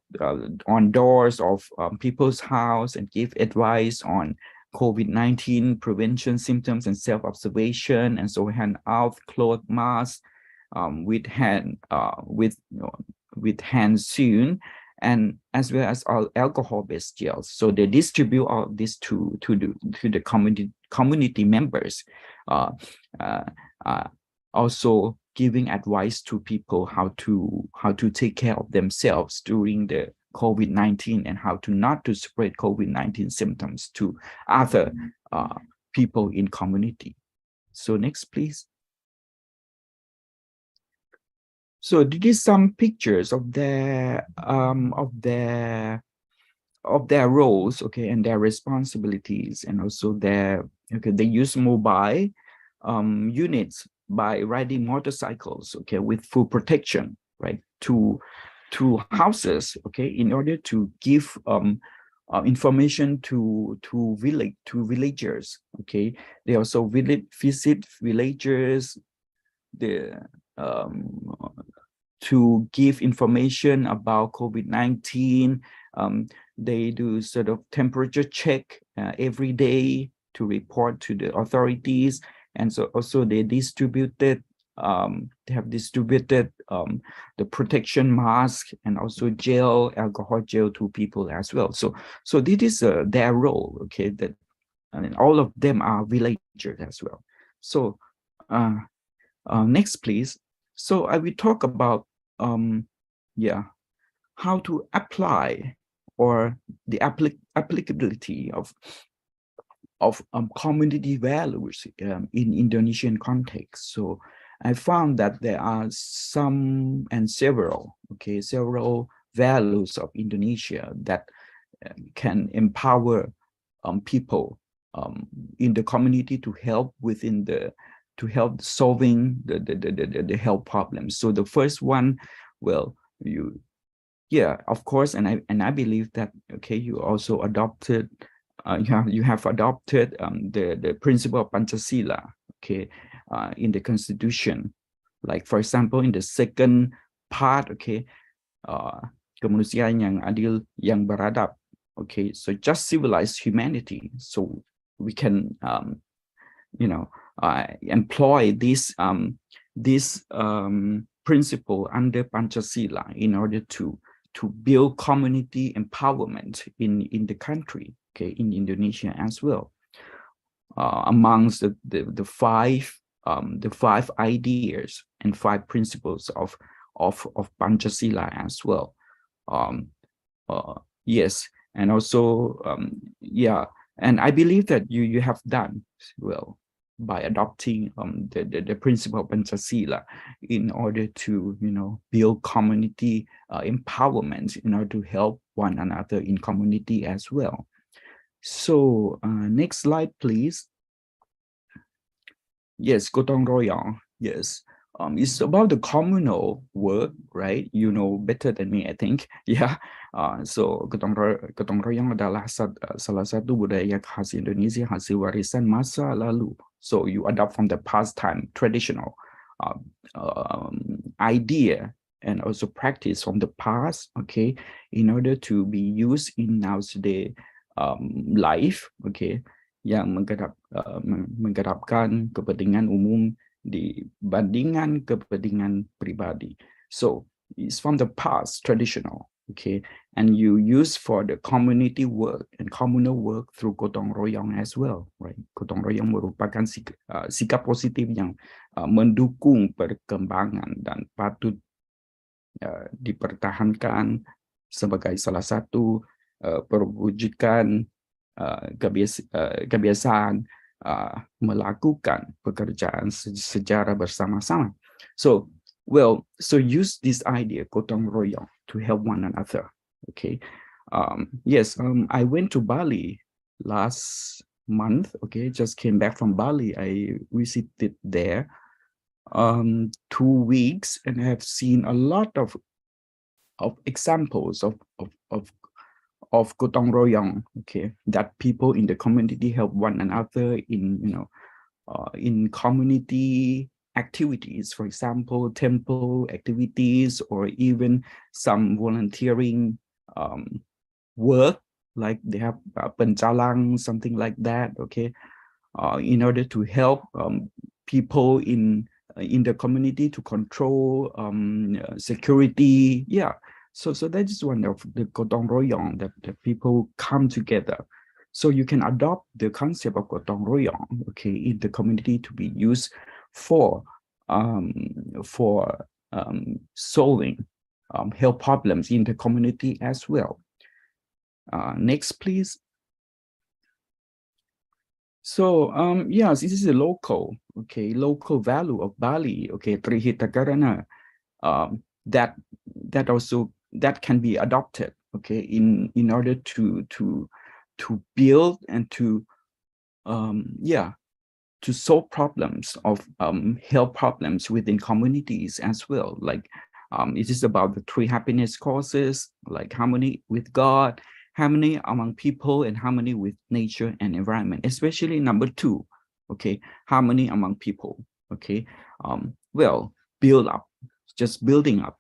on doors of people's house and give advice on COVID-19 prevention symptoms and self-observation, and so hand out cloth masks with hand soon, and as well as all alcohol-based gels. So they distribute all this to the community members, also giving advice to people how to take care of themselves during the COVID-19 and how to not to spread COVID-19 symptoms to other people in community. So next, please. So this is some pictures of their roles, okay, and their responsibilities, and also their, okay, they use mobile units by riding motorcycles, okay, with full protection, right, to houses, okay, in order to give information to villagers, okay. They also visit villagers, to give information about COVID-19. They do sort of temperature check every day to report to the authorities. And so also they distributed, they have distributed the protection mask and also gel, alcohol gel to people as well. So this is their role, okay, that, and all of them are villagers as well. So next, please. So I will talk about, how to apply or the applicability of community values in Indonesian context. So I found that there are some and several values of Indonesia that can empower people in the community to help solving the health problems. So the first one, well, of course, and I believe that, okay, you also adopted, you have adopted the principle of Pancasila, okay, in the Constitution. Like, for example, in the second part, okay, kemanusiaan yang adil, yang beradab, okay, so just civilized humanity. So we can, employ this principle under Pancasila in order to build community empowerment in the country, okay, in Indonesia as well. Amongst the five ideas and 5 principles of Pancasila as well. Yes, and also and I believe that you have done well by adopting the principle of Pancasila in order to build community empowerment in order to help one another in community as well. So next slide, please. Yes, gotong royong. Yes, it's about the communal work, right? You know better than me, I think. Yeah. So gotong royong adalah salah satu budaya khas Indonesia, hasil warisan masa lalu. So you adopt from the past time traditional idea and also practice from the past, okay, in order to be used in nowadays life, okay, yang menggerakkan kepentingan umum dibandingkan kepentingan pribadi. So it's from the past, traditional, okay, and you use for the community work and communal work through gotong royong as well, right? Gotong royong merupakan sikap positif yang mendukung perkembangan dan patut dipertahankan sebagai salah satu perwujudan kebiasaan melakukan pekerjaan secara bersama-sama. So use this idea gotong royong to help one another, okay. Yes, I went to Bali last month, okay, just came back from Bali. I visited there 2 weeks, and I have seen a lot of examples of gotong royong, okay, that people in the community help one another in, in community activities, for example, temple activities, or even some volunteering work, like they have pencalang, something like that, okay, in order to help people in the community to control security. Yeah, so that is one of the gotong royong, that people come together. So you can adopt the concept of gotong royong, okay, in the community to be used for solving health problems in the community as well. Next, please. So yes, this is a local value of Bali, okay, Trihita Karana, that also can be adopted, okay, in order to build and to to solve problems of health problems within communities as well. Like it is about the 3 happiness causes, like harmony with God, harmony among people, and harmony with nature and environment, especially number 2, okay, harmony among people, okay. Well, building up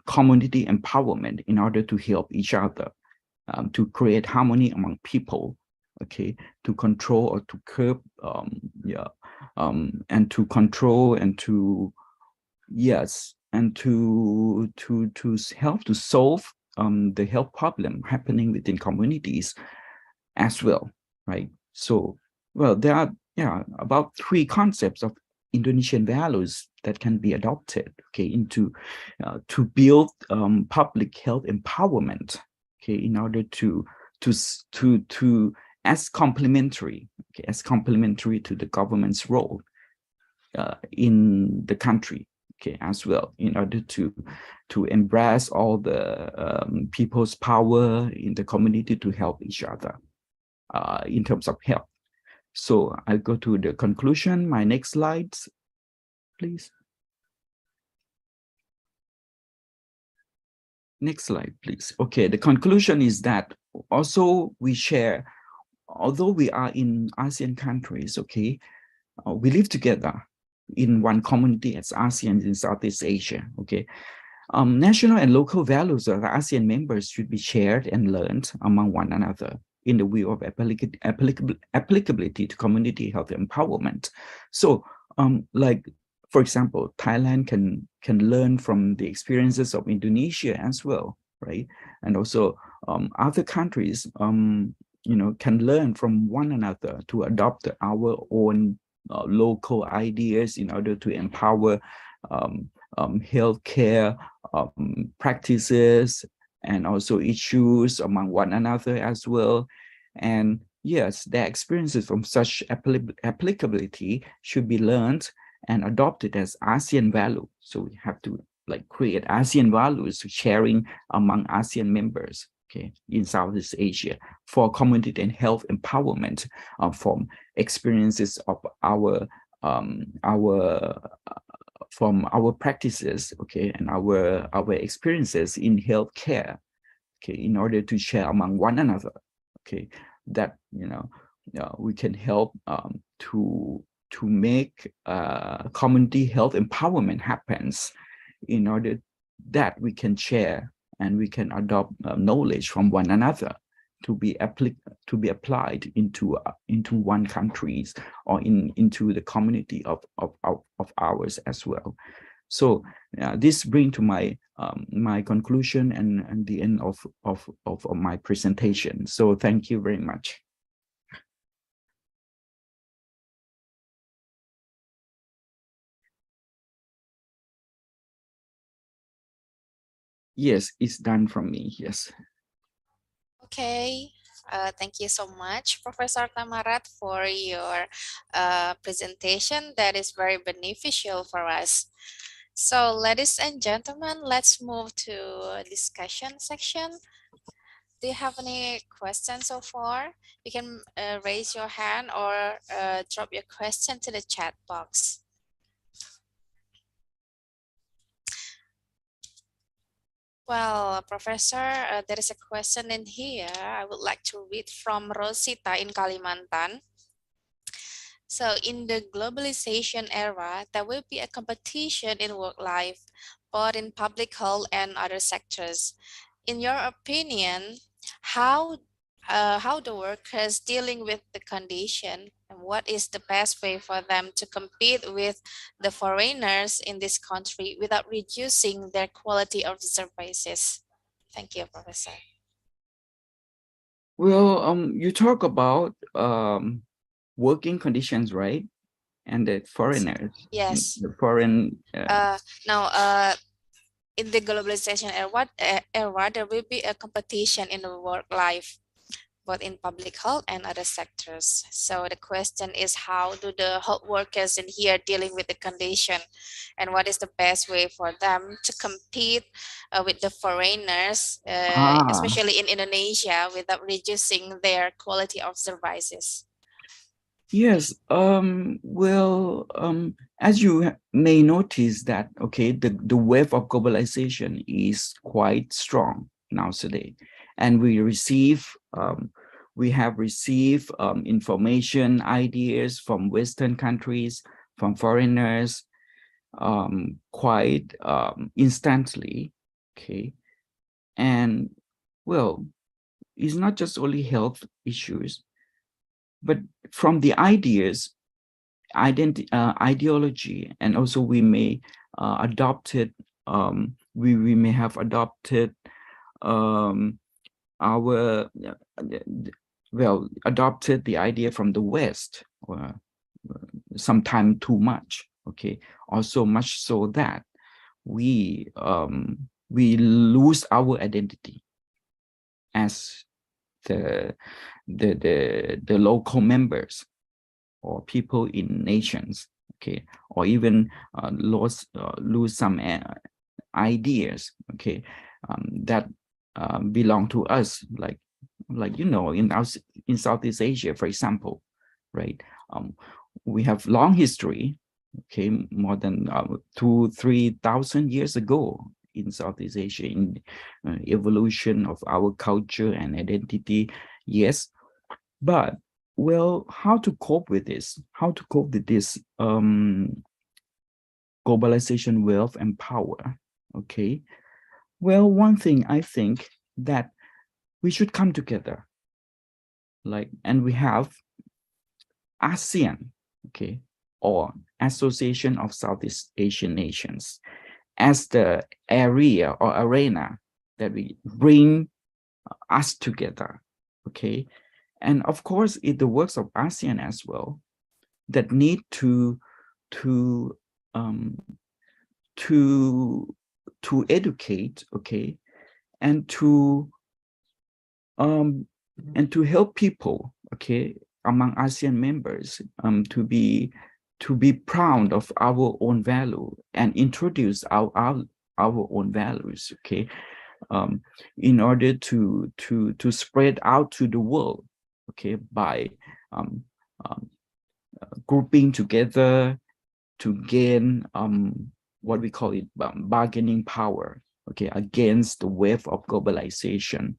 community empowerment in order to help each other, to create harmony among people, okay, to control or to curb, and to control and to, yes, and to help to solve the health problem happening within communities as well, right? So, well, there are about 3 concepts of Indonesian values that can be adopted, okay, into to build public health empowerment, okay, in order to as complementary, okay, as complementary to the government's role in the country, okay, as well, in order to embrace all the people's power in the community to help each other in terms of health. So I'll go to the conclusion. My next slides, please. Next slide, please. Okay, the conclusion is that also we share, although we are in ASEAN countries, okay, we live together in one community as ASEAN in Southeast Asia, okay. National and local values of the ASEAN members should be shared and learned among one another in the view of applicability to community health empowerment. So, like, for example, Thailand can learn from the experiences of Indonesia as well, right? And also other countries, can learn from one another to adopt our own local ideas in order to empower healthcare practices and also issues among one another as well. And yes, their experiences from such applicability should be learned and adopted as ASEAN value. So we have to like create ASEAN values sharing among ASEAN members, okay, in Southeast Asia for community and health empowerment from experiences of from our practices, okay, and our experiences in healthcare, okay, in order to share among one another, okay, that we can help to make community health empowerment happens, in order that we can share and we can adopt knowledge from one another to be applied into one countries or into the community of ours as well. So this brings to my my conclusion and the end of my presentation. So thank you very much. Yes, it's done from me. Yes. Okay. Thank you so much, Professor Tamarat, for your presentation. That is very beneficial for us. So, ladies and gentlemen, let's move to discussion section. Do you have any questions so far? You can raise your hand or drop your question to the chat box. Well, Professor, there is a question in here. I would like to read from Rosita in Kalimantan. So in the globalization era, there will be a competition in work life, both in public health and other sectors. In your opinion, how how the workers dealing with the condition, and what is the best way for them to compete with the foreigners in this country without reducing their quality of services? Thank you, Professor. Well, you talk about working conditions, right? And the foreigners, Yes. the foreign. Now, in the globalization era, there will be a competition in the work life, both in public health and other sectors. So the question is, how do the health workers in here dealing with the condition, and what is the best way for them to compete with the foreigners, especially in Indonesia, without reducing their quality of services? Yes, well, as you may notice that, okay, the wave of globalization is quite strong nowadays, and we have received information, ideas from Western countries, from foreigners, quite instantly, okay, and well, it's not just only health issues, but from the ideology, and also we may adopt it. We may have adopted adopted the idea from the West, or sometime too much. Okay, also much so that we lose our identity as the local members or people in nations, okay, or even lose some ideas, okay, that belong to us, like in Southeast Asia, for example, right? We have long history, okay, more than 2,000-3,000 years ago in Southeast Asia, in evolution of our culture and identity, yes, but well, how to cope with this? How to cope with this globalization, wealth, and power? Okay. Well, one thing I think that we should come together, and we have ASEAN, okay, or Association of Southeast Asian Nations, as the area or arena that we bring us together, okay. And of course, it the works of ASEAN as well that need to educate, okay, and to help people, okay, among ASEAN members, to be proud of our own value and introduce our own values, okay, in order to spread out to the world, okay, by grouping together to gain what we call it bargaining power, okay, against the wave of globalization.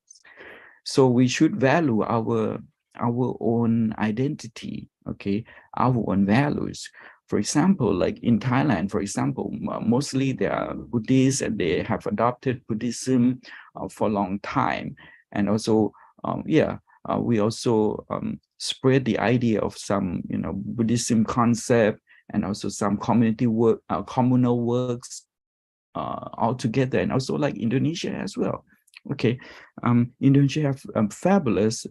So we should value our own identity, okay, our own values. For example, like in Thailand, for example, mostly they are Buddhists and they have adopted Buddhism for a long time. And also, we also spread the idea of some, Buddhism concept, and also some community work, communal works all together, and also like Indonesia as well. Okay, Indonesia have fabulous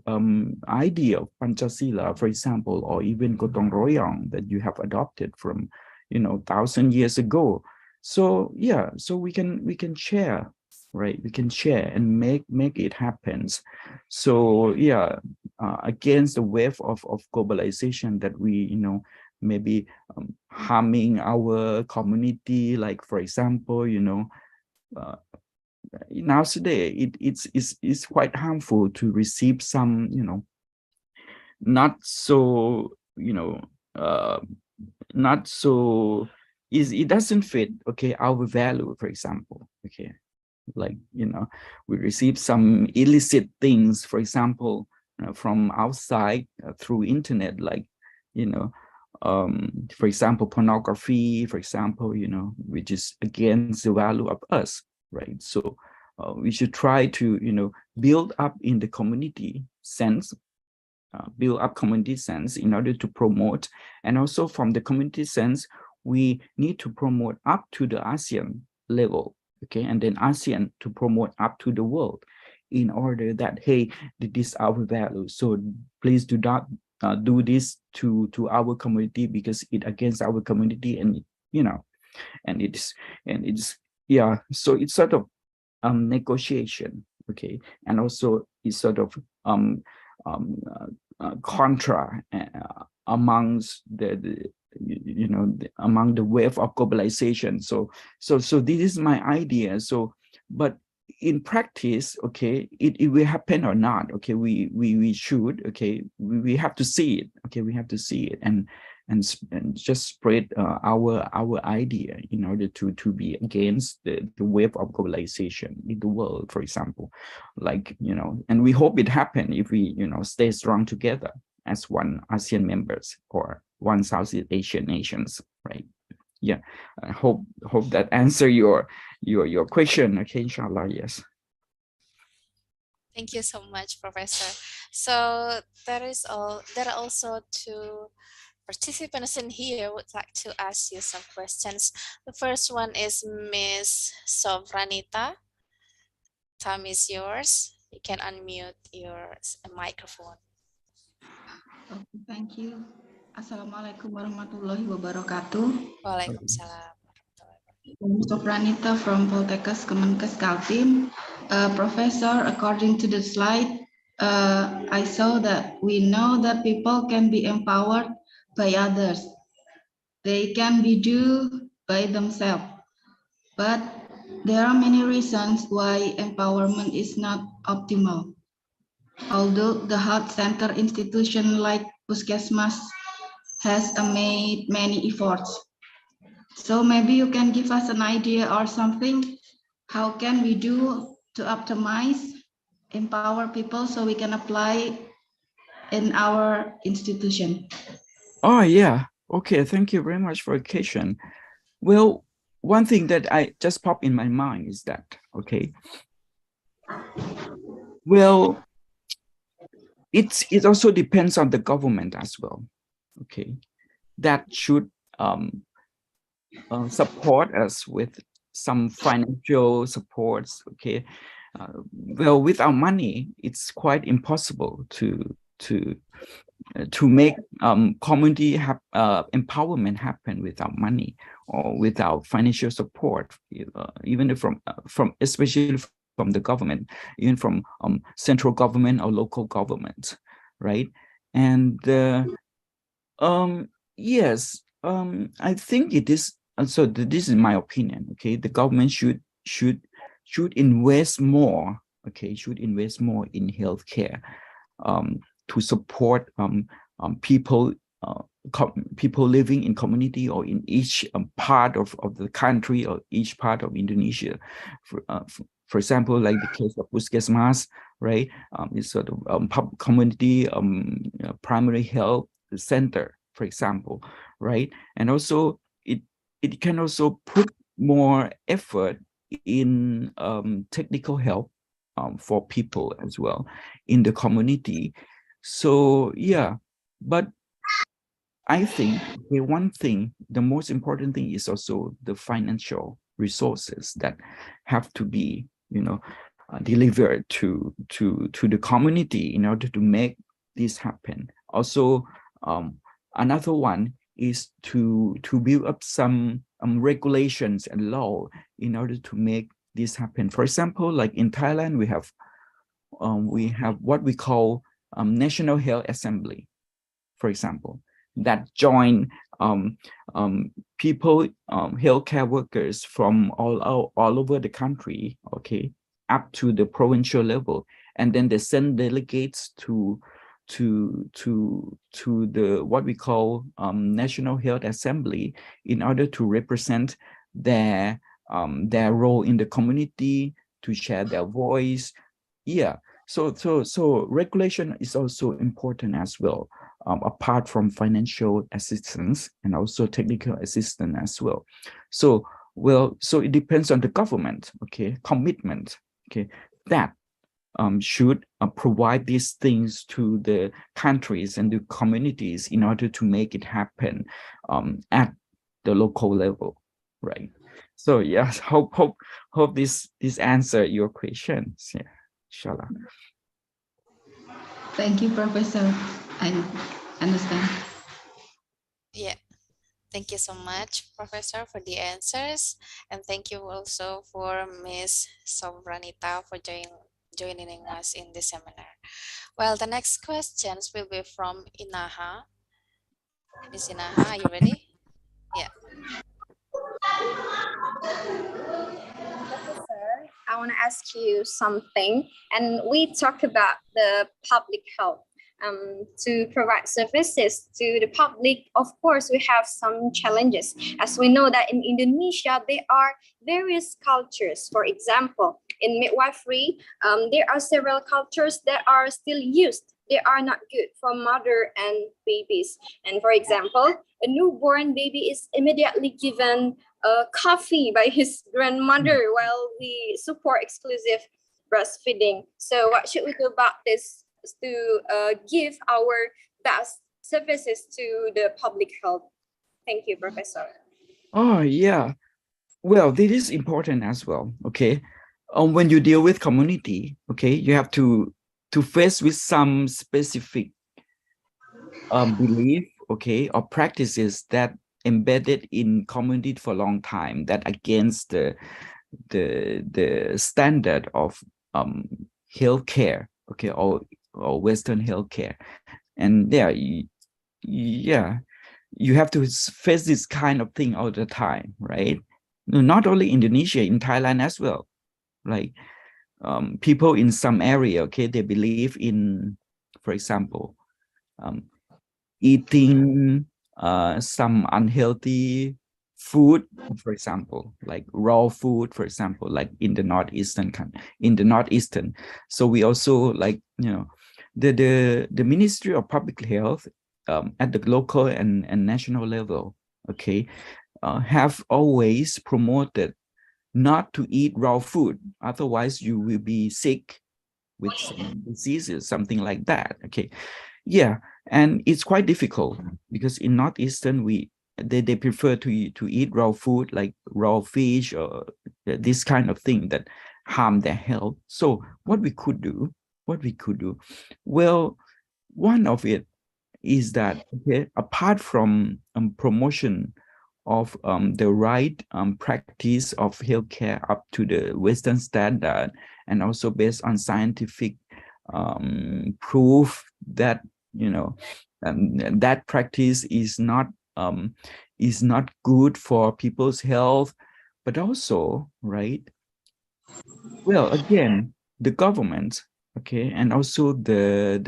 idea of Pancasila, for example, or even Gotong Royong that you have adopted from 1,000 years ago. So yeah, so we can share, right? We can share and make it happen. So yeah, against the wave of globalization that we maybe harming our community, like for example, nowadays it's quite harmful to receive some not so not so it doesn't fit, okay, our value, for example, okay, like, we receive some illicit things, for example, from outside through internet, like, for example, pornography, for example, which is against the value of us, right? So we should try to, build up in the community sense, build up community sense in order to promote. And also from the community sense, we need to promote up to the ASEAN level, okay? And then ASEAN to promote up to the world in order that, hey, this is our value. So please do not do this to our community because it against our community, and and it's yeah. So it's sort of negotiation, okay, and also it's sort of contra amongst among the wave of globalization. So this is my idea. So, but in practice, okay, it will happen or not, okay, we should, okay, we have to see it, okay, we have to see it and just spread our idea in order to be against the wave of globalization in the world, for example, like, and we hope it happen if we stay strong together as one ASEAN members or one Southeast Asian nations, right? Yeah, I hope that answer your question. Okay, inshallah. Yes. Thank you so much, Professor. So there are also two participants in here would like to ask you some questions. The first one is Miss Sovranita. Time is yours. You can unmute your microphone. Thank you. Assalamualaikum warahmatullahi wabarakatuh. Waalaikumsalam. Sopranita from Poltekkes Kemenkes Kaltim. Professor, according to the slide, I saw that we know that people can be empowered by others. They can be do by themselves. But there are many reasons why empowerment is not optimal. Although the health center institution like Puskesmas has made many efforts. So maybe you can give us an idea or something. How can we do to optimize, empower people so we can apply in our institution? Oh, yeah. Okay, thank you very much for the question. Well, one thing that I just popped in my mind is that, okay, well, it also depends on the government as well, okay, that should support us with some financial supports, okay. Well, without money, it's quite impossible to make community empowerment happen without money or without financial support, even from especially from the government, even from central government or local government, right? And yes, I think it is. So this is my opinion. Okay, the government should invest more. Okay, should invest more in healthcare to support people living in community or in each part of the country or each part of Indonesia. For example, like the case of Puskesmas, right? It's sort of community primary health center, for example, right? And also it can also put more effort in technical help for people as well in the community. So yeah, but I think one thing, the most important thing is also the financial resources that have to be, delivered to the community in order to make this happen. Also, another one is to build up some regulations and law in order to make this happen. For example, like in Thailand, we have what we call National Health Assembly, for example, that join people, healthcare workers from all over the country, okay, up to the provincial level, and then they send delegates to the what we call National Health Assembly in order to represent their role in the community, share their voice. Yeah, so regulation is also important as well, apart from financial assistance and also technical assistance as well. So it depends on the government, okay, commitment, okay, that should provide these things to the countries and the communities in order to make it happen at the local level, right? So yes, hope this answer your questions. Yeah, inshallah. Thank you, Professor. I understand. Yeah. Thank you so much, Professor, for the answers. And thank you also for Ms. Sobranita for joining us in this seminar. Well, the next questions will be from Inaha. Ms. Inaha, are you ready? Yeah. Professor, I want to ask you something, and we talk about the public health. To provide services to the public, of course, we have some challenges. As we know that in Indonesia, there are various cultures. For example, in midwifery, there are several cultures that are still used. They are not good for mother and babies. And for example, a newborn baby is immediately given coffee by his grandmother while we support exclusive breastfeeding. So what should we do about this to give our best services to the public health? Thank you, Professor. Oh yeah, well, this is important as well. Okay, when you deal with community, okay, you have to face with some specific belief, okay, or practices that embedded in community for a long time that against the standard of healthcare, okay, or Western healthcare. And yeah, you have to face this kind of thing all the time, right? Not only Indonesia, in Thailand as well. Like people in some area, okay, they believe in, for example, eating some unhealthy food, for example, like raw food, for example, like in the northeastern. So we also, like, you know, the Ministry of Public Health at the local and national level, okay, have always promoted not to eat raw food, otherwise you will be sick with some diseases, something like that. Okay, yeah, and it's quite difficult because in northeastern they prefer to eat raw food like raw fish or this kind of thing that harm their health. So what we could do, well, one of it is that, okay, apart from promotion of the right practice of healthcare up to the Western standard, and also based on scientific proof that, you know, that practice is not good for people's health, but also, right, well, again, the government, okay, and also the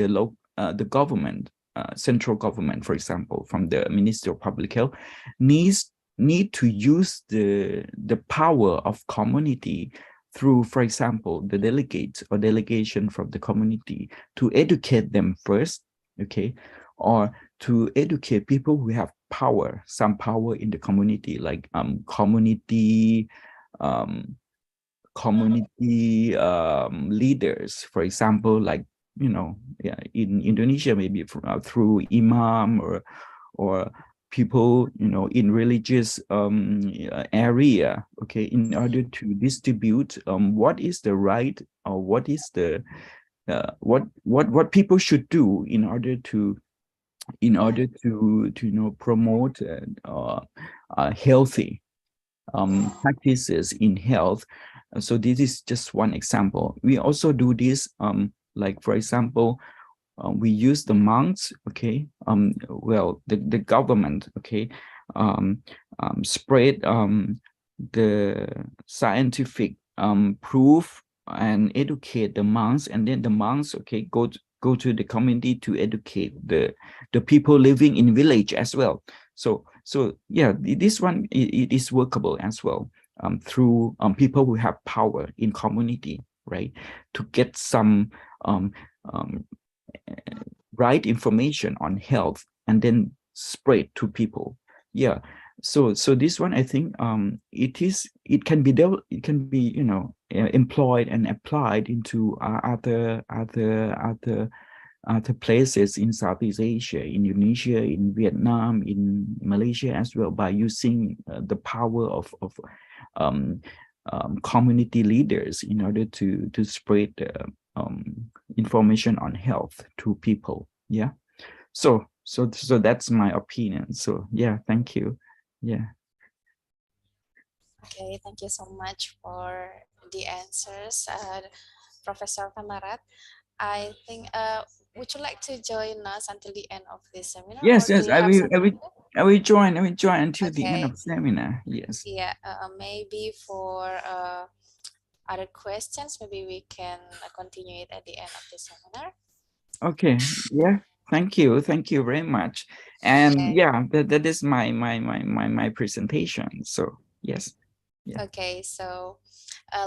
government, central government, for example, from the Ministry of Public Health, need to use the power of community through, for example, the delegates or delegation from the community to educate them first, okay, or to educate people who have power, some power in the community, like community leaders, for example, like, you know, yeah, in Indonesia, maybe through imam or people, you know, in religious area, okay, in order to distribute what is the right, or what is the what people should do in order to you know, promote healthy practices in health. So this is just one example. We also do this, like, for example, we use the monks, okay, well, the government, okay, spread the scientific proof and educate the monks, and then the monks, okay, go to the community to educate the people living in village as well. So yeah, this one, it is workable as well. through people who have power in community, right, to get some right information on health and then spread to people. Yeah, so this one, I think it can be employed and applied into other places in Southeast Asia, in Indonesia, in Vietnam, in Malaysia as well, by using the power of community leaders in order to spread information on health to people. Yeah, so that's my opinion. So yeah, thank you. Yeah. Okay, thank you so much for the answers, Professor Tamarat. I think, would you like to join us until the end of this seminar? Yes, or do yes, you have something? I will join until the end Okay. of seminar. Yes. Yeah, maybe for other questions, maybe we can continue it at the end of the seminar. Okay. Yeah. Thank you very much. And Okay. yeah, that is my presentation. So yes. Yeah. Okay, so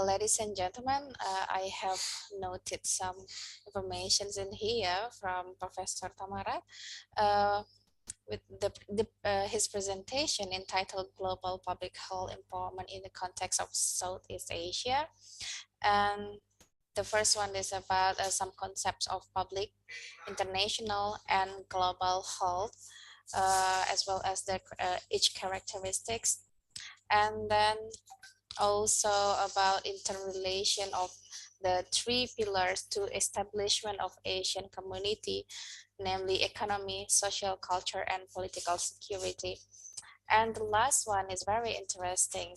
ladies and gentlemen, I have noted some informations in here from Professor Tamarat. With his presentation entitled Global Public Health Empowerment in the Context of Southeast Asia. And the first one is about some concepts of public, international, and global health, as well as their each characteristics. And then also about interrelation of the three pillars to establishment of Asian community, namely economy, social culture, and political security. And the last one is very interesting.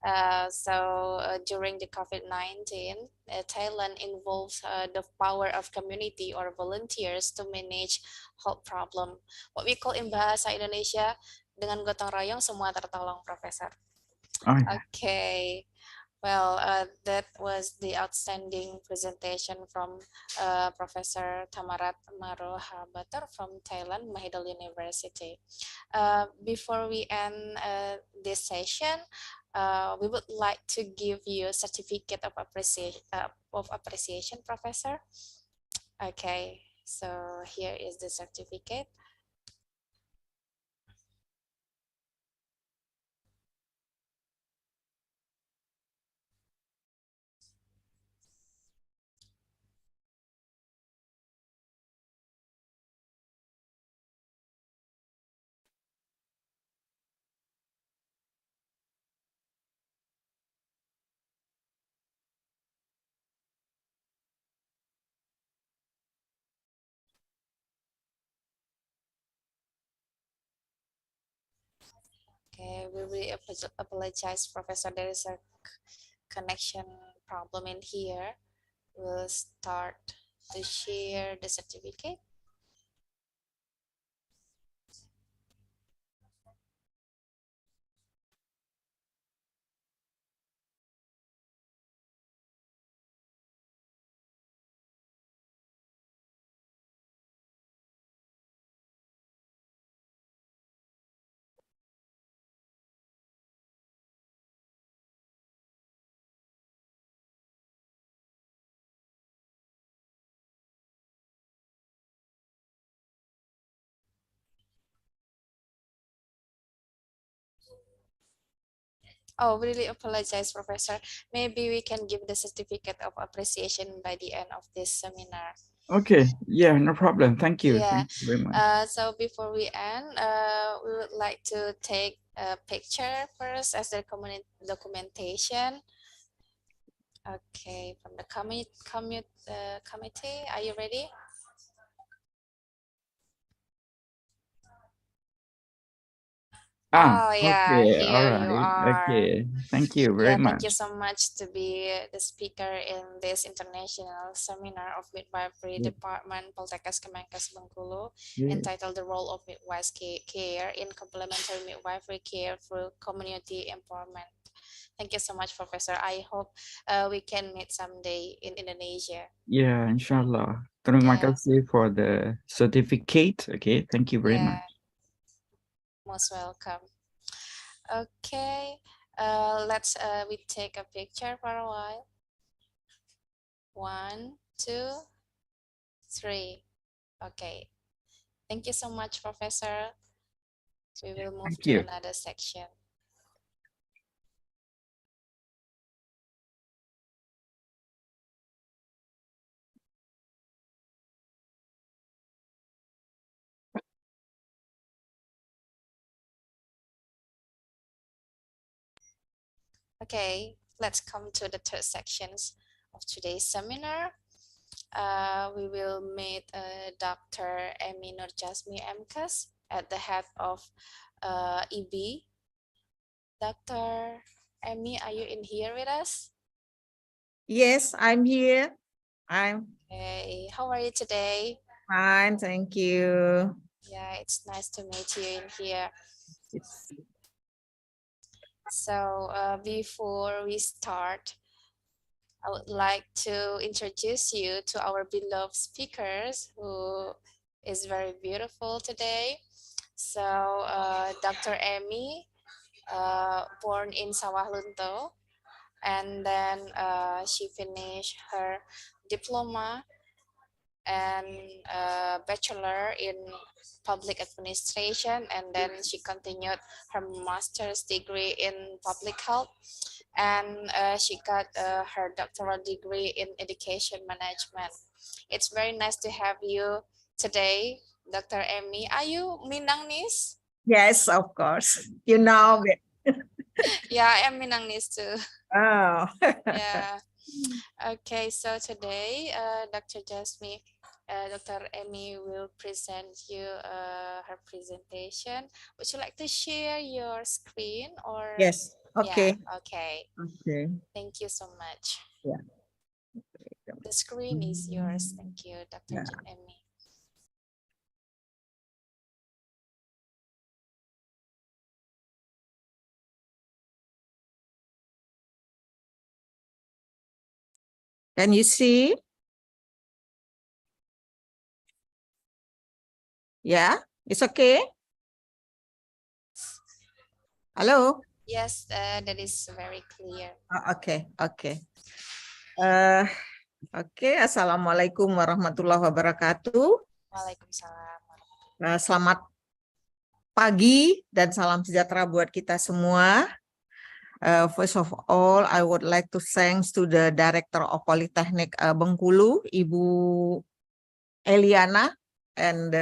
During the COVID-19, Thailand involves the power of community or volunteers to manage health problem. What we call in bahasa Indonesia, dengan gotong royong semua tertolong, Profesor. Oh, yeah. Okay. Well, that was the outstanding presentation from Professor Tamarat Marohabatar from Thailand, Mahidol University. Before we end this session, we would like to give you a certificate of appreciation, Professor. Okay, so here is the certificate. Okay, we really apologize, Professor. There is a connection problem in here. We'll start to share the certificate. Oh, really apologize, Professor. Maybe we can give the certificate of appreciation by the end of this seminar. Okay. Yeah, no problem. Thank you. Yeah. Thank you very much. So before we end, we would like to take a picture first as the documentation. Okay, from the committee, are you ready? Oh yeah, okay. All here you right. are. Okay. Thank you very Yeah, thank you much. so much to be the speaker in this international seminar of midwifery Yeah. department Poltekkes Kemenkes Bengkulu, Yeah. entitled The Role of Midwives Care in Complementary Midwifery Care through Community Empowerment. Thank you so much, Professor. I hope we can meet someday in Indonesia. Yeah, inshallah. Terima Yeah. kasih for the certificate. Okay, thank you very Yeah. much. Most welcome. Okay, let's we take a picture for a while. 1, 2, 3. Okay. Thank you so much, Professor. We will move Thank to you. another section. Okay, let's come to the third sections of today's seminar. We will meet Dr. Emi Nurjasmi MKes at the head of EB. Dr. Emi, are you in here with us? Yes, I'm here. Okay, how are you today? Fine, thank you. Yeah, it's nice to meet you in here. So before we start, I would like to introduce you to our beloved speakers who is very beautiful today. So Dr. Emi, born in Sawah Lunto, and then she finished her diploma and bachelor in public administration, and then she continued her master's degree in public health, and she got her doctoral degree in education management. It's very nice to have you today, Dr. Emi. Are you Minangnis? Yes, of course. You know it. Yeah, I am Minangnis too. Oh. Yeah. Okay, so today Dr. Emi will present you her presentation. Would you like to share your screen or? Yes. Okay. Yeah, okay. Okay. Thank you so much. Yeah. The screen is yours. Thank you, Dr. Emi. Can you see? Yeah, it's okay. Hello. Yes, that is very clear. Okay, okay. Oke, Assalamualaikum warahmatullahi wabarakatuh. Waalaikumsalam. Selamat pagi dan salam sejahtera buat kita semua. First of all, I would like to thanks to the Director of Polytechnic Bengkulu, Ibu Eliana, and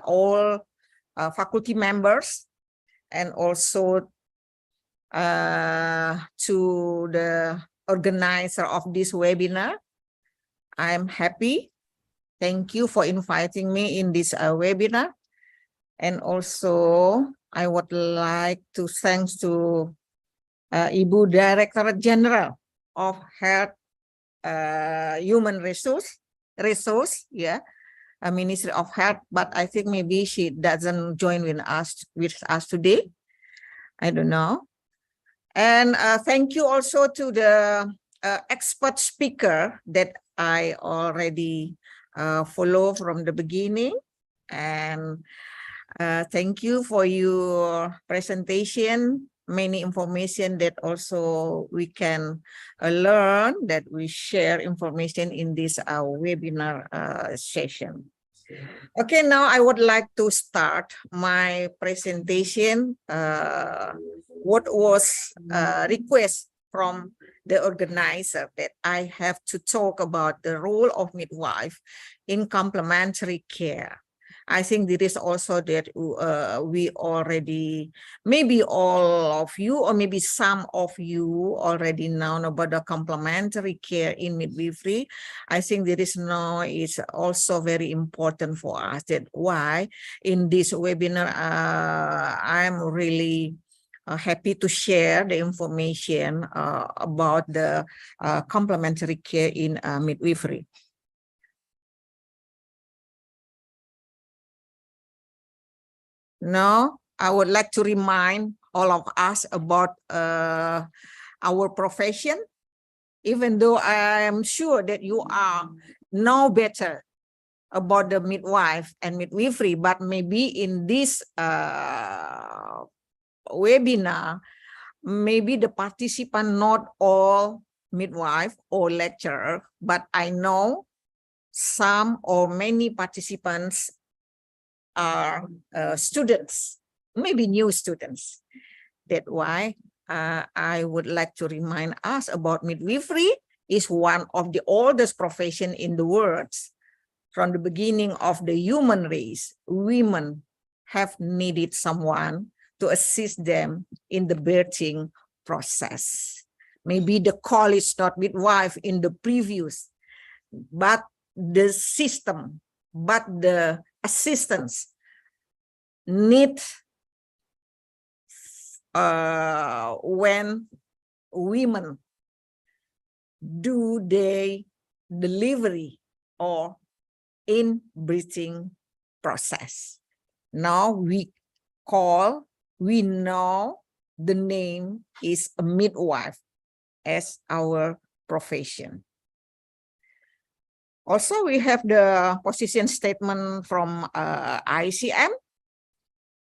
all faculty members, and also to the organizer of this webinar. I'm happy. Thank you for inviting me in this webinar. And also, I would like to thanks to Ibu Director General of Health Human Resource, yeah, Ministry of Health, but I think maybe she doesn't join with us today. I don't know. And thank you also to the expert speaker that I already follow from the beginning. And thank you for your presentation. Many information that also we can learn, that we share information in this webinar session. Okay, now I would like to start my presentation. What was request from the organizer that I have to talk about the role of midwife in complementary care. I think there is also that we already, maybe all of you or maybe some of you already know about the complementary care in midwifery. I think there is now is also very important for us. That why in this webinar I'm really happy to share the information about the complementary care in midwifery. Now, I would like to remind all of us about our profession, even though I am sure that you are know better about the midwife and midwifery, but maybe in this webinar, maybe the participant, not all midwife or lecturer, but I know some or many participants are students, maybe new students. That's why I would like to remind us about midwifery is one of the oldest profession in the world. From the beginning of the human race, women have needed someone to assist them in the birthing process. Maybe the call is not midwife in the previous, but the system, but the assistance need when women do their delivery or in breathing process. Now we know the name is a midwife as our profession. Also, we have the position statement from ICM.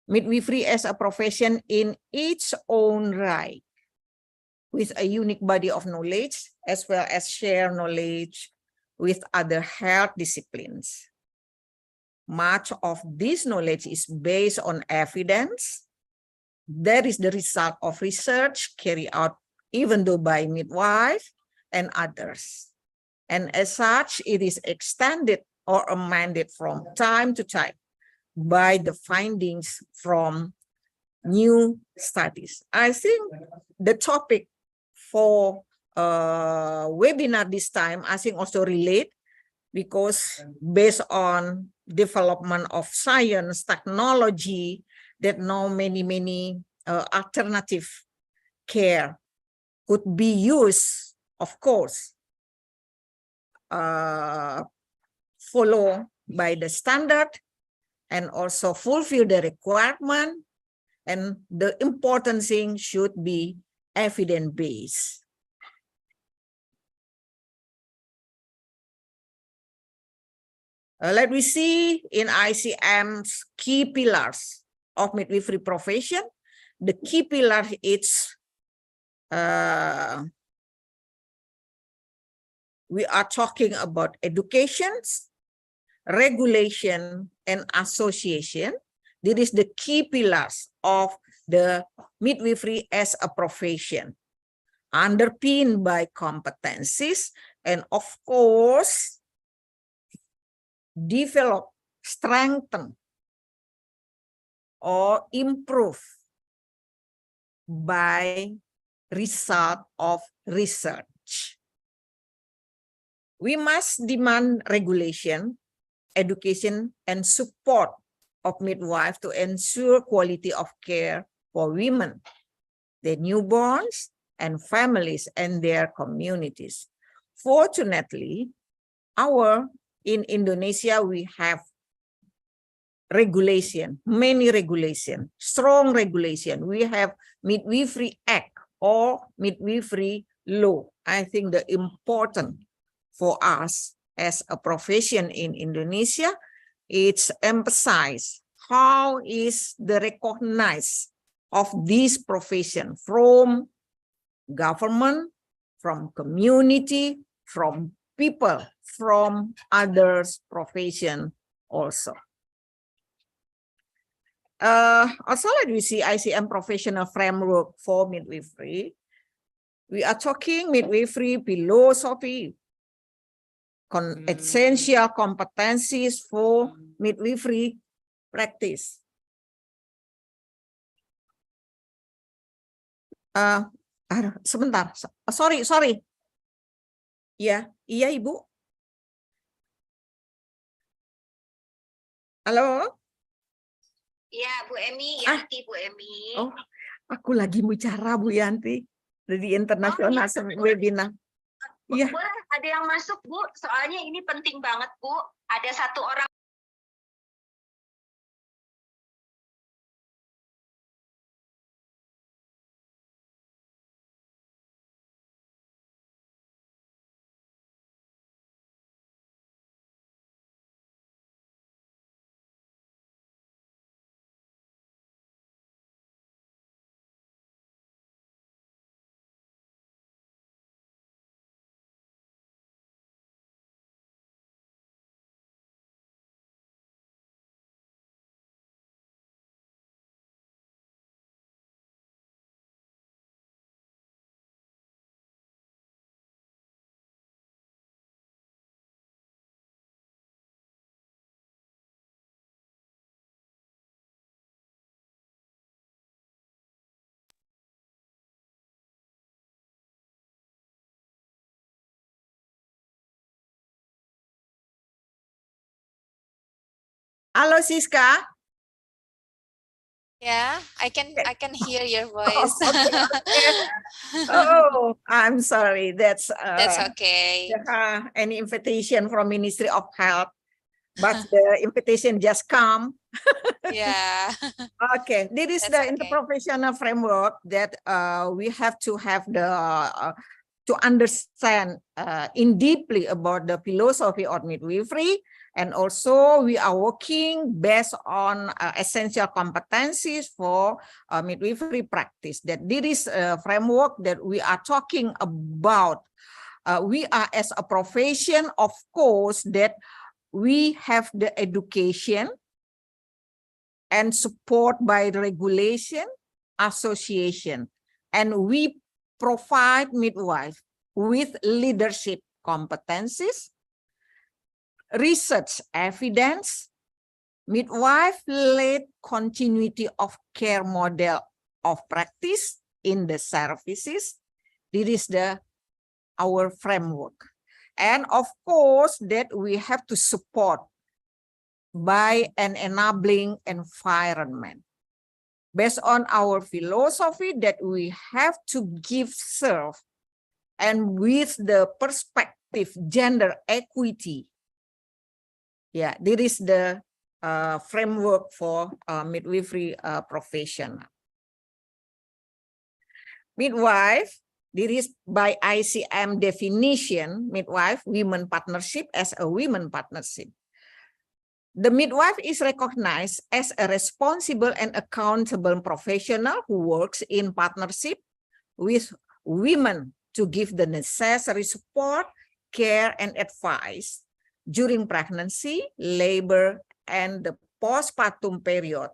Midwifery as a profession in its own right, with a unique body of knowledge, as well as share knowledge with other health disciplines. Much of this knowledge is based on evidence. That is the result of research carried out even though by midwives and others. And as such, it is extended or amended from time to time by the findings from new studies. I think the topic for webinar this time, I think also relate, because based on development of science, technology, that now many alternative care could be used, of course, follow by the standard and also fulfill the requirement, and the important thing should be evidence-based. Let me see in ICM's key pillars of midwifery profession. The key pillar is we are talking about educations, regulation, and association. This is the key pillars of the midwifery as a profession, underpinned by competencies, and of course, develop, strengthen, or improve by result of research. We must demand regulation, education, and support of midwives to ensure quality of care for women, their newborns, and families and their communities. Fortunately, in Indonesia, we have regulation, many regulation, strong regulation. We have Midwifery Act or Midwifery Law. I think the important for us as a profession in Indonesia, it's emphasize how is the recognize of this profession from government, from community, from people, from others profession also. Also, let me see ICM professional framework for midwifery. We are talking midwifery philosophy, essential competencies for midwifery practice. Sebentar, sorry. Ya, iya Ibu. Halo? Ya, Bu Emi, Yanti, Bu Emi. Oh, aku lagi bicara Bu Yanti dari internasional webinar. Iya. Boleh, ada yang masuk Bu, soalnya ini penting banget Bu. Ada satu orang Halo Siska. Yeah, I can hear your voice. Okay. Oh, I'm sorry. That's That's okay. any invitation from Ministry of Health, but the invitation just come. Yeah. Okay, this is That's the okay. interprofessional framework that we have to have the to understand in deeply about the philosophy of midwifery, and also we are working based on essential competencies for midwifery practice. That this is a framework that we are talking about. We are as a profession, of course, that we have the education and support by regulation, association, and we provide midwife with leadership competencies, research evidence, midwife-led continuity of care model of practice in the services. This is our framework. And of course, that we have to support by an enabling environment. Based on our philosophy that we have to give serve, and with the perspective gender equity. Yeah, this is the framework for midwifery profession. Midwife, this is by ICM definition, midwife, women partnership as a women partnership. The midwife is recognized as a responsible and accountable professional who works in partnership with women to give the necessary support, care, and advice during pregnancy, labor, and the postpartum period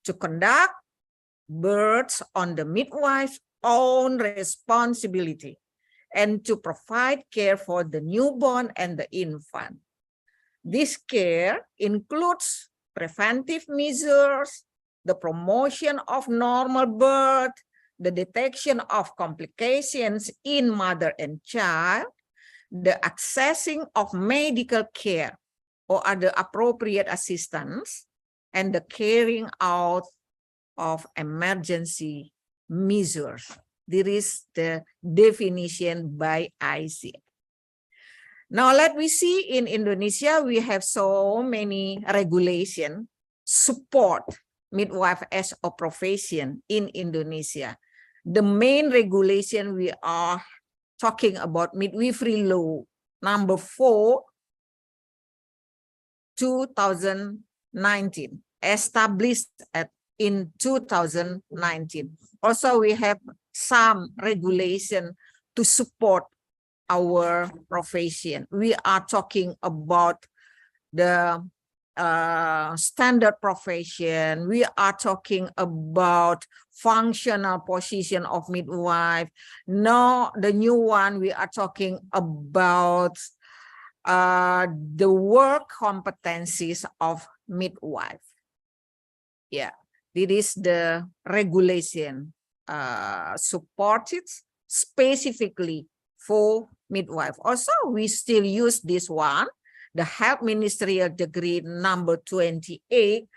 to conduct births on the midwife's own responsibility and to provide care for the newborn and the infant. This care includes preventive measures, the promotion of normal birth, the detection of complications in mother and child, the accessing of medical care or other appropriate assistance, and the carrying out of emergency measures. This is the definition by ICM. Now let me see, in Indonesia, we have so many regulations support midwife as a profession in Indonesia. The main regulation we are talking about midwifery law number 4, 2019, established in 2019. Also, we have some regulation to support our profession. We are talking about the standard profession. We are talking about functional position of midwife. Now, the new one, we are talking about the work competencies of midwife. Yeah, this is the regulation supported specifically for midwife. Also, we still use this one, the Health Ministerial Decree number 28,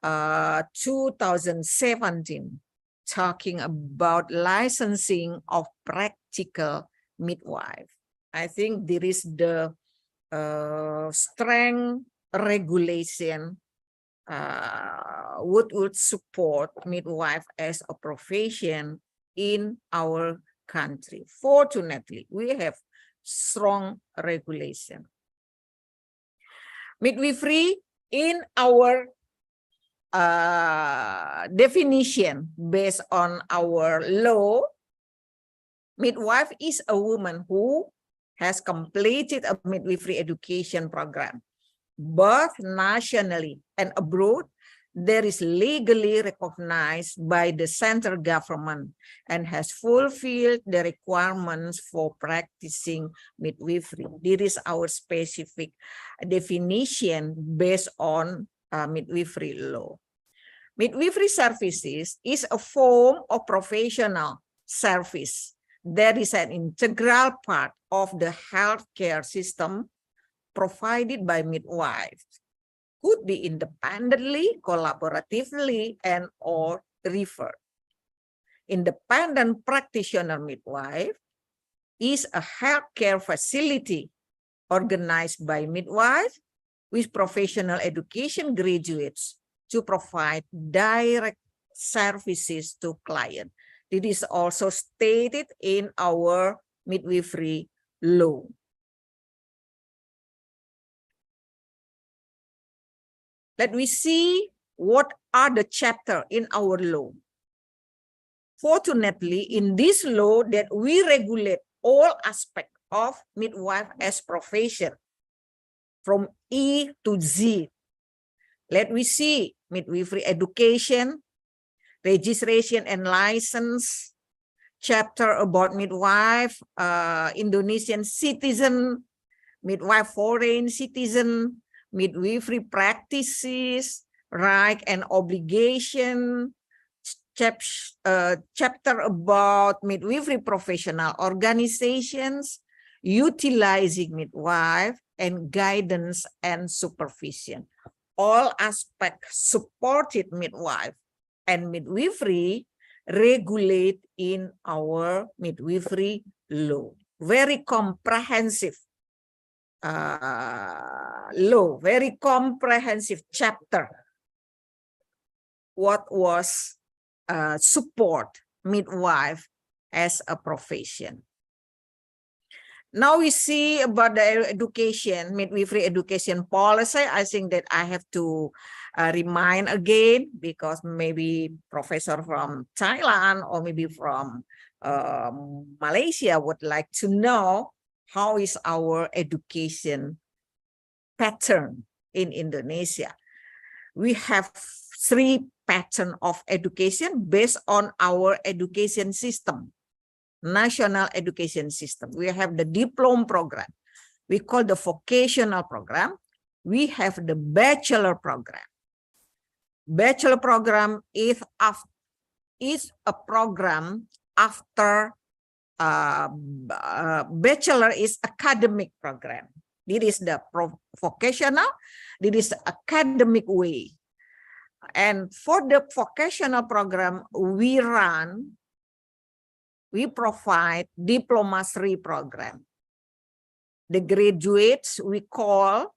2017, talking about licensing of practical midwife. I think there is the strong regulation would support midwife as a profession in our country. Fortunately, we have strong regulation. Midwifery in our definition based on our law, midwife is a woman who has completed a midwifery education program, both nationally and abroad. There is legally recognized by the central government and has fulfilled the requirements for practicing midwifery. This is our specific definition based on midwifery law. Midwifery services is a form of professional service that is an integral part of the healthcare system provided by midwives. could be independently, collaboratively, and or referred. Independent practitioner midwife is a healthcare facility organized by midwives with professional education graduates to provide direct services to clients. It is also stated in our midwifery law. Let me see what are the chapters in our law. Fortunately, in this law that we regulate all aspects of midwife as profession from E to Z. Let me see midwifery education, registration and license, chapter about midwife, Indonesian citizen, midwife foreign citizen, midwifery practices, right and obligation, chapter about midwifery professional organizations, utilizing midwife, and guidance and supervision. All aspects supported midwife and midwifery regulate in our midwifery law. Very comprehensive law, very comprehensive chapter. What was support midwife as a profession. Now we see about the education, midwifery education policy. I think that I have to remind again, because maybe professor from Thailand or maybe from Malaysia would like to know how is our education pattern in Indonesia. We have 3 patterns of education based on our education system. National education system. We have the diploma program. We call the vocational program. We have the bachelor program. Bachelor program is a program after bachelor is academic program. This is the vocational. This is the academic way. And for the vocational program we provide diploma 3 program. The graduates we call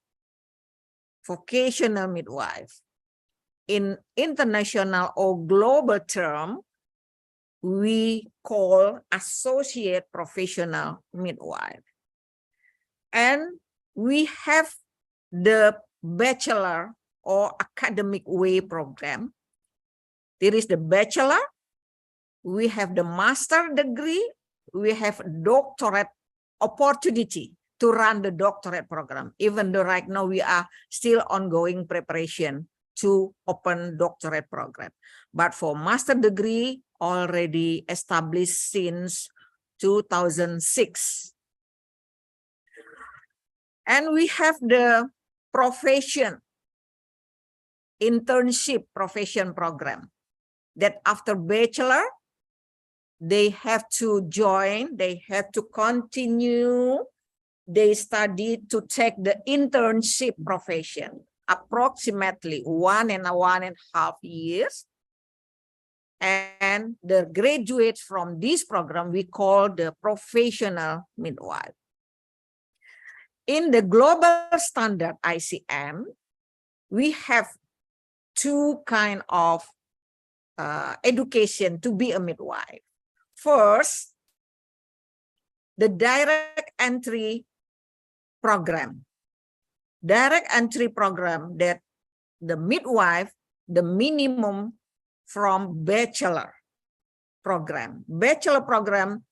vocational midwife. In international or global term, we call associate professional midwife. And we have the bachelor or academic way program. There is the bachelor. We have the master degree, we have doctorate opportunity to run the doctorate program. Even though right now we are still ongoing preparation to open doctorate program. But for master degree, already established since 2006. And we have the profession, internship profession program, that after bachelor, they have to join, they have to continue, they study to take the internship profession, approximately 1.5 years. And the graduates from this program, we call the professional midwife. In the global standard ICM, we have 2 kinds of education to be a midwife. First, the direct entry program. Direct entry program that the midwife, the minimum from bachelor program. Bachelor program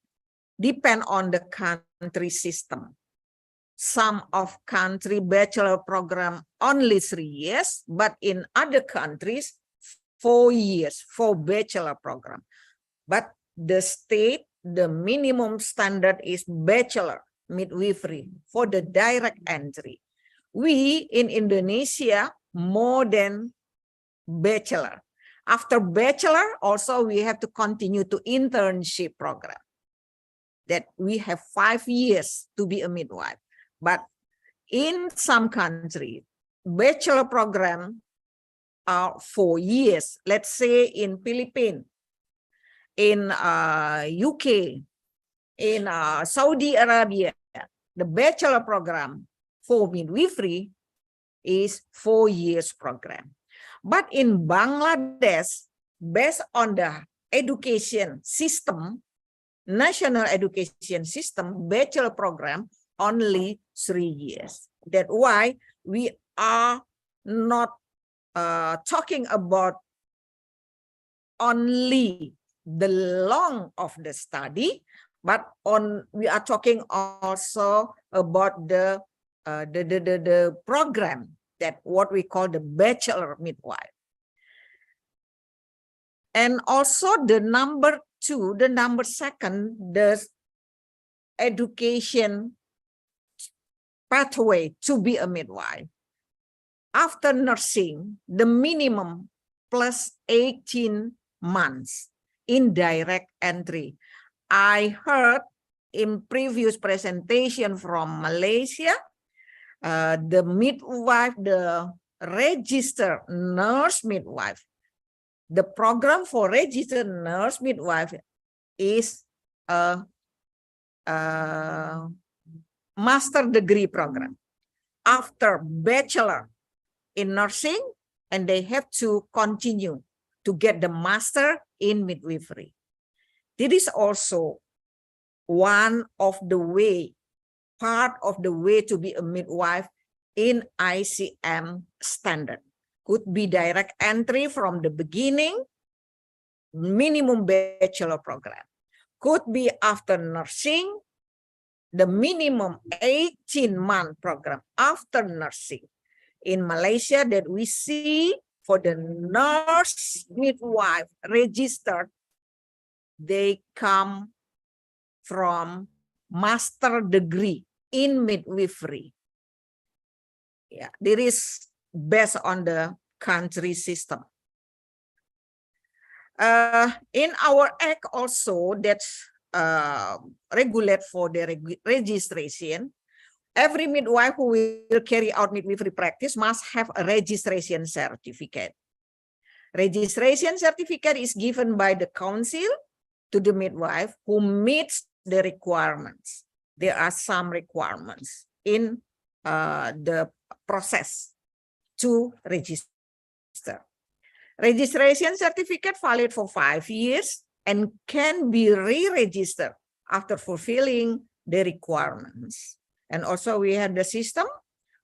depend on the country system. Some of country bachelor program only 3 years, but in other countries, 4 years for bachelor program. But the state, the minimum standard is bachelor midwifery for the direct entry. We in Indonesia, more than bachelor. After bachelor, also we have to continue to internship program. That we have 5 years to be a midwife. But in some countries, bachelor program are 4 years. Let's say in Philippines, in UK, in Saudi Arabia, the bachelor program for midwifery is 4 years program. But in Bangladesh, based on the education system, national education system, bachelor program, only 3 years. That's why we are not talking about only the long of the study, but we are talking also about the program, that what we call the bachelor midwife. And also the number second, the education pathway to be a midwife. After nursing, the minimum plus 18 months in direct entry. I heard in previous presentation from Malaysia, the midwife, the registered nurse midwife, the program for registered nurse midwife is a master degree program after bachelor in nursing, and they have to continue to get the master in midwifery. This is also one of the way, part of the way to be a midwife in ICM standard. Could be direct entry from the beginning, minimum bachelor program. Could be after nursing, the minimum 18-month program after nursing. In Malaysia, that we see for the nurse midwife registered, they come from master degree in midwifery. Yeah, this is based on the country system. In our act also, that's regulate for the registration. Every midwife who will carry out midwifery practice must have a registration certificate. Registration certificate is given by the council to the midwife who meets the requirements. There are some requirements in the process to register. Registration certificate valid for 5 years and can be re-registered after fulfilling the requirements. And also we have the system.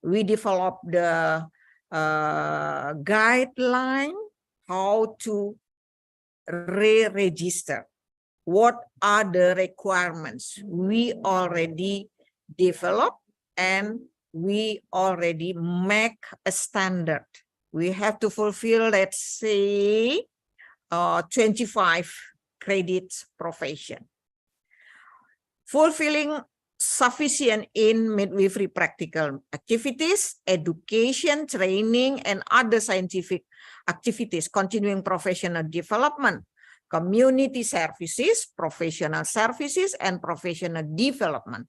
We developed the guideline how to re-register. What are the requirements? We already developed and we already make a standard. We have to fulfill, let's say, 25 credits profession. Fulfilling sufficient in midwifery practical activities, education, training, and other scientific activities, continuing professional development, community services, professional services, and professional development,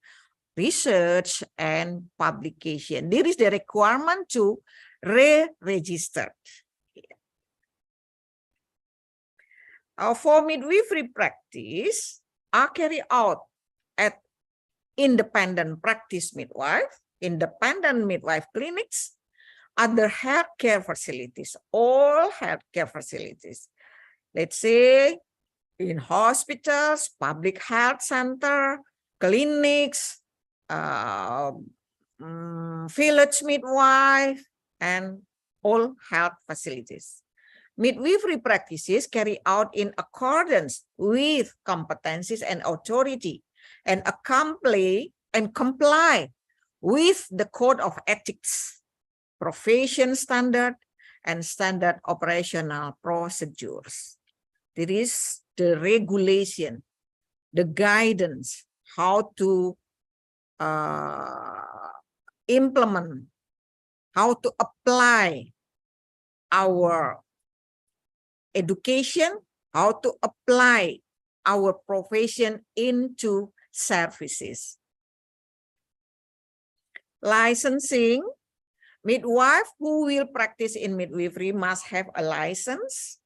research, and publication. There is the requirement to re-register. For midwifery practice are carried out at independent practice midwife, independent midwife clinics, other healthcare facilities, all healthcare facilities. Let's say in hospitals, public health center, clinics, village midwife, and all health facilities. Midwifery practices carry out in accordance with competencies and authority and comply with the code of ethics, profession standard, and standard operational procedures. There is the regulation, the guidance, how to implement, how to apply our education, how to apply our profession into services. Licensing, midwife who will practice in midwifery must have a license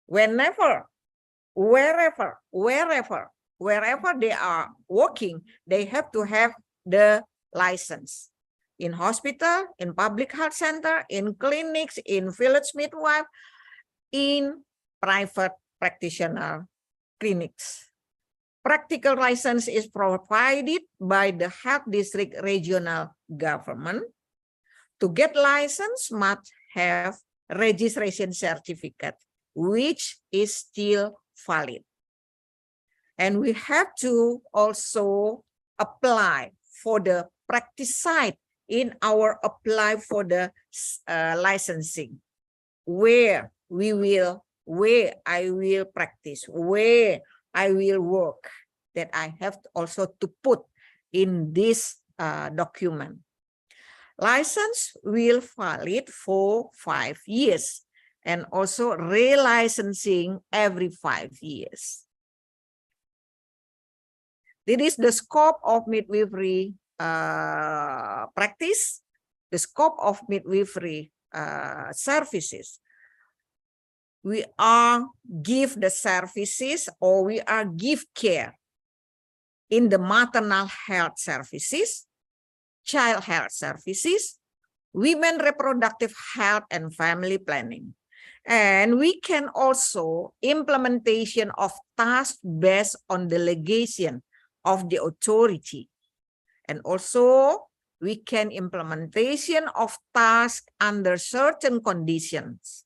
whenever, wherever they are working, they have to have the license. In hospital, in public health center, in clinics, in village midwife, in private practitioner clinics. Practical license is provided by the health district regional government. To get license must have registration certificate, which is still valid. And we have to also apply for the practice site in our apply for the licensing, where I will practice, where I will work, that I have also to put in this document. License will valid for 5 years and also relicensing every 5 years. This is the scope of midwifery practice, the scope of midwifery services. We are give the services, or we are give care in the maternal health services, child health services, women reproductive health and family planning. And we can also implementation of tasks based on delegation of the authority. And also we can implementation of tasks under certain conditions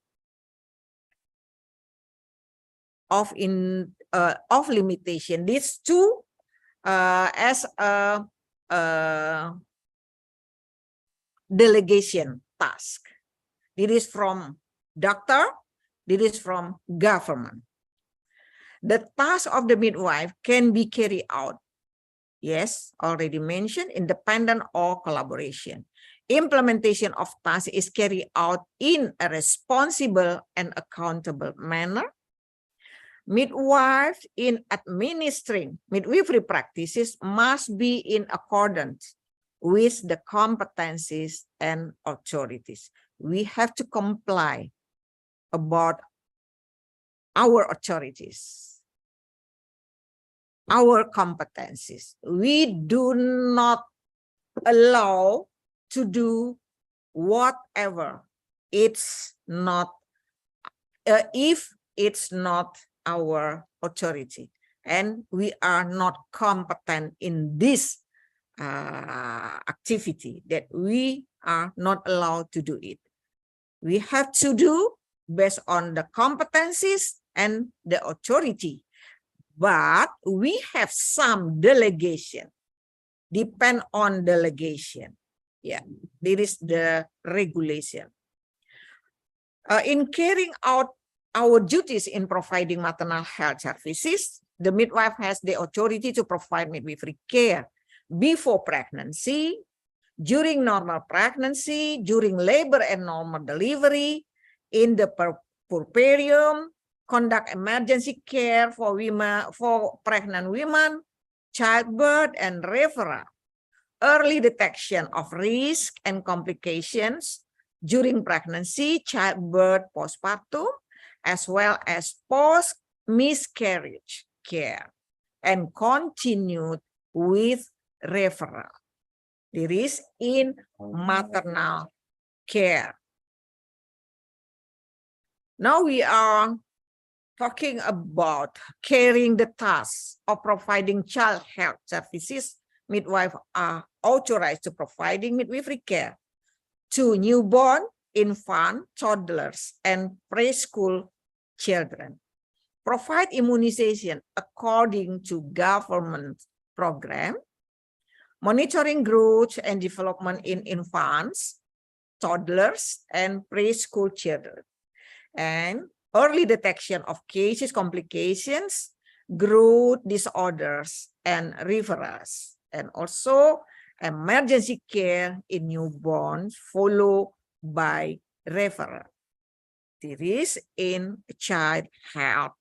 of limitation. These two as a delegation task. It is from doctor, it is from government. The task of the midwife can be carried out, yes, already mentioned, independent or collaboration. Implementation of tasks is carried out in a responsible and accountable manner. Midwives in administering midwifery practices must be in accordance with the competencies and authorities. We have to comply about our authorities, our competencies. We do not allow to do whatever it's not, if it's not our authority, and we are not competent in this activity, that we are not allowed to do it. We have to do based on the competencies and the authority, but we have some delegation, depend on delegation. Yeah, this is the regulation. In carrying out our duties in providing maternal health services, the midwife has the authority to provide midwifery care before pregnancy, during normal pregnancy, during labor and normal delivery, in the puerperium, conduct emergency care for women, for pregnant women, childbirth and referral, early detection of risk and complications during pregnancy, childbirth, postpartum, as well as post-miscarriage care, and continued with referral. There is in maternal care. Now we are talking about carrying the task of providing child health services. Midwives are authorized to providing midwifery care to newborn, infant, toddlers, and preschool children. Provide immunization according to government program, monitoring growth and development in infants, toddlers, and preschool children, and early detection of cases, complications, growth disorders, and referrals, and also emergency care in newborns, followed by referral. This is in child health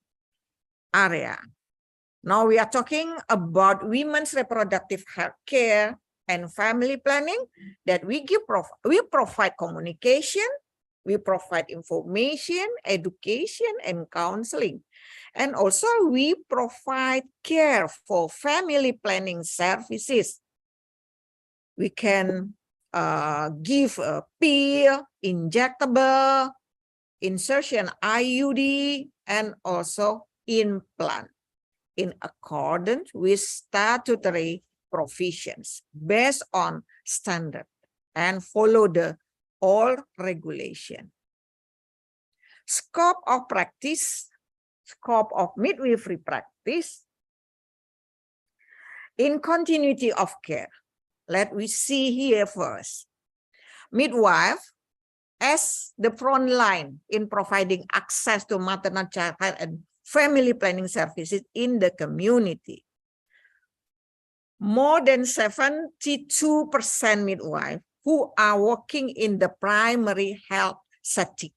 area. Now we are talking about women's reproductive health care and family planning, that we provide communication, we provide information, education, and counseling. And also we provide care for family planning services. We can give a pill, injectable, insertion IUD, and also implant in accordance with statutory provisions based on standard and follow the all regulation. Scope of practice, scope of midwifery practice in continuity of care. Let we see here first. Midwife as the front line in providing access to maternal, child health, and family planning services in the community. More than 72% midwives who are working in the primary health setting,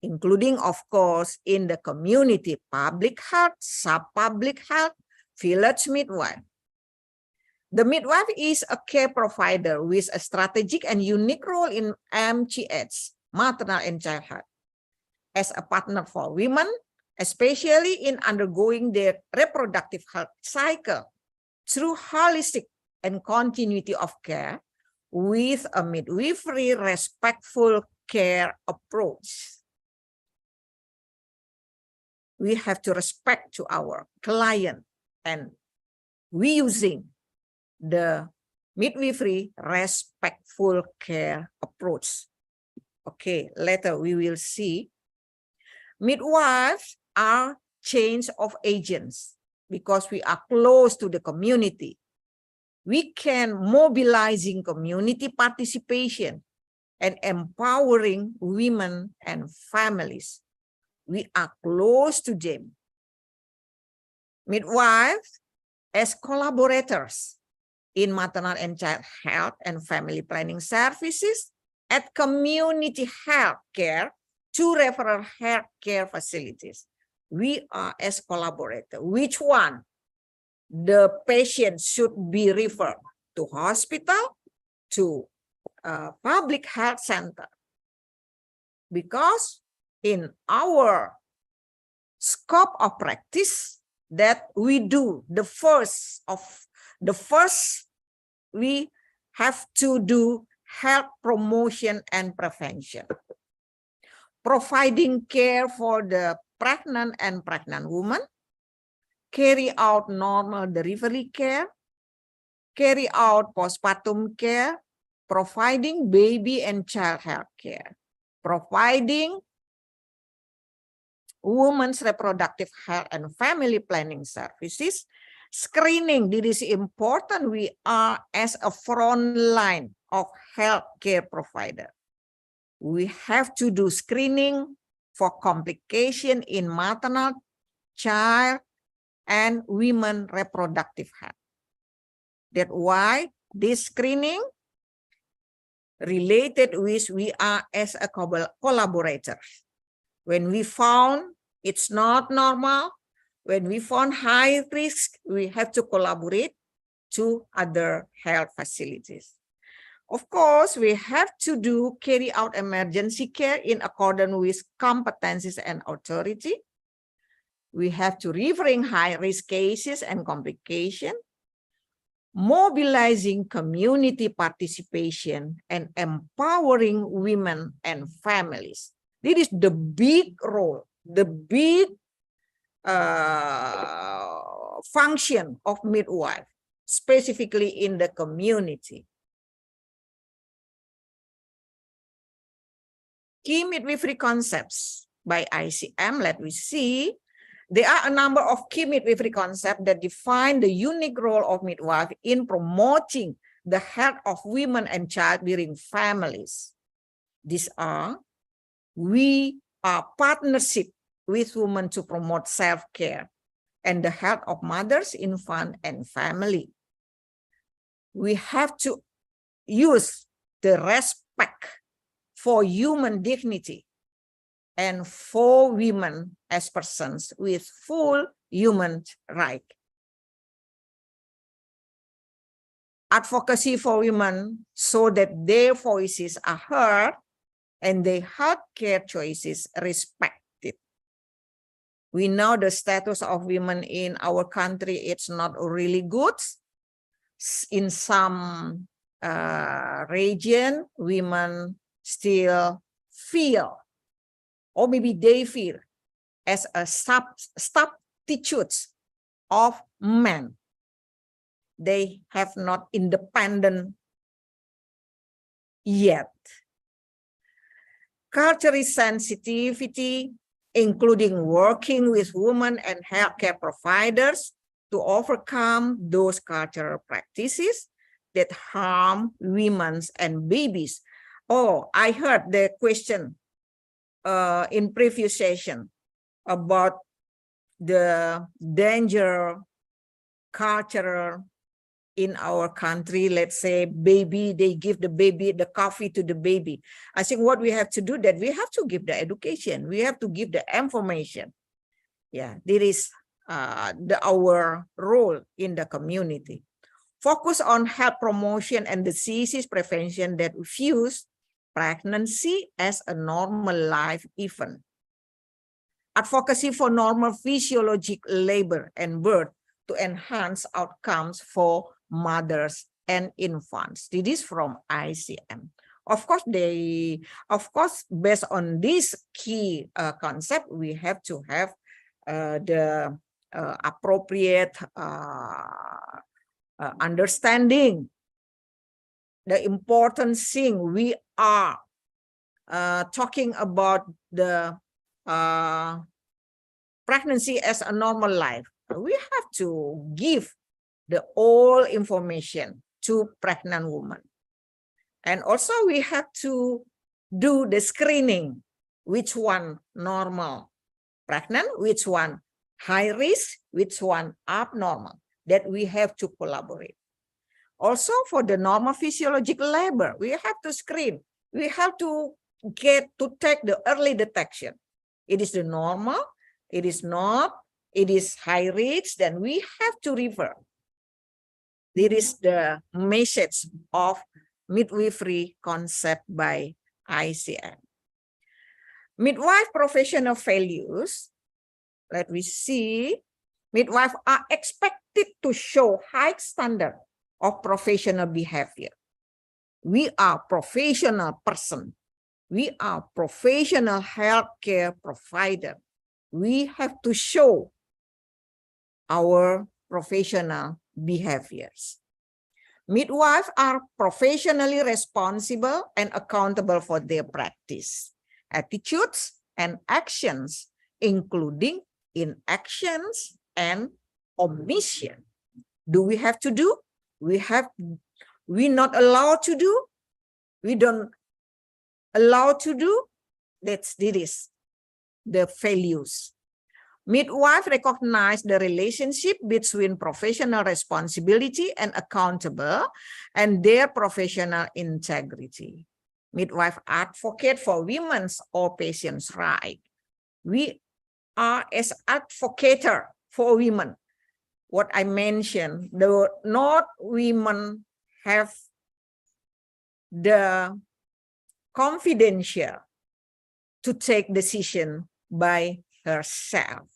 including, of course, in the community public health, sub-public health, village midwife. The midwife is a care provider with a strategic and unique role in MCH, maternal and child health, as a partner for women, especially in undergoing their reproductive health cycle through holistic and continuity of care with a midwifery respectful care approach. We have to respect to our client, and we using the midwifery respectful care approach. Okay, later we will see. Midwives are change of agents because we are close to the community. We can mobilizing community participation and empowering women and families. We are close to them. Midwives as collaborators in maternal and child health and family planning services at community health care to referral health care facilities. We are as collaborators. Which one? The patient should be referred to hospital, to public health center. Because in our scope of practice that we do, the first we have to do health promotion and prevention. Providing care for the pregnant and pregnant woman, carry out normal delivery care, carry out postpartum care, providing baby and child health care, providing women's reproductive health and family planning services, screening. This is important. We are as a front line of healthcare provider. We have to do screening for complication in maternal, child, and women reproductive health. That's why this screening related with we are as a collaborator. When we found it's not normal, when we found high risk, we have to collaborate to other health facilities. Of course, we have to carry out emergency care in accordance with competencies and authority. We have to referring high-risk cases and complications, mobilizing community participation, and empowering women and families. This is the big role, the big function of midwife, specifically in the community. Key midwifery concepts by ICM, let me see. There are a number of key midwifery concepts that define the unique role of midwife in promoting the health of women and childbearing families. These are, we are partnership with women to promote self-care and the health of mothers, infant, and family. We have to use the respect for human dignity and for women as persons with full human rights. advocacy for women so that their voices are heard and their healthcare choices respected. We know the status of women in our country, it's not really good. In some region, women still feel, or maybe they feel, as a substitutes of men. They have not independent yet. Cultural sensitivity, including working with women and healthcare providers to overcome those cultural practices that harm women and babies. Oh, I heard the question in previous session about the danger cultural in our country. Let's say baby, they give the baby the coffee to the baby. I think what we have to do, that we have to give the education, we have to give the information. Yeah, this is our role in the community. Focus on health promotion and diseases prevention that views pregnancy as a normal life event. Advocacy for normal physiological labor and birth to enhance outcomes for mothers and infants. This is from ICM. Of course, based on this key concept, we have to have the appropriate understanding, the important thing we are talking about the pregnancy as a normal life. We have to give the all information to pregnant women. And also we have to do the screening, which one normal pregnant, which one high risk, which one abnormal, that we have to collaborate. Also for the normal physiological labor, we have to screen. We have to take the early detection. It is the normal, it is not, it is high risk, then we have to refer. This is the message of midwifery concept by ICM. Midwife professional values, let me see. Midwives are expected to show high standard of professional behavior. We are professional person. We are professional healthcare provider. We have to show our professional behaviors. Midwives are professionally responsible and accountable for their practice, attitudes, and actions, including inactions and omission. Do we have to do? We not allowed to do? We don't allow to do? That's this, the values. Midwife recognize the relationship between professional responsibility and accountable and their professional integrity. Midwife advocate for women's or patients' right. We are as advocator for women. What I mentioned, not women have the confidential to take decision by herself.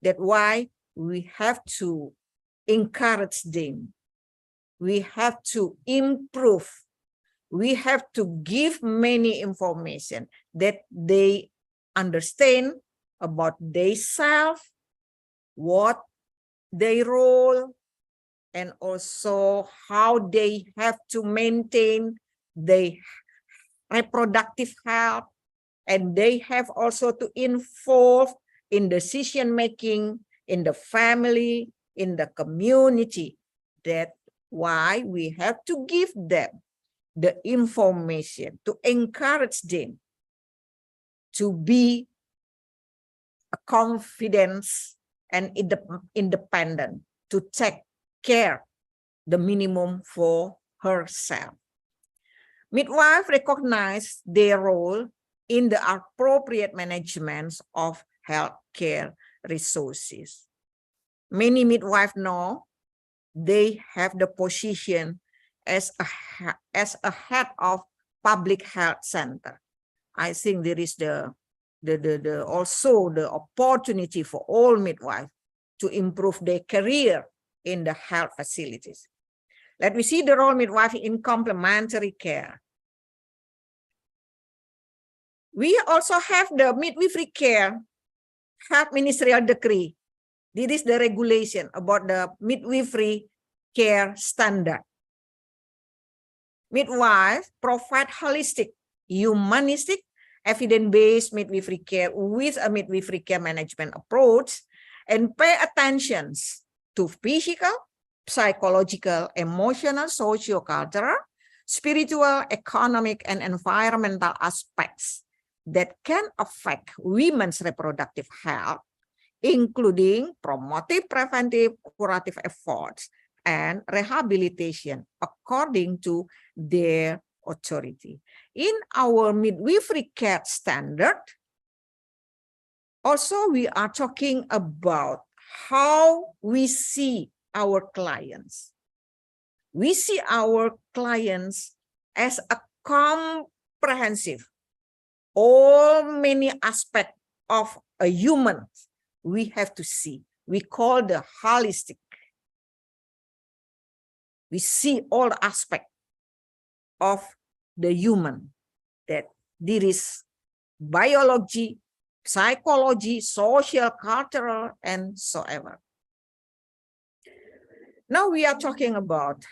That's why we have to encourage them. We have to improve. We have to give many information that they understand about themselves, what their role, and also how they have to maintain their reproductive health, and they have also to involve in decision-making in the family, in the community. That's why we have to give them the information to encourage them to be a confidence and independent, to take care the minimum for herself. Midwives recognize their role in the appropriate management of healthcare resources. Many midwives know they have the position as a head of public health center. I think there is also the opportunity for all midwives to improve their career in the health facilities. Let me see the role midwife in complementary care. We also have the midwifery care health ministerial decree. This is the regulation about the midwifery care standard. Midwives provide holistic, humanistic, evidence-based midwifery care with a midwifery care management approach and pay attention to physical, psychological, emotional, socio-cultural, spiritual, economic, and environmental aspects that can affect women's reproductive health, including promotive, preventive, curative efforts, and rehabilitation according to their authority. In our midwifery care standard, also we are talking about how we see our clients. We see our clients as a comprehensive, all many aspects of a human we have to see. We call the holistic. We see all aspects of the human, that there is biology, psychology, social, cultural, and so ever. Now we are talking about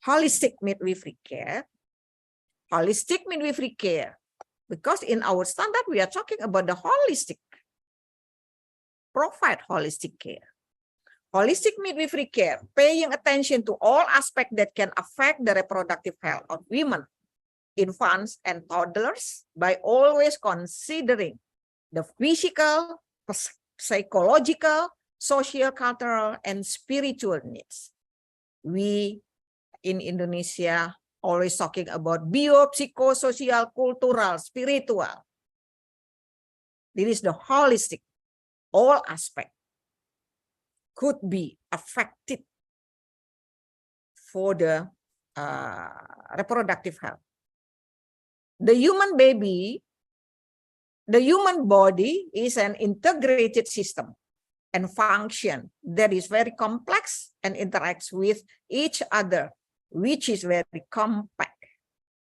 holistic midwifery care. Holistic midwifery care, because in our standard we are talking about the holistic, provide holistic care. Holistic midwifery care, paying attention to all aspects that can affect the reproductive health of women, infants, and toddlers by always considering the physical, psychological, social, cultural, and spiritual needs. We in Indonesia always talking about biopsychosocial, cultural, spiritual. This is the holistic, all aspects could be affected for the reproductive health. The human baby, the human body is an integrated system and function that is very complex and interacts with each other, which is very compact.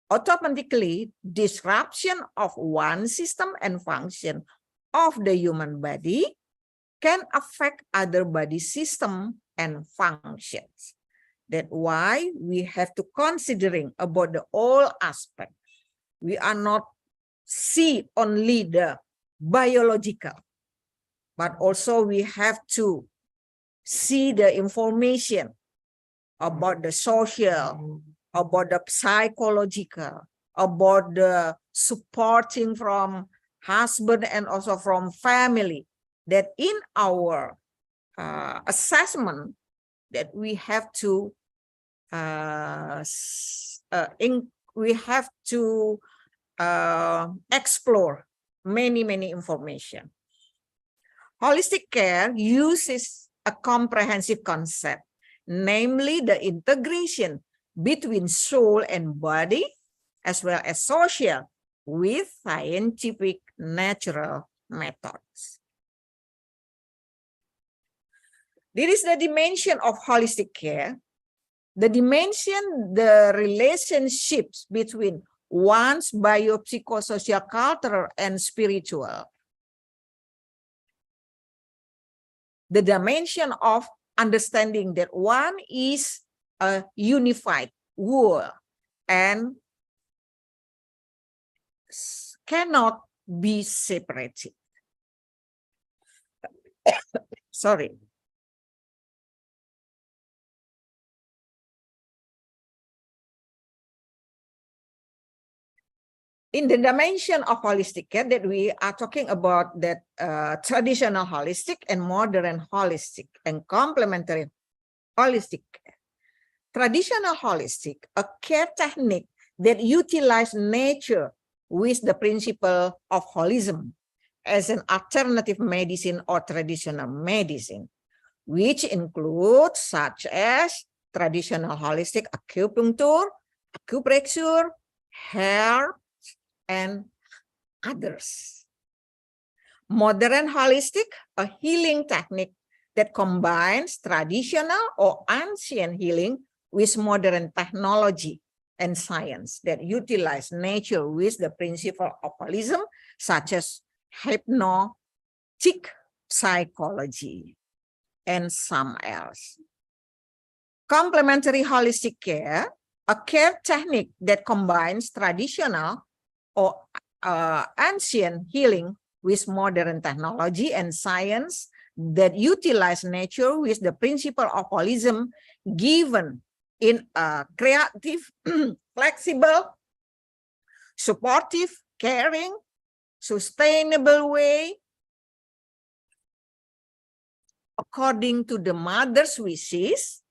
Automatically, disruption of one system and function of the human body can affect other body system and functions. That's why we have to considering about the all aspect. We are not see only the biological, but also we have to see the information about the social, about the psychological, about the supporting from husband and also from family, that in our assessment that we have to explore many information. Holistic care uses a comprehensive concept, namely the integration between soul and body, as well as social, with scientific natural methods. This is the dimension of holistic care. The dimension, the relationships between one's biopsychosocial, cultural, and spiritual. The dimension of understanding that one is a unified whole and cannot be separated. Sorry. In the dimension of holistic care that we are talking about, that traditional holistic and modern holistic and complementary holistic care. Traditional holistic, a care technique that utilize nature with the principle of holism as an alternative medicine or traditional medicine. which include such as traditional holistic acupuncture, acupressure, hair, and others. Modern holistic, a healing technique that combines traditional or ancient healing with modern technology and science that utilize nature with the principle of holism, such as hypnotic psychology and some else. Complementary holistic care, a care technique that combines traditional or ancient healing with modern technology and science that utilize nature with the principle of holism given in a creative, flexible, supportive, caring, sustainable way according to the mother's wishes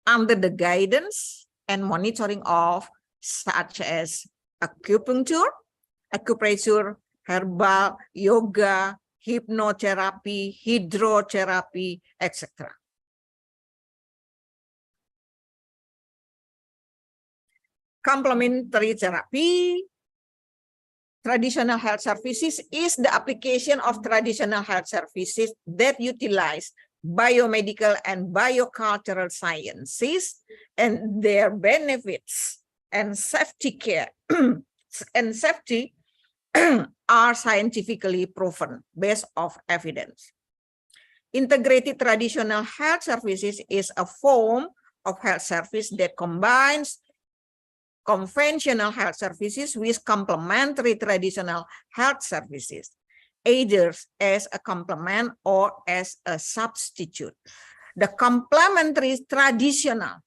under the guidance and monitoring of such as acupuncture, acupressure, herbal, yoga, hypnotherapy, hydrotherapy, etc. Complementary therapy, traditional health services is the application of traditional health services that utilize biomedical and biocultural sciences and their benefits and safety care and safety are scientifically proven based on evidence. Integrated traditional health services is a form of health service that combines conventional health services with complementary traditional health services, either as a complement or as a substitute. The complementary traditional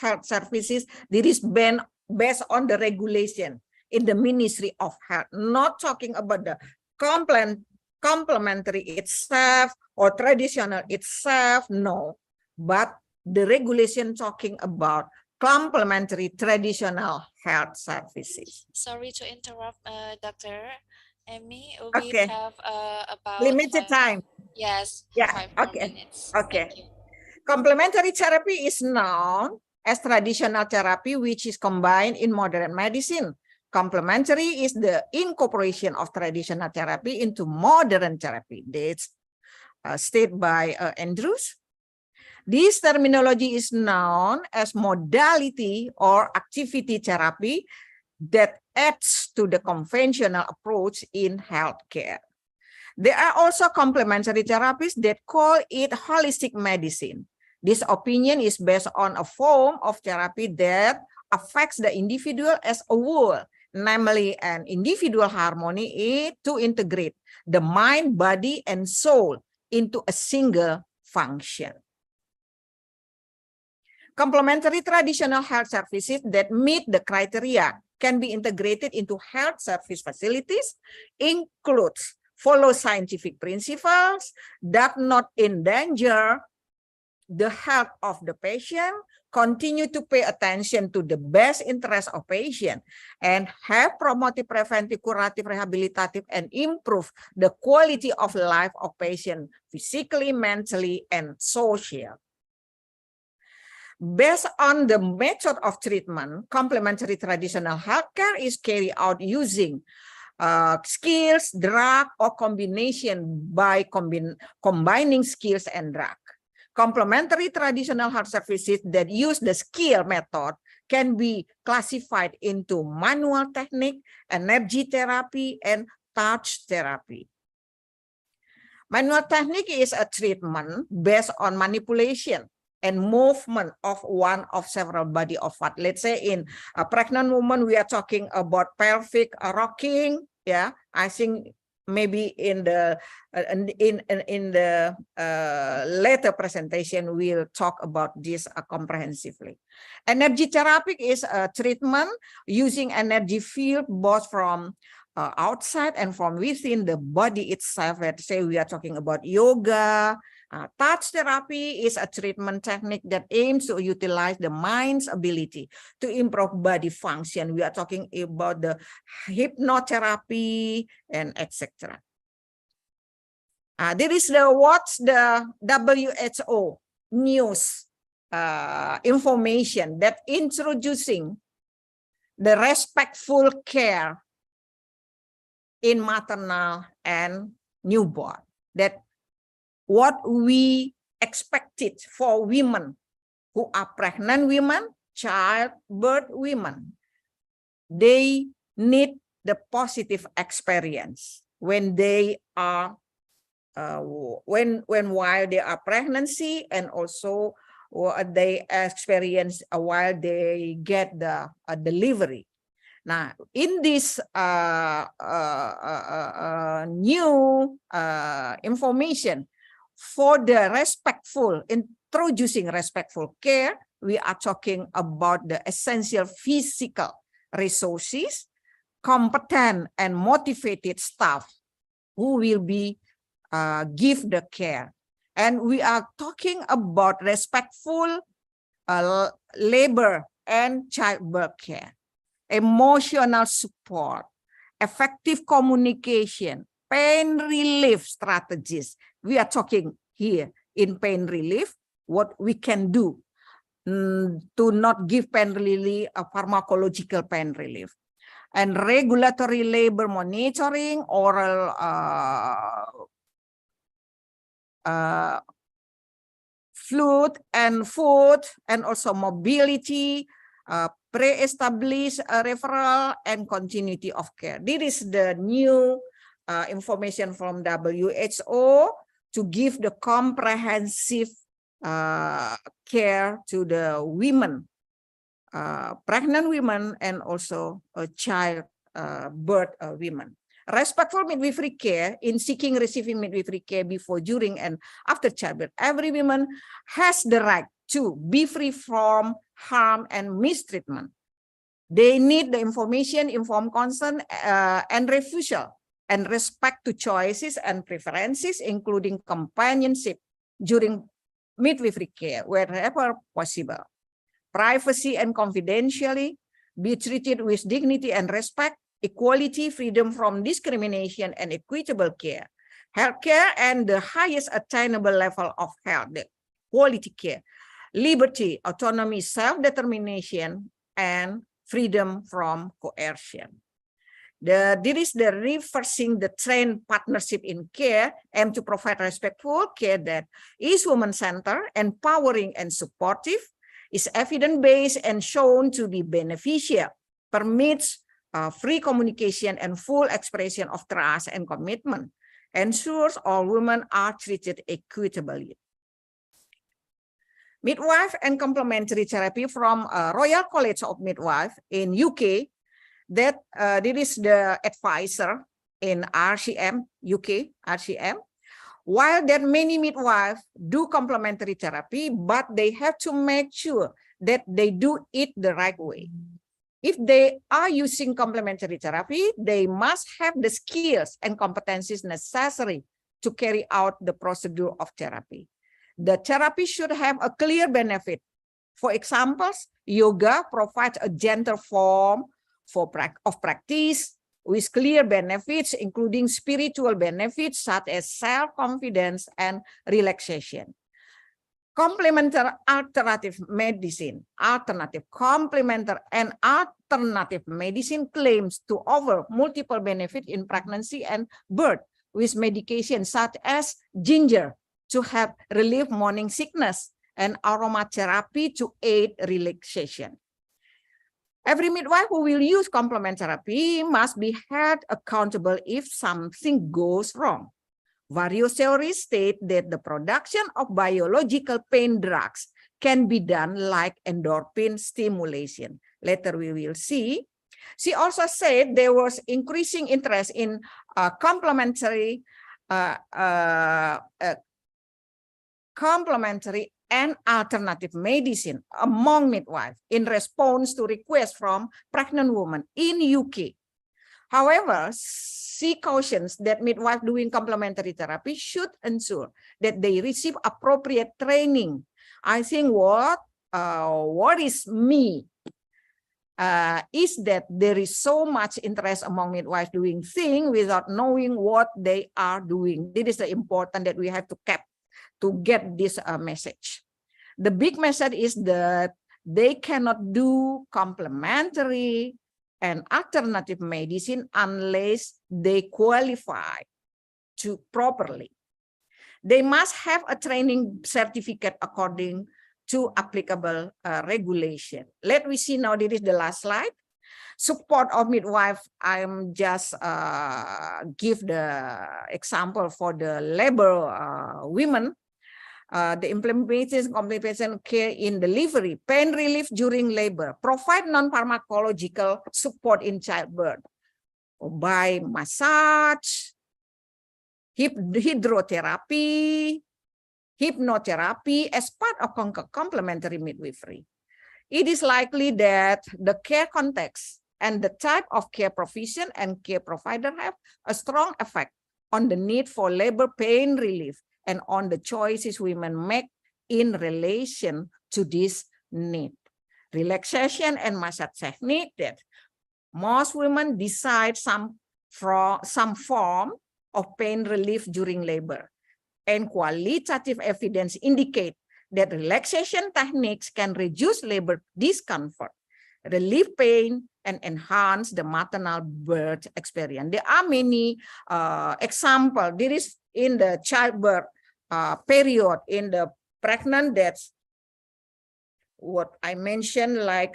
health services, this is based on the regulation in the Ministry of Health, not talking about the complementary itself or traditional itself, no, but the regulation talking about complementary traditional health services. Sorry to interrupt, Dr. Amy. We Okay. have about Limited time. Yes, Yeah. 5 more Okay. minutes. Okay. Thank you. Complementary therapy is known as traditional therapy, which is combined in modern medicine. Complementary is the incorporation of traditional therapy into modern therapy. That's stated by Andrews. This terminology is known as modality or activity therapy that adds to the conventional approach in healthcare. There are also complementary therapies that call it holistic medicine. This opinion is based on a form of therapy that affects the individual as a whole, namely an individual harmony to integrate the mind, body, and soul into a single function. Complementary traditional health services that meet the criteria can be integrated into health service facilities, includes follow scientific principles, that not endanger the health of the patient, continue to pay attention to the best interest of patient, and have promotive, preventive, curative, rehabilitative, and improve the quality of life of patient physically, mentally, and social. Based on the method of treatment, complementary traditional healthcare is carried out using skills, drug, or combination by combining skills and drug. Complementary traditional health services that use the skill method can be classified into manual technique, energy therapy, and touch therapy. Manual technique is a treatment based on manipulation and movement of one of several body of part. Let's say in a pregnant woman, we are talking about pelvic rocking. Yeah, I think maybe in the later presentation we'll talk about this comprehensively. Energy therapy is a treatment using energy field both from outside and from within the body itself. Let's say we are talking about yoga. Touch therapy is a treatment technique that aims to utilize the mind's ability to improve body function. We are talking about the hypnotherapy and etc. There is what's the WHO news information that introducing the respectful care in maternal and newborn. That what we expected for women who are pregnant women, childbirth women, they need the positive experience when they are while they are pregnancy, and also they experience while they get the delivery. Now, in this new information for the introducing respectful care, we are talking about the essential physical resources, competent and motivated staff who will be give the care. And we are talking about respectful labor and childbirth care, emotional support, effective communication, pain relief strategies. We are talking here in pain relief, what we can do to not give pain relief, a pharmacological pain relief, and regulatory labor monitoring, oral fluid and food, and also mobility, pre-established referral, and continuity of care. This is the new information from WHO to give the comprehensive care to the women, pregnant women, and also childbirth women. Respectful midwifery care in seeking receiving midwifery care before, during, and after childbirth. Every woman has the right to be free from harm and mistreatment. They need the information, informed consent, and refusal, and respect to choices and preferences, including companionship during midwifery care wherever possible. Privacy and confidentiality, be treated with dignity and respect, equality, freedom from discrimination, and equitable care. Healthcare and the highest attainable level of health, the quality care. Liberty, autonomy, self-determination, and freedom from coercion. There is the reversing the trend partnership in care, aim to provide respectful care that is woman-centered, empowering, and supportive, is evidence-based and shown to be beneficial, permits free communication and full expression of trust and commitment, ensures all women are treated equitably. Midwife and complementary therapy from Royal College of Midwife in UK, that this is the advisor in RCM, UK, RCM. While that many midwives do complementary therapy, but they have to make sure that they do it the right way. If they are using complementary therapy, they must have the skills and competencies necessary to carry out the procedure of therapy. The therapy should have a clear benefit. For example, yoga provides a gentle form of practice with clear benefits, including spiritual benefits such as self-confidence and relaxation. Complementary alternative medicine, complementary and alternative medicine claims to offer multiple benefits in pregnancy and birth with medication such as ginger to help relieve morning sickness and aromatherapy to aid relaxation. Every midwife who will use complementary therapy must be held accountable if something goes wrong. Various theories state that the production of biological pain drugs can be done like endorphin stimulation. Later we will see. She also said there was increasing interest in complementary and alternative medicine among midwives in response to requests from pregnant women in UK. However, she cautions that midwives doing complementary therapy should ensure that they receive appropriate training. I think what is me is that there is so much interest among midwives doing things without knowing what they are doing. This is the important that we have to get this message. The big message is that they cannot do complementary and alternative medicine unless they qualify to properly. They must have a training certificate according to applicable regulation. Let me see now, this is the last slide. Support of midwife, I'm just give the example for the labor women. The implementation complication care in delivery, pain relief during labor, provide non-pharmacological support in childbirth by massage, hydrotherapy, hypnotherapy as part of complementary midwifery. It is likely that the care context and the type of care provision and care provider have a strong effect on the need for labor pain relief and on the choices women make in relation to this need. Relaxation and massage technique that most women decide some form of pain relief during labor. And qualitative evidence indicate that relaxation techniques can reduce labor discomfort, relieve pain, and enhance the maternal birth experience. There are many examples. There is in the childbirth period, in the pregnant deaths, what I mentioned, like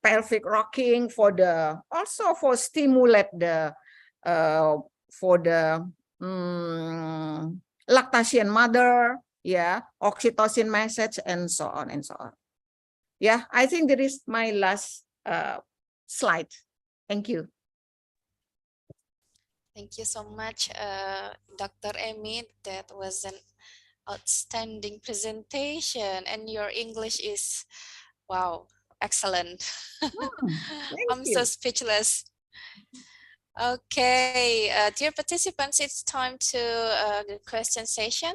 pelvic rocking for the, also for stimulate the, for the lactation mother, yeah, oxytocin message, and so on and so on. Yeah, I think that is my last slide. Thank you. Thank you so much, Dr. Amy. That was an outstanding presentation, and your English is, wow, excellent. I'm so speechless. Okay, dear participants, it's time to the question session.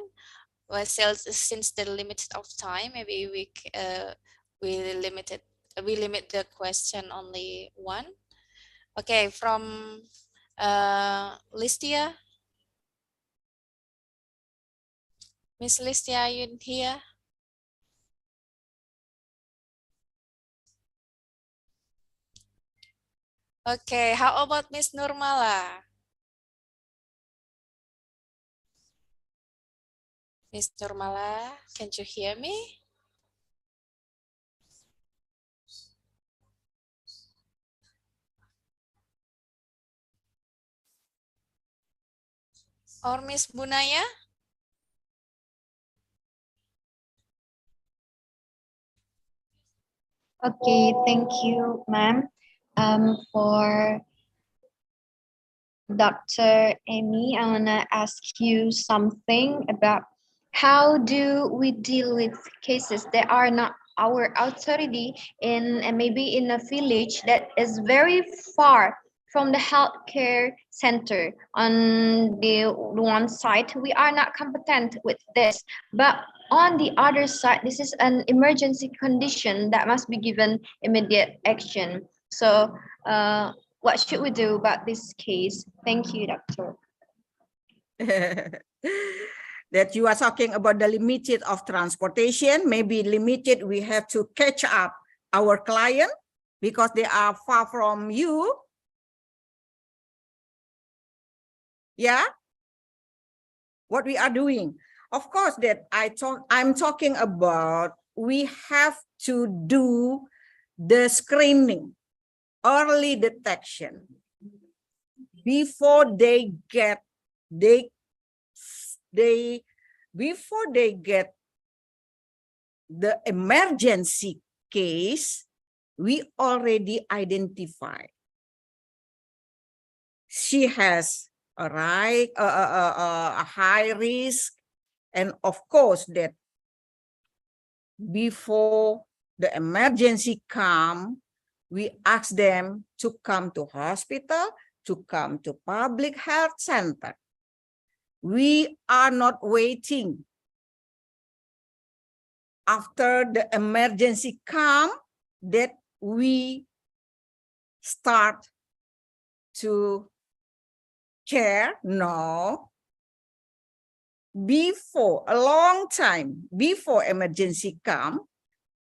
Well, since the limit of time, maybe we limit the question only one. Okay, from Listia. Miss Listia, are you here? Okay, how about Miss Nurmala? Miss Nurmala, can you hear me? Or Miss Bunaya? Okay, thank you, ma'am. For Dr. Amy, I want to ask you something about how do we deal with cases that are not our authority in, and maybe in a village that is very far from the healthcare center. On the one side, we are not competent with this, but on the other side, this is an emergency condition that must be given immediate action. So what should we do about this case? Thank you, doctor. That you are talking about the limited of transportation, maybe limited, we have to catch up our client because they are far from you. Yeah, what we are doing, of course, that I'm talking about, we have to do the screening, early detection before they get before they get the emergency case. We already identify she has a high risk, and of course that before the emergency come, we ask them to come to hospital, to come to public health center. We are not waiting after the emergency come that we start to care? No. Before, a long time before emergency come,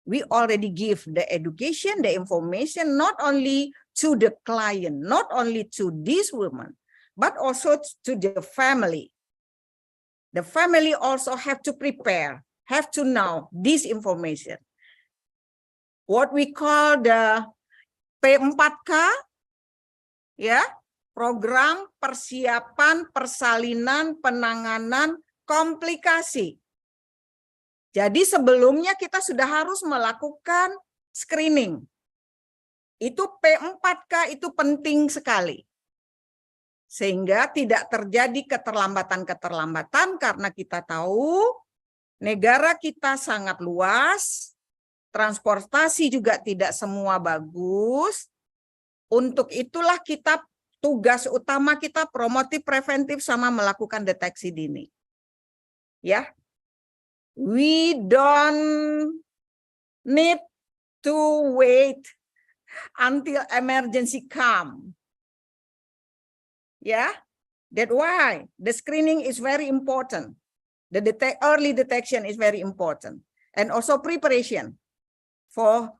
we already give the education, the information, not only to the client, not only to this woman, but also to the family. The family also have to prepare, have to know this information. What we call the P4K, ya, program persiapan persalinan penanganan komplikasi. Jadi sebelumnya kita sudah harus melakukan screening. Itu P4K itu penting sekali. Sehingga tidak terjadi keterlambatan-keterlambatan karena kita tahu negara kita sangat luas, transportasi juga tidak semua bagus. Untuk itulah kita tugas utama kita promotif preventif sama melakukan deteksi dini. Ya. We don't need to wait until emergency come. Yeah, that's why the screening is very important. The early detection is very important. And also preparation for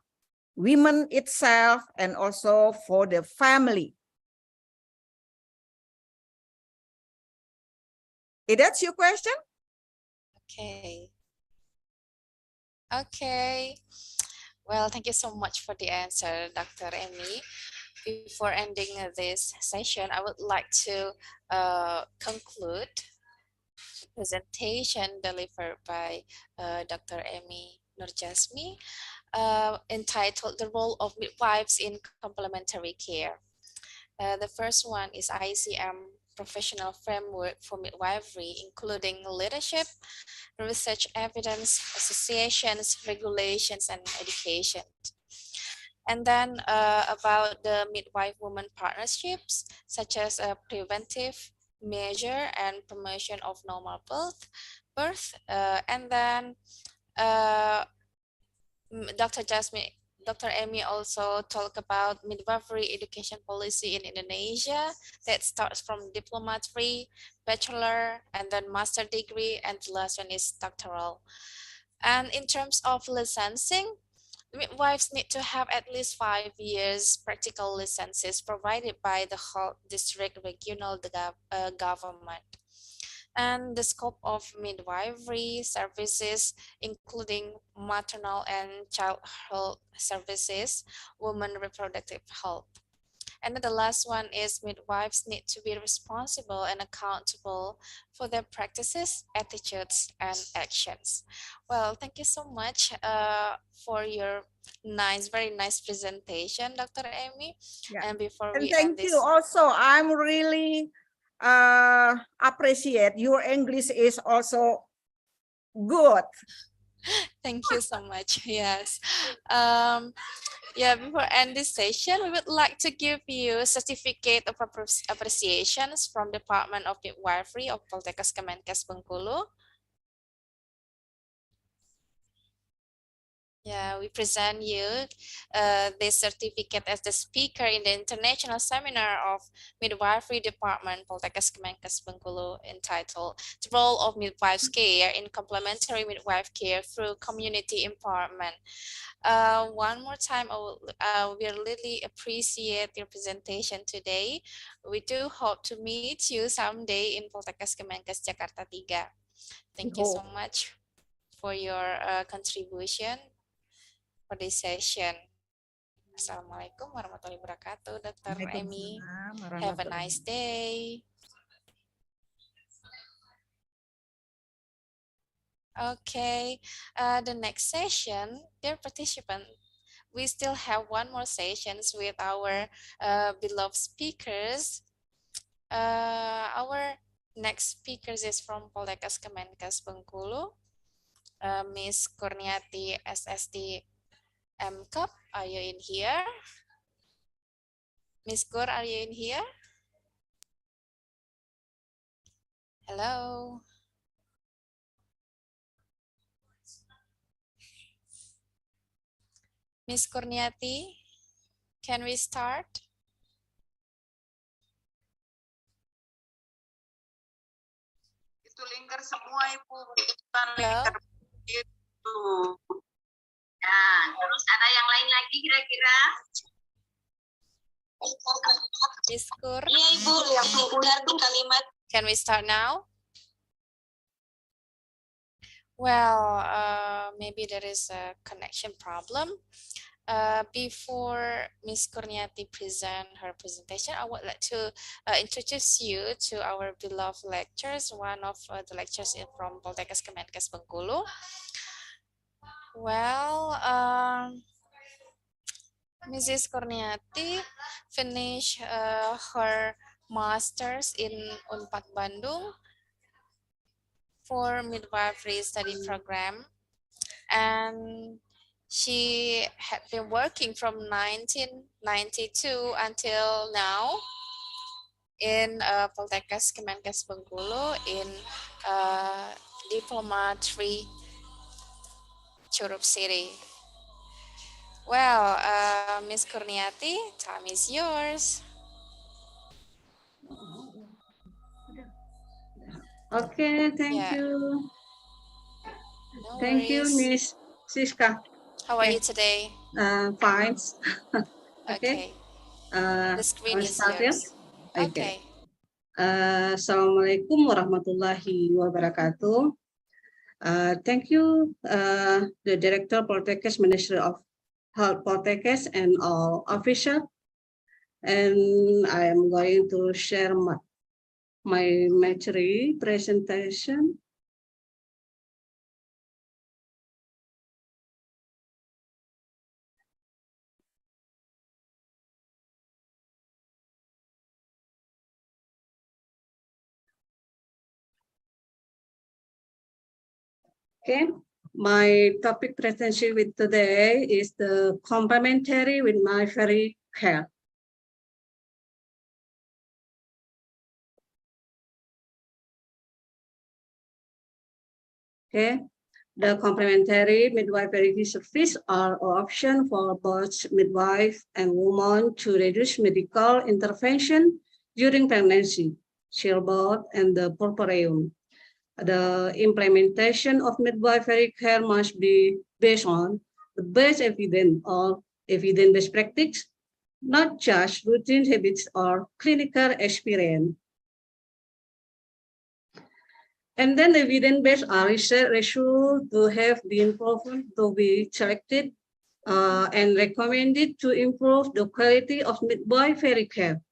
women itself and also for the family. Is that your question? Okay. Okay. Well, thank you so much for the answer, Dr. Amy. Before ending this session, I would like to conclude the presentation delivered by Dr. Amy Nurjasmi, entitled The Role of Midwives in Complementary Care. The first one is ICM Professional Framework for Midwifery, including leadership, research evidence, associations, regulations, and education. And then about the midwife-woman partnerships, such as a preventive measure and promotion of normal birth. And then Dr. Amy also talked about midwifery education policy in Indonesia that starts from diploma 3, bachelor, and then master degree, and the last one is doctoral. And in terms of licensing, midwives need to have at least 5 years practical licenses provided by the whole district regional government. And the scope of midwifery services, including maternal and child health services, women reproductive health. And then the last one is midwives need to be responsible and accountable for their practices, attitudes, and actions. Well, thank you so much for your very nice presentation, Dr. Amy. Yeah. And before And we thank end this, you also. I'm really appreciate your English is also good. thank you so much. Yes. Yeah, before end this session, we would like to give you a certificate of appreciations from Department of Midwifery of Poltekkes Kemenkes Bengkulu. Yeah, we present you this certificate as the speaker in the international seminar of Midwifery Department, Poltekkes Kemenkes Bengkulu, entitled The Role of Midwives Care in Complementary Midwife Care Through Community Empowerment. One more time, we really appreciate your presentation today. We do hope to meet you someday in Poltekkes Kemenkes Jakarta 3. Thank you so much for your contribution for this session. Assalamualaikum warahmatullahi wabarakatuh, Dr. Amy. Have a nice day. Okay, the next session, dear participant, we still have one more sessions with our beloved speakers. Our next speakers is from Poltekkes Kemenkes Bengkulu, Miss Kurniati SST MCup. Are you in here? Miss Kur, are you in here? Hello. Miss Kurniati, can we start? Itu lingkar semua Ibu, bukan Hello? lingkar itu. Nah, terus ada yang lain lagi kira-kira? Miss Kur, Iya Ibu, yang udah tuh kalimat. can we start now? Well, maybe there is a connection problem. Before Miss Kurniati present her presentation, I would like to introduce you to our beloved lecturers, one of the lecturers from Poltekkes Kemenkes Bengkulu. Well, Mrs. Kurniati finished her master's in Unpad Bandung for midwifery study program, and she had been working from 1992 until now in Poltekkes Kemenkes Bengkulu in Diploma 3 Curup City. Well, Miss Kurniati, time is yours. Okay, thank Yeah. you. No Thank you, worries. Miss Siska. How are Okay. you today? Fine. Okay. The screen I'll is start, ya? yours. Okay. Assalamualaikum warahmatullahi wabarakatuh. Thank you, the Director Poltekkes, Ministry of Health Poltekkes, and all officials. And I am going to share my material presentation. Okay, my topic presentation with today is the complementary with midwifery care. Okay, the complementary midwifery service are an option for both midwife and woman to reduce medical intervention during pregnancy, childbirth, and the postpartum. The implementation of midwifery care must be based on the best evidence or evidence-based practice, not just routine habits or clinical experience. And then evidence-based research ratio to have been proven to be selected and recommended to improve the quality of midwifery care.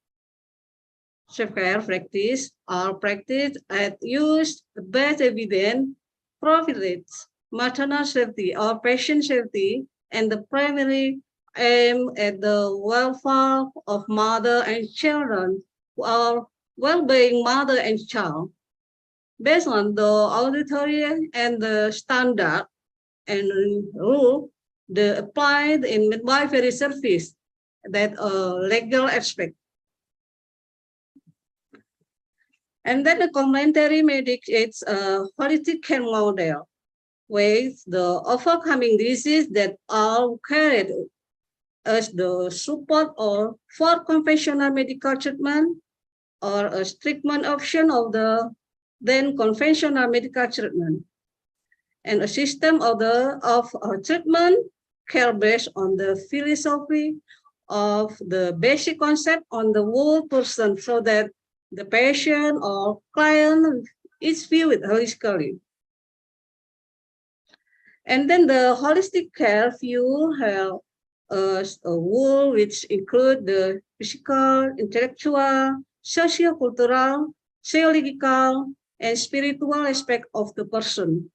Self-care practice are practice at use best evidence provides maternal safety or patient safety and the primary aim at the welfare of mother and children or well-being mother and child. Based on the auditory and the standard and rule the applied in midwifery service that legal aspect. And then the complementary medic, it's a holistic care model with the overcoming disease that are carried as the support or for conventional medical treatment or a treatment option of the then conventional medical treatment. And a system of treatment care based on the philosophy of the basic concept on the whole person so that the patient or client is viewed holistically. And then the holistic care view have a whole which include the physical, intellectual, socio-cultural, psychological, and spiritual aspect of the person.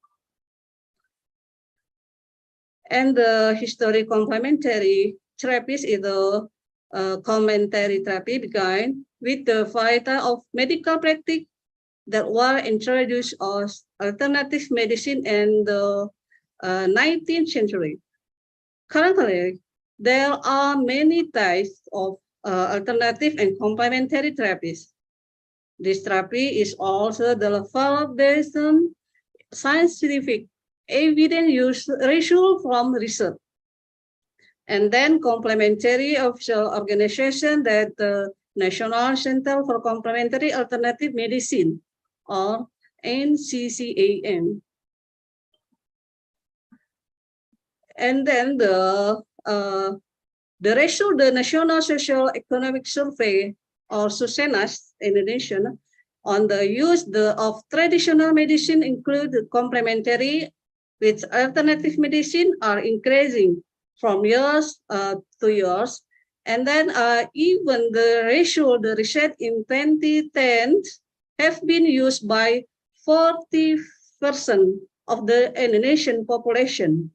And the history complementary therapies is the complementary therapy began with the variety of medical practice that were introduced as alternative medicine in the 19th century. Currently, there are many types of alternative and complementary therapies. This therapy is also developed based on scientific evidence use ratio from research. And then complementary official organization, that the National Center for Complementary Alternative Medicine, or NCCAM. And then the ratio, the National Social Economic Survey, or SUSENAS Indonesia, on the use of traditional medicine include the complementary with alternative medicine are increasing from years to years. And then even the ratio, the research in 2010 have been used by 40% of the Indonesian population.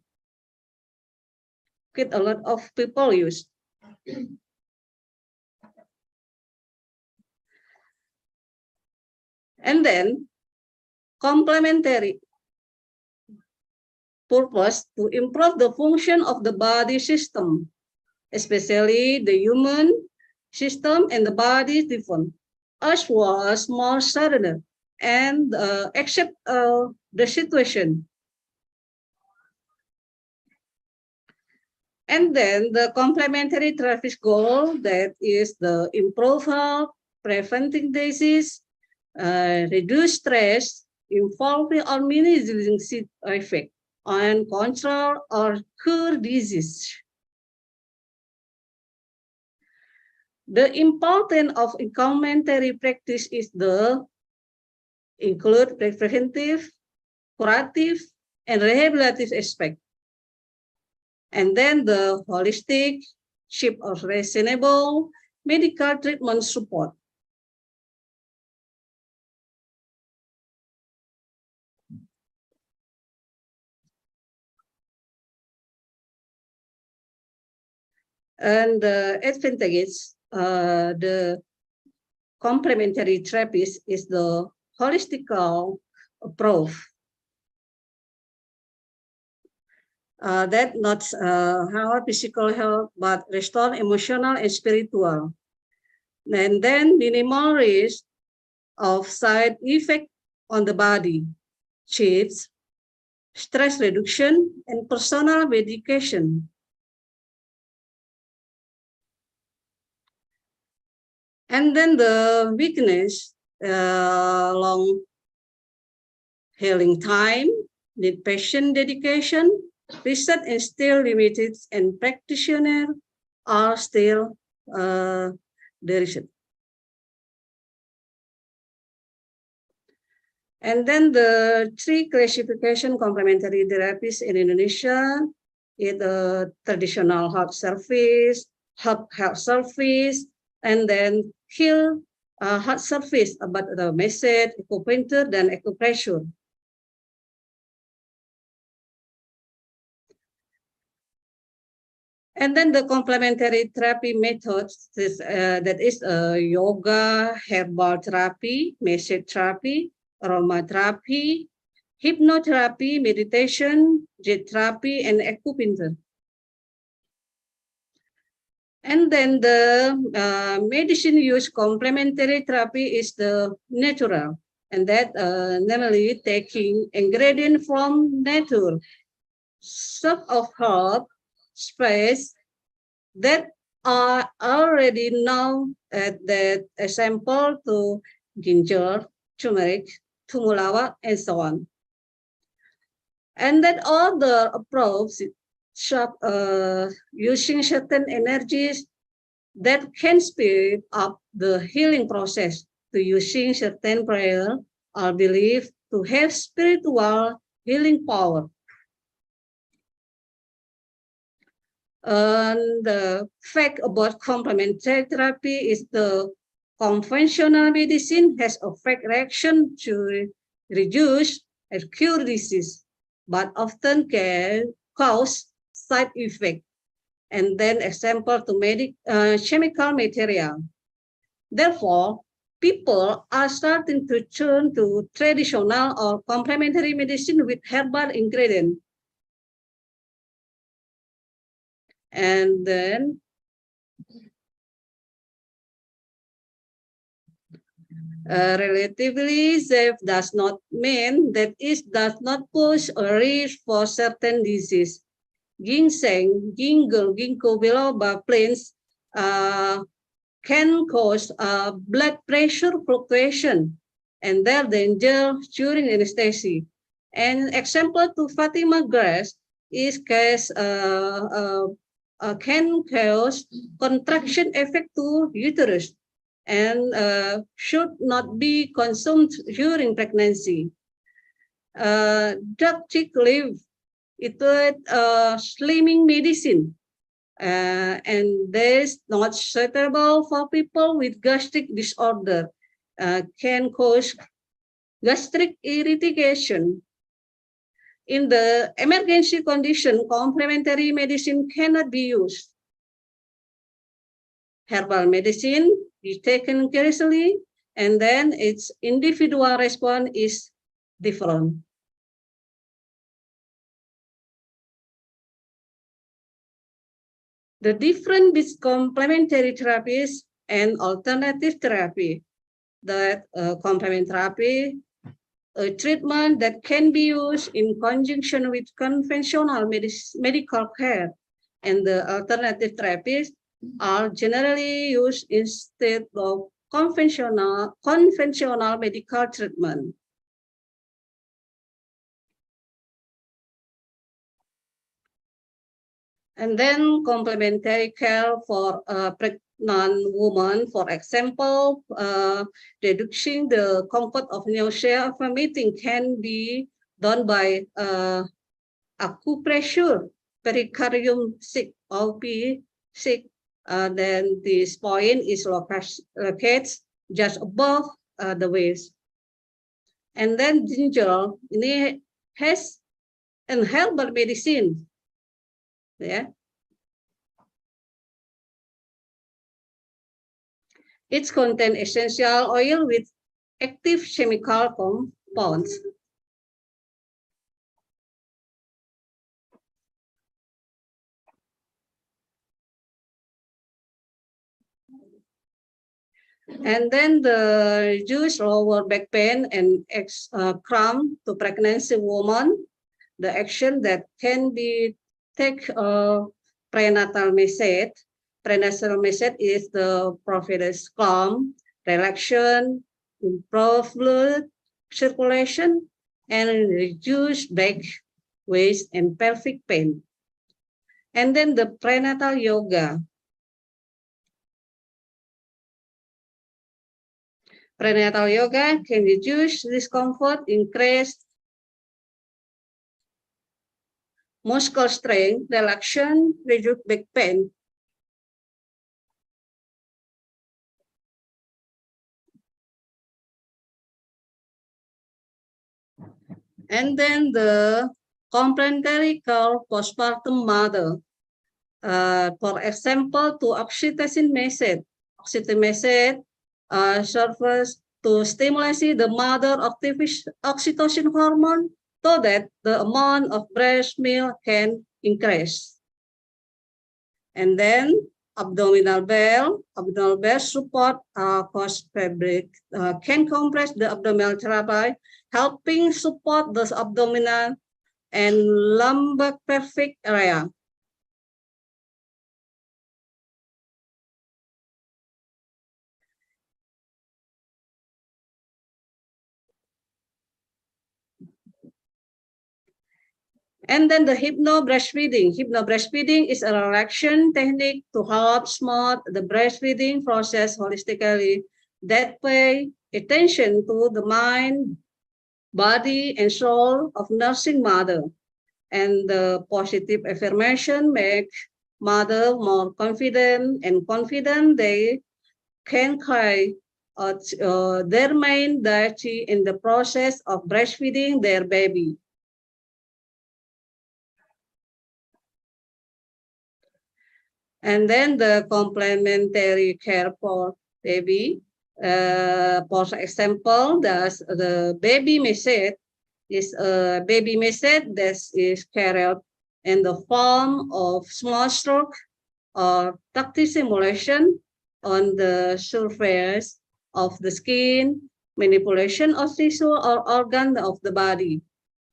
Quite a lot of people use. And then complementary purpose to improve the function of the body system, especially the human system and the body different, as well as more sudden and accept the situation. And then the complementary therapist goal, that is the improve health, preventing disease, reduce stress, involving or minimizing side effect, and control or cure disease. The importance of complementary practice is the include preventive, curative, and rehabilitative aspect. And then the holistic, cheap or reasonable medical treatment support. And the advantages, the complementary therapies is the holistical approach. That not our physical health, but restore emotional and spiritual. And then minimal risk of side effect on the body, chips, stress reduction, and personal medication. And then the weakness, long healing time, need patient dedication, research is still limited, and practitioners are still the research. And then the three classification complementary therapies in Indonesia is the traditional health service, health service, and then heal heart surface about the message, acupuncture, dan acupressure. And then the complementary therapy methods is, that is yoga, herbal therapy, message therapy, aromatherapy, hypnotherapy, meditation, jet therapy, and acupuncture. And then the medicine use complementary therapy is the natural, and that namely taking ingredient from nature, sort of herb, spice that are already known that example to ginger, turmeric, tumulawa, and so on. And that all the approach using certain energies that can speed up the healing process, to using certain prayer or belief to have spiritual healing power. And the fact about complementary therapy is the conventional medicine has a fast reaction to reduce and cure disease, but often can cause side effect. And then example to chemical material. Therefore, people are starting to turn to traditional or complementary medicine with herbal ingredients. And then relatively safe does not mean that it does not pose a risk for certain disease. ginseng, ginkgo biloba plants can cause blood pressure fluctuation and their danger during anesthesia. An example to Fatima grass is can cause contraction effect to uterus and should not be consumed during pregnancy. Dark chick leaf, it is slimming medicine and this not suitable for people with gastric disorder, can cause gastric irritation. In the emergency condition, complementary medicine cannot be used. Herbal medicine is taken seriously, and then its individual response is different. The difference between complementary therapies and alternative therapy. That complementary therapy, a treatment that can be used in conjunction with conventional medical care, and the alternative therapies are generally used instead of conventional medical treatment. And then complementary care for pregnant women, for example, reducing the comfort of nausea, vomiting can be done by acupressure, pericardium 6 OP6. Then this point is located just above the waist. And then ginger, ini has an herbal medicine. Yeah. It contains essential oil with active chemical compounds. And then the reduce lower back pain and cramp to pregnancy woman. The action that can be take prenatal method. Prenatal method is the provides calm, relaxation, improve blood circulation, and reduce back, waist, and pelvic pain. And then the prenatal yoga. Prenatal yoga can reduce discomfort, increase muscle strength, relaxation, reduce back pain. And then the complementary care postpartum mother. For example, to oxytocin method. Oxytocin method serves to stimulate the mother oxytocin hormone so that the amount of breast milk can increase. And then abdominal bell support post fabric can compress the abdominal therapy, helping support the abdominal and lumbar pelvic area. And then the hypno breastfeeding. Hypno breastfeeding is a relaxation technique to help smooth the breastfeeding process holistically that pay attention to the mind, body, and soul of nursing mother. And the positive affirmation make mother more confident and confident they can carry their main duty in the process of breastfeeding their baby. And then the complementary care for baby. For example, the baby method is a baby method that is carried in the form of small stroke or tactile simulation on the surface of the skin, manipulation of tissue or organ of the body,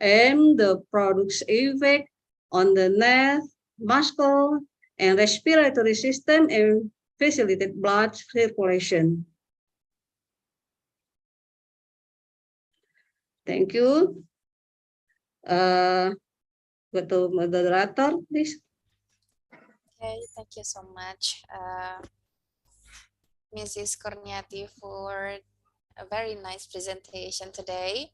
and the product's effect on the nerve, muscle and respiratory system and facilitate blood circulation. Thank you. Go to moderator, please. Okay, thank you so much, Mrs. Kurniati, for a very nice presentation today.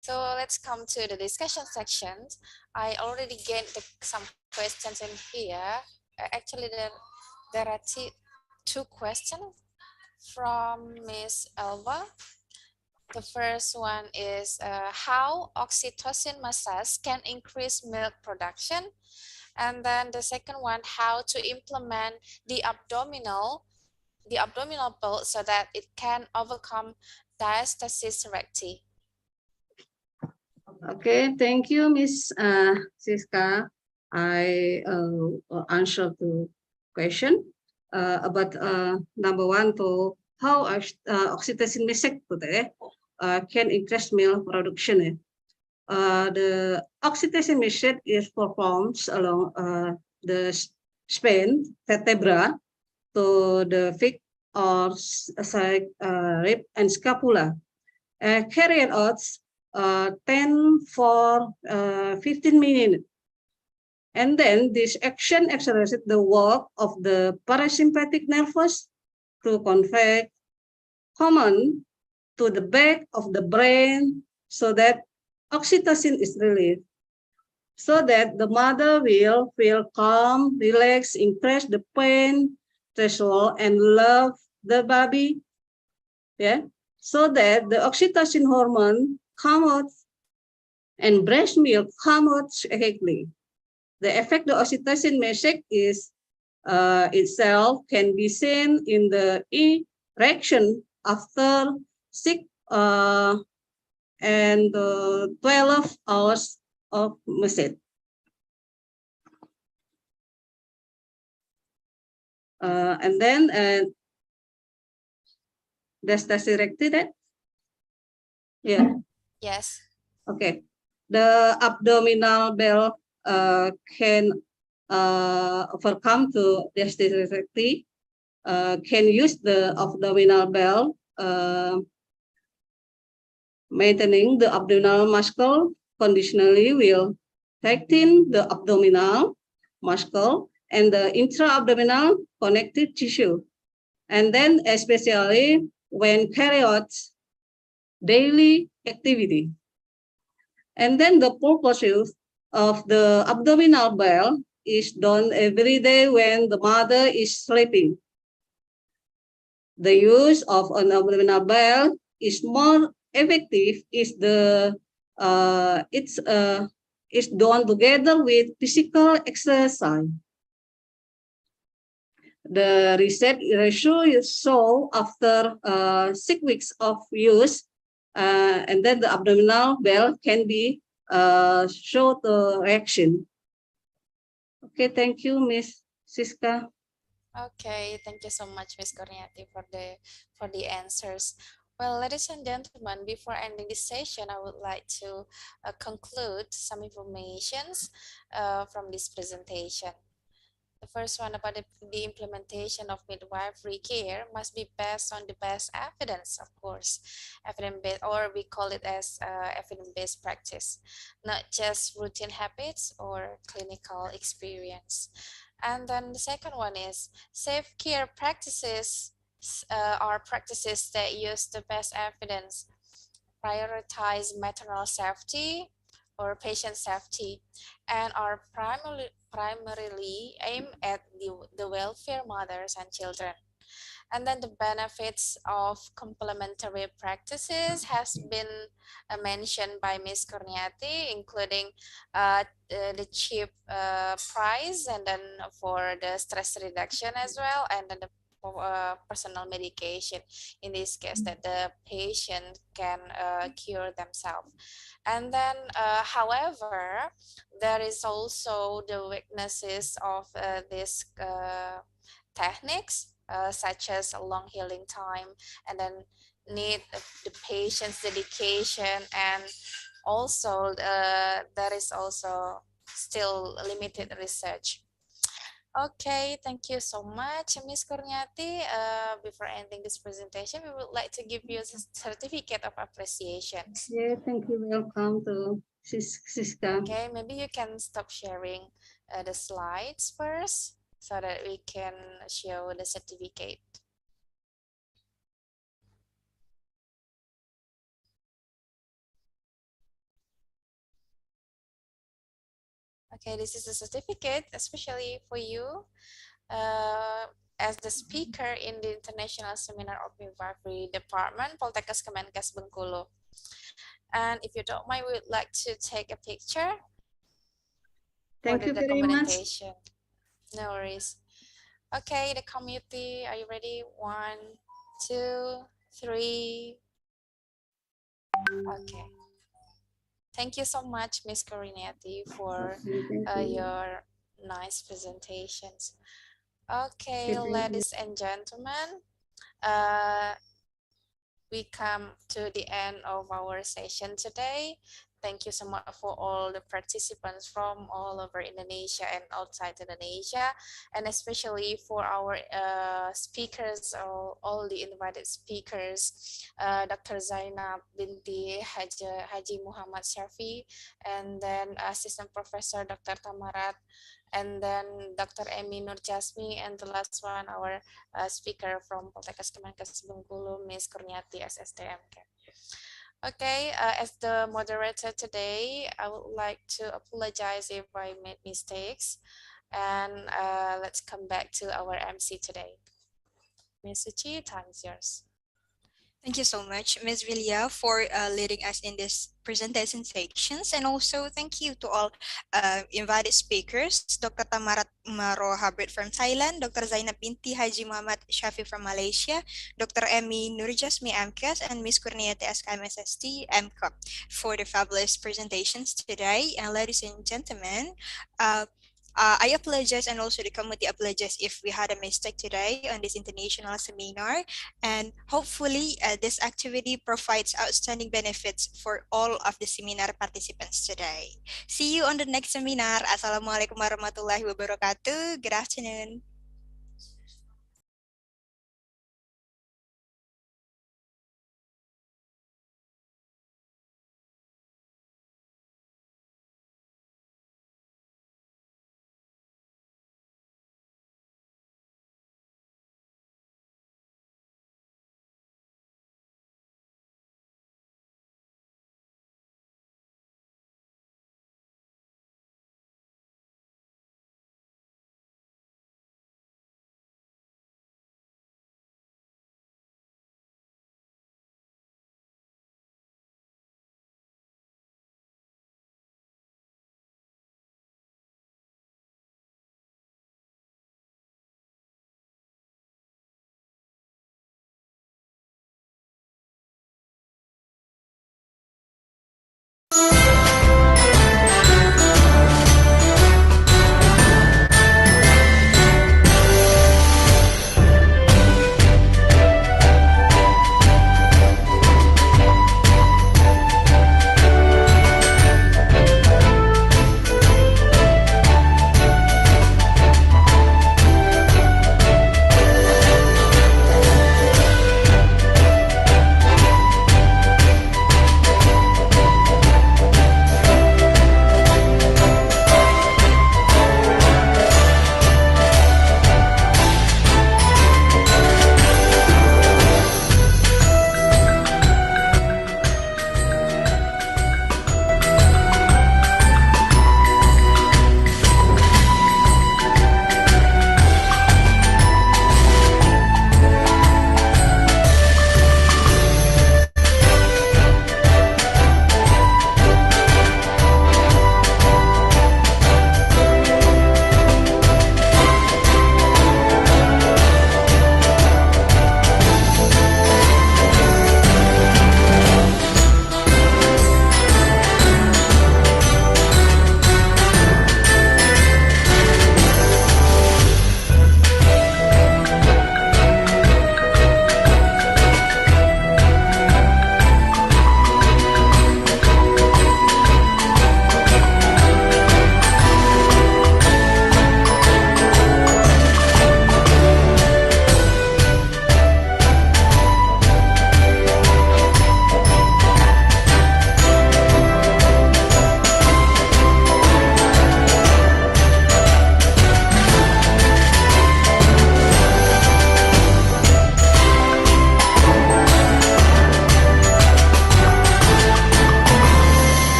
So let's come to the discussion sections. I already get some questions in here. Actually, there are two questions from Miss Elva. The first one is how oxytocin massage can increase milk production. And then the second one, how to implement the abdominal belt so that it can overcome diastasis recti. Okay, thank you, Miss Siska. I answer to question about number one to how oxytocin message today can increase milk production. The oxytocin message is performed along the spine vertebra to the feet or rib and scapula. Carried out 10 for 15 minutes. And then this action accelerates the work of the parasympathetic nervous to convey hormone to the back of the brain so that oxytocin is released. So that the mother will feel calm, relax, increase the pain threshold, and love the baby. Yeah. So that the oxytocin hormone comes out and breast milk comes out quickly. The effect of oxytocin message is itself can be seen in the erection after 6 and 12 hours of message. And then does that directed it? Yeah. Yes. Okay. The abdominal bell can overcome to diastasis recti. Can use the abdominal bell, maintaining the abdominal muscle conditionally will tighten the abdominal muscle and the intra-abdominal connective tissue. And then especially when carry out daily activity. And then the purpose of the abdominal bell is done every day when the mother is sleeping. The use of an abdominal bell is more effective if it's done together with physical exercise. The research show after 6 weeks of use, and then the abdominal bell can be show the reaction. Okay, thank you, Miss Siska. Okay, thank you so much, Ms. Kurniati, for the answers. Well, ladies and gentlemen, before ending this session, I would like to conclude some informations from this presentation. The first one about the implementation of midwifery care must be based on the best evidence, of course, evidence-based, or we call it as evidence-based practice, not just routine habits or clinical experience. And then the second one is safe care practices are practices that use the best evidence, prioritize maternal safety or patient safety, and are primarily aimed at the welfare mothers and children. And then the benefits of complementary practices has been mentioned by Ms. Kurniati, including the cheap price, and then for the stress reduction as well, and then the personal medication in this case that the patient can cure themselves. And then however, there is also the weaknesses of these techniques, such as a long healing time, and then need the patient's dedication, and also there is also still limited research. Okay, thank you so much, Miss Kurniati. Before ending this presentation, we would like to give you a certificate of appreciation. Yeah, thank you. Welcome to Siska. Okay, maybe you can stop sharing the slides first so that we can show the certificate. Okay, this is a certificate especially for you as the speaker in the International Seminar of Midwifery Department, Poltekkes Kemenkes Bengkulu. And if you don't mind, we would like to take a picture for Thank the you very much. documentation. No worries. Okay, the committee, are you ready? 1, 2, 3. Okay. Thank you so much, Miss Corinetti, for your nice presentations. Okay, ladies and gentlemen, we come to the end of our session today. Thank you so much for all the participants from all over Indonesia and outside Indonesia, and especially for our speakers, all the invited speakers, Dr. Zainab binti Haji Muhammad Syafi, and then Assistant Professor Dr. Tamarat, and then Dr. Emi Nur Jasmi, and the last one, our speaker from Poltekkes Kemenkes Bengkulu, Ms. Kurniati, SSTM. Okay, as the moderator today, I would like to apologize if I made mistakes, and let's come back to our MC today. Ms. Suchi, time is yours. Thank you so much, Ms. Vilya, for leading us in this presentation sections. And also thank you to all invited speakers, Dr. Tamarat Maro Habib from Thailand, Dr. Zainab binti Haji Muhammad Syafi from Malaysia, Dr. Emi Nurjasmi MKS, and Ms. Kurniati SKMSST MCOP for the fabulous presentations today. And ladies and gentlemen, I apologize, and also the committee apologizes if we had a mistake today on this international seminar. And hopefully this activity provides outstanding benefits for all of the seminar participants today. See you on the next seminar. Assalamualaikum warahmatullahi wabarakatuh. Good afternoon.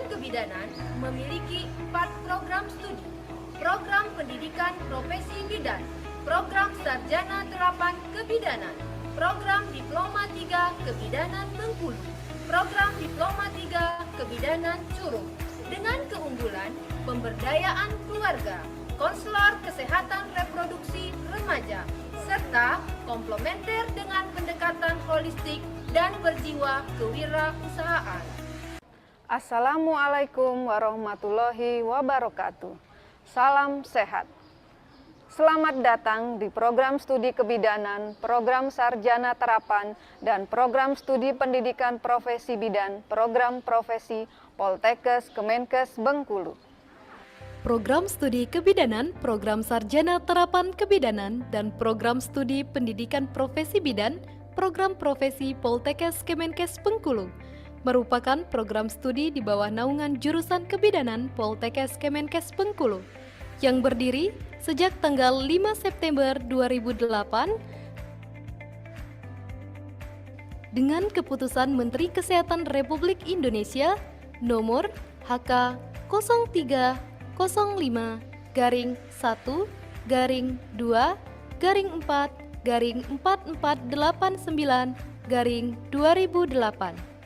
Kebidanan memiliki 4 program studi. Program Pendidikan Profesi Bidan, Program Sarjana Terapan Kebidanan, Program Diploma 3 Kebidanan Bengkulu, Program Diploma 3 Kebidanan Curug, dengan keunggulan pemberdayaan keluarga, konselor kesehatan reproduksi remaja, serta komplementer dengan pendekatan holistik dan berjiwa kewirausahaan. Assalamualaikum warahmatullahi wabarakatuh. Salam sehat. Selamat datang di program studi kebidanan, program sarjana terapan, dan program studi pendidikan profesi bidan, program profesi Poltekkes Kemenkes Bengkulu. Program studi kebidanan, program sarjana terapan kebidanan, dan program studi pendidikan profesi bidan, program profesi Poltekkes Kemenkes Bengkulu merupakan program studi di bawah naungan jurusan kebidanan Poltekkes Kemenkes Bengkulu yang berdiri sejak tanggal 5 September 2008 dengan keputusan Menteri Kesehatan Republik Indonesia nomor HK 0305-2-4-4489-2008.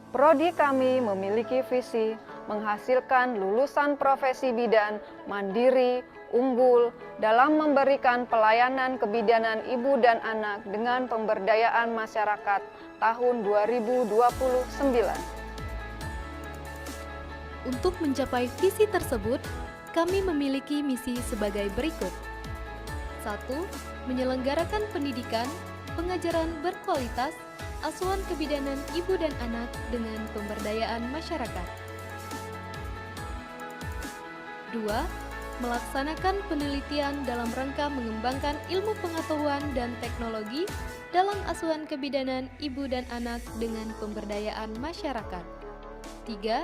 Prodi kami memiliki visi menghasilkan lulusan profesi bidan mandiri, unggul dalam memberikan pelayanan kebidanan ibu dan anak dengan pemberdayaan masyarakat tahun 2029. Untuk mencapai visi tersebut, kami memiliki misi sebagai berikut. 1. Menyelenggarakan pendidikan, pengajaran berkualitas, asuhan kebidanan ibu dan anak dengan pemberdayaan masyarakat. 2. Melaksanakan penelitian dalam rangka mengembangkan ilmu pengetahuan dan teknologi dalam asuhan kebidanan ibu dan anak dengan pemberdayaan masyarakat. 3.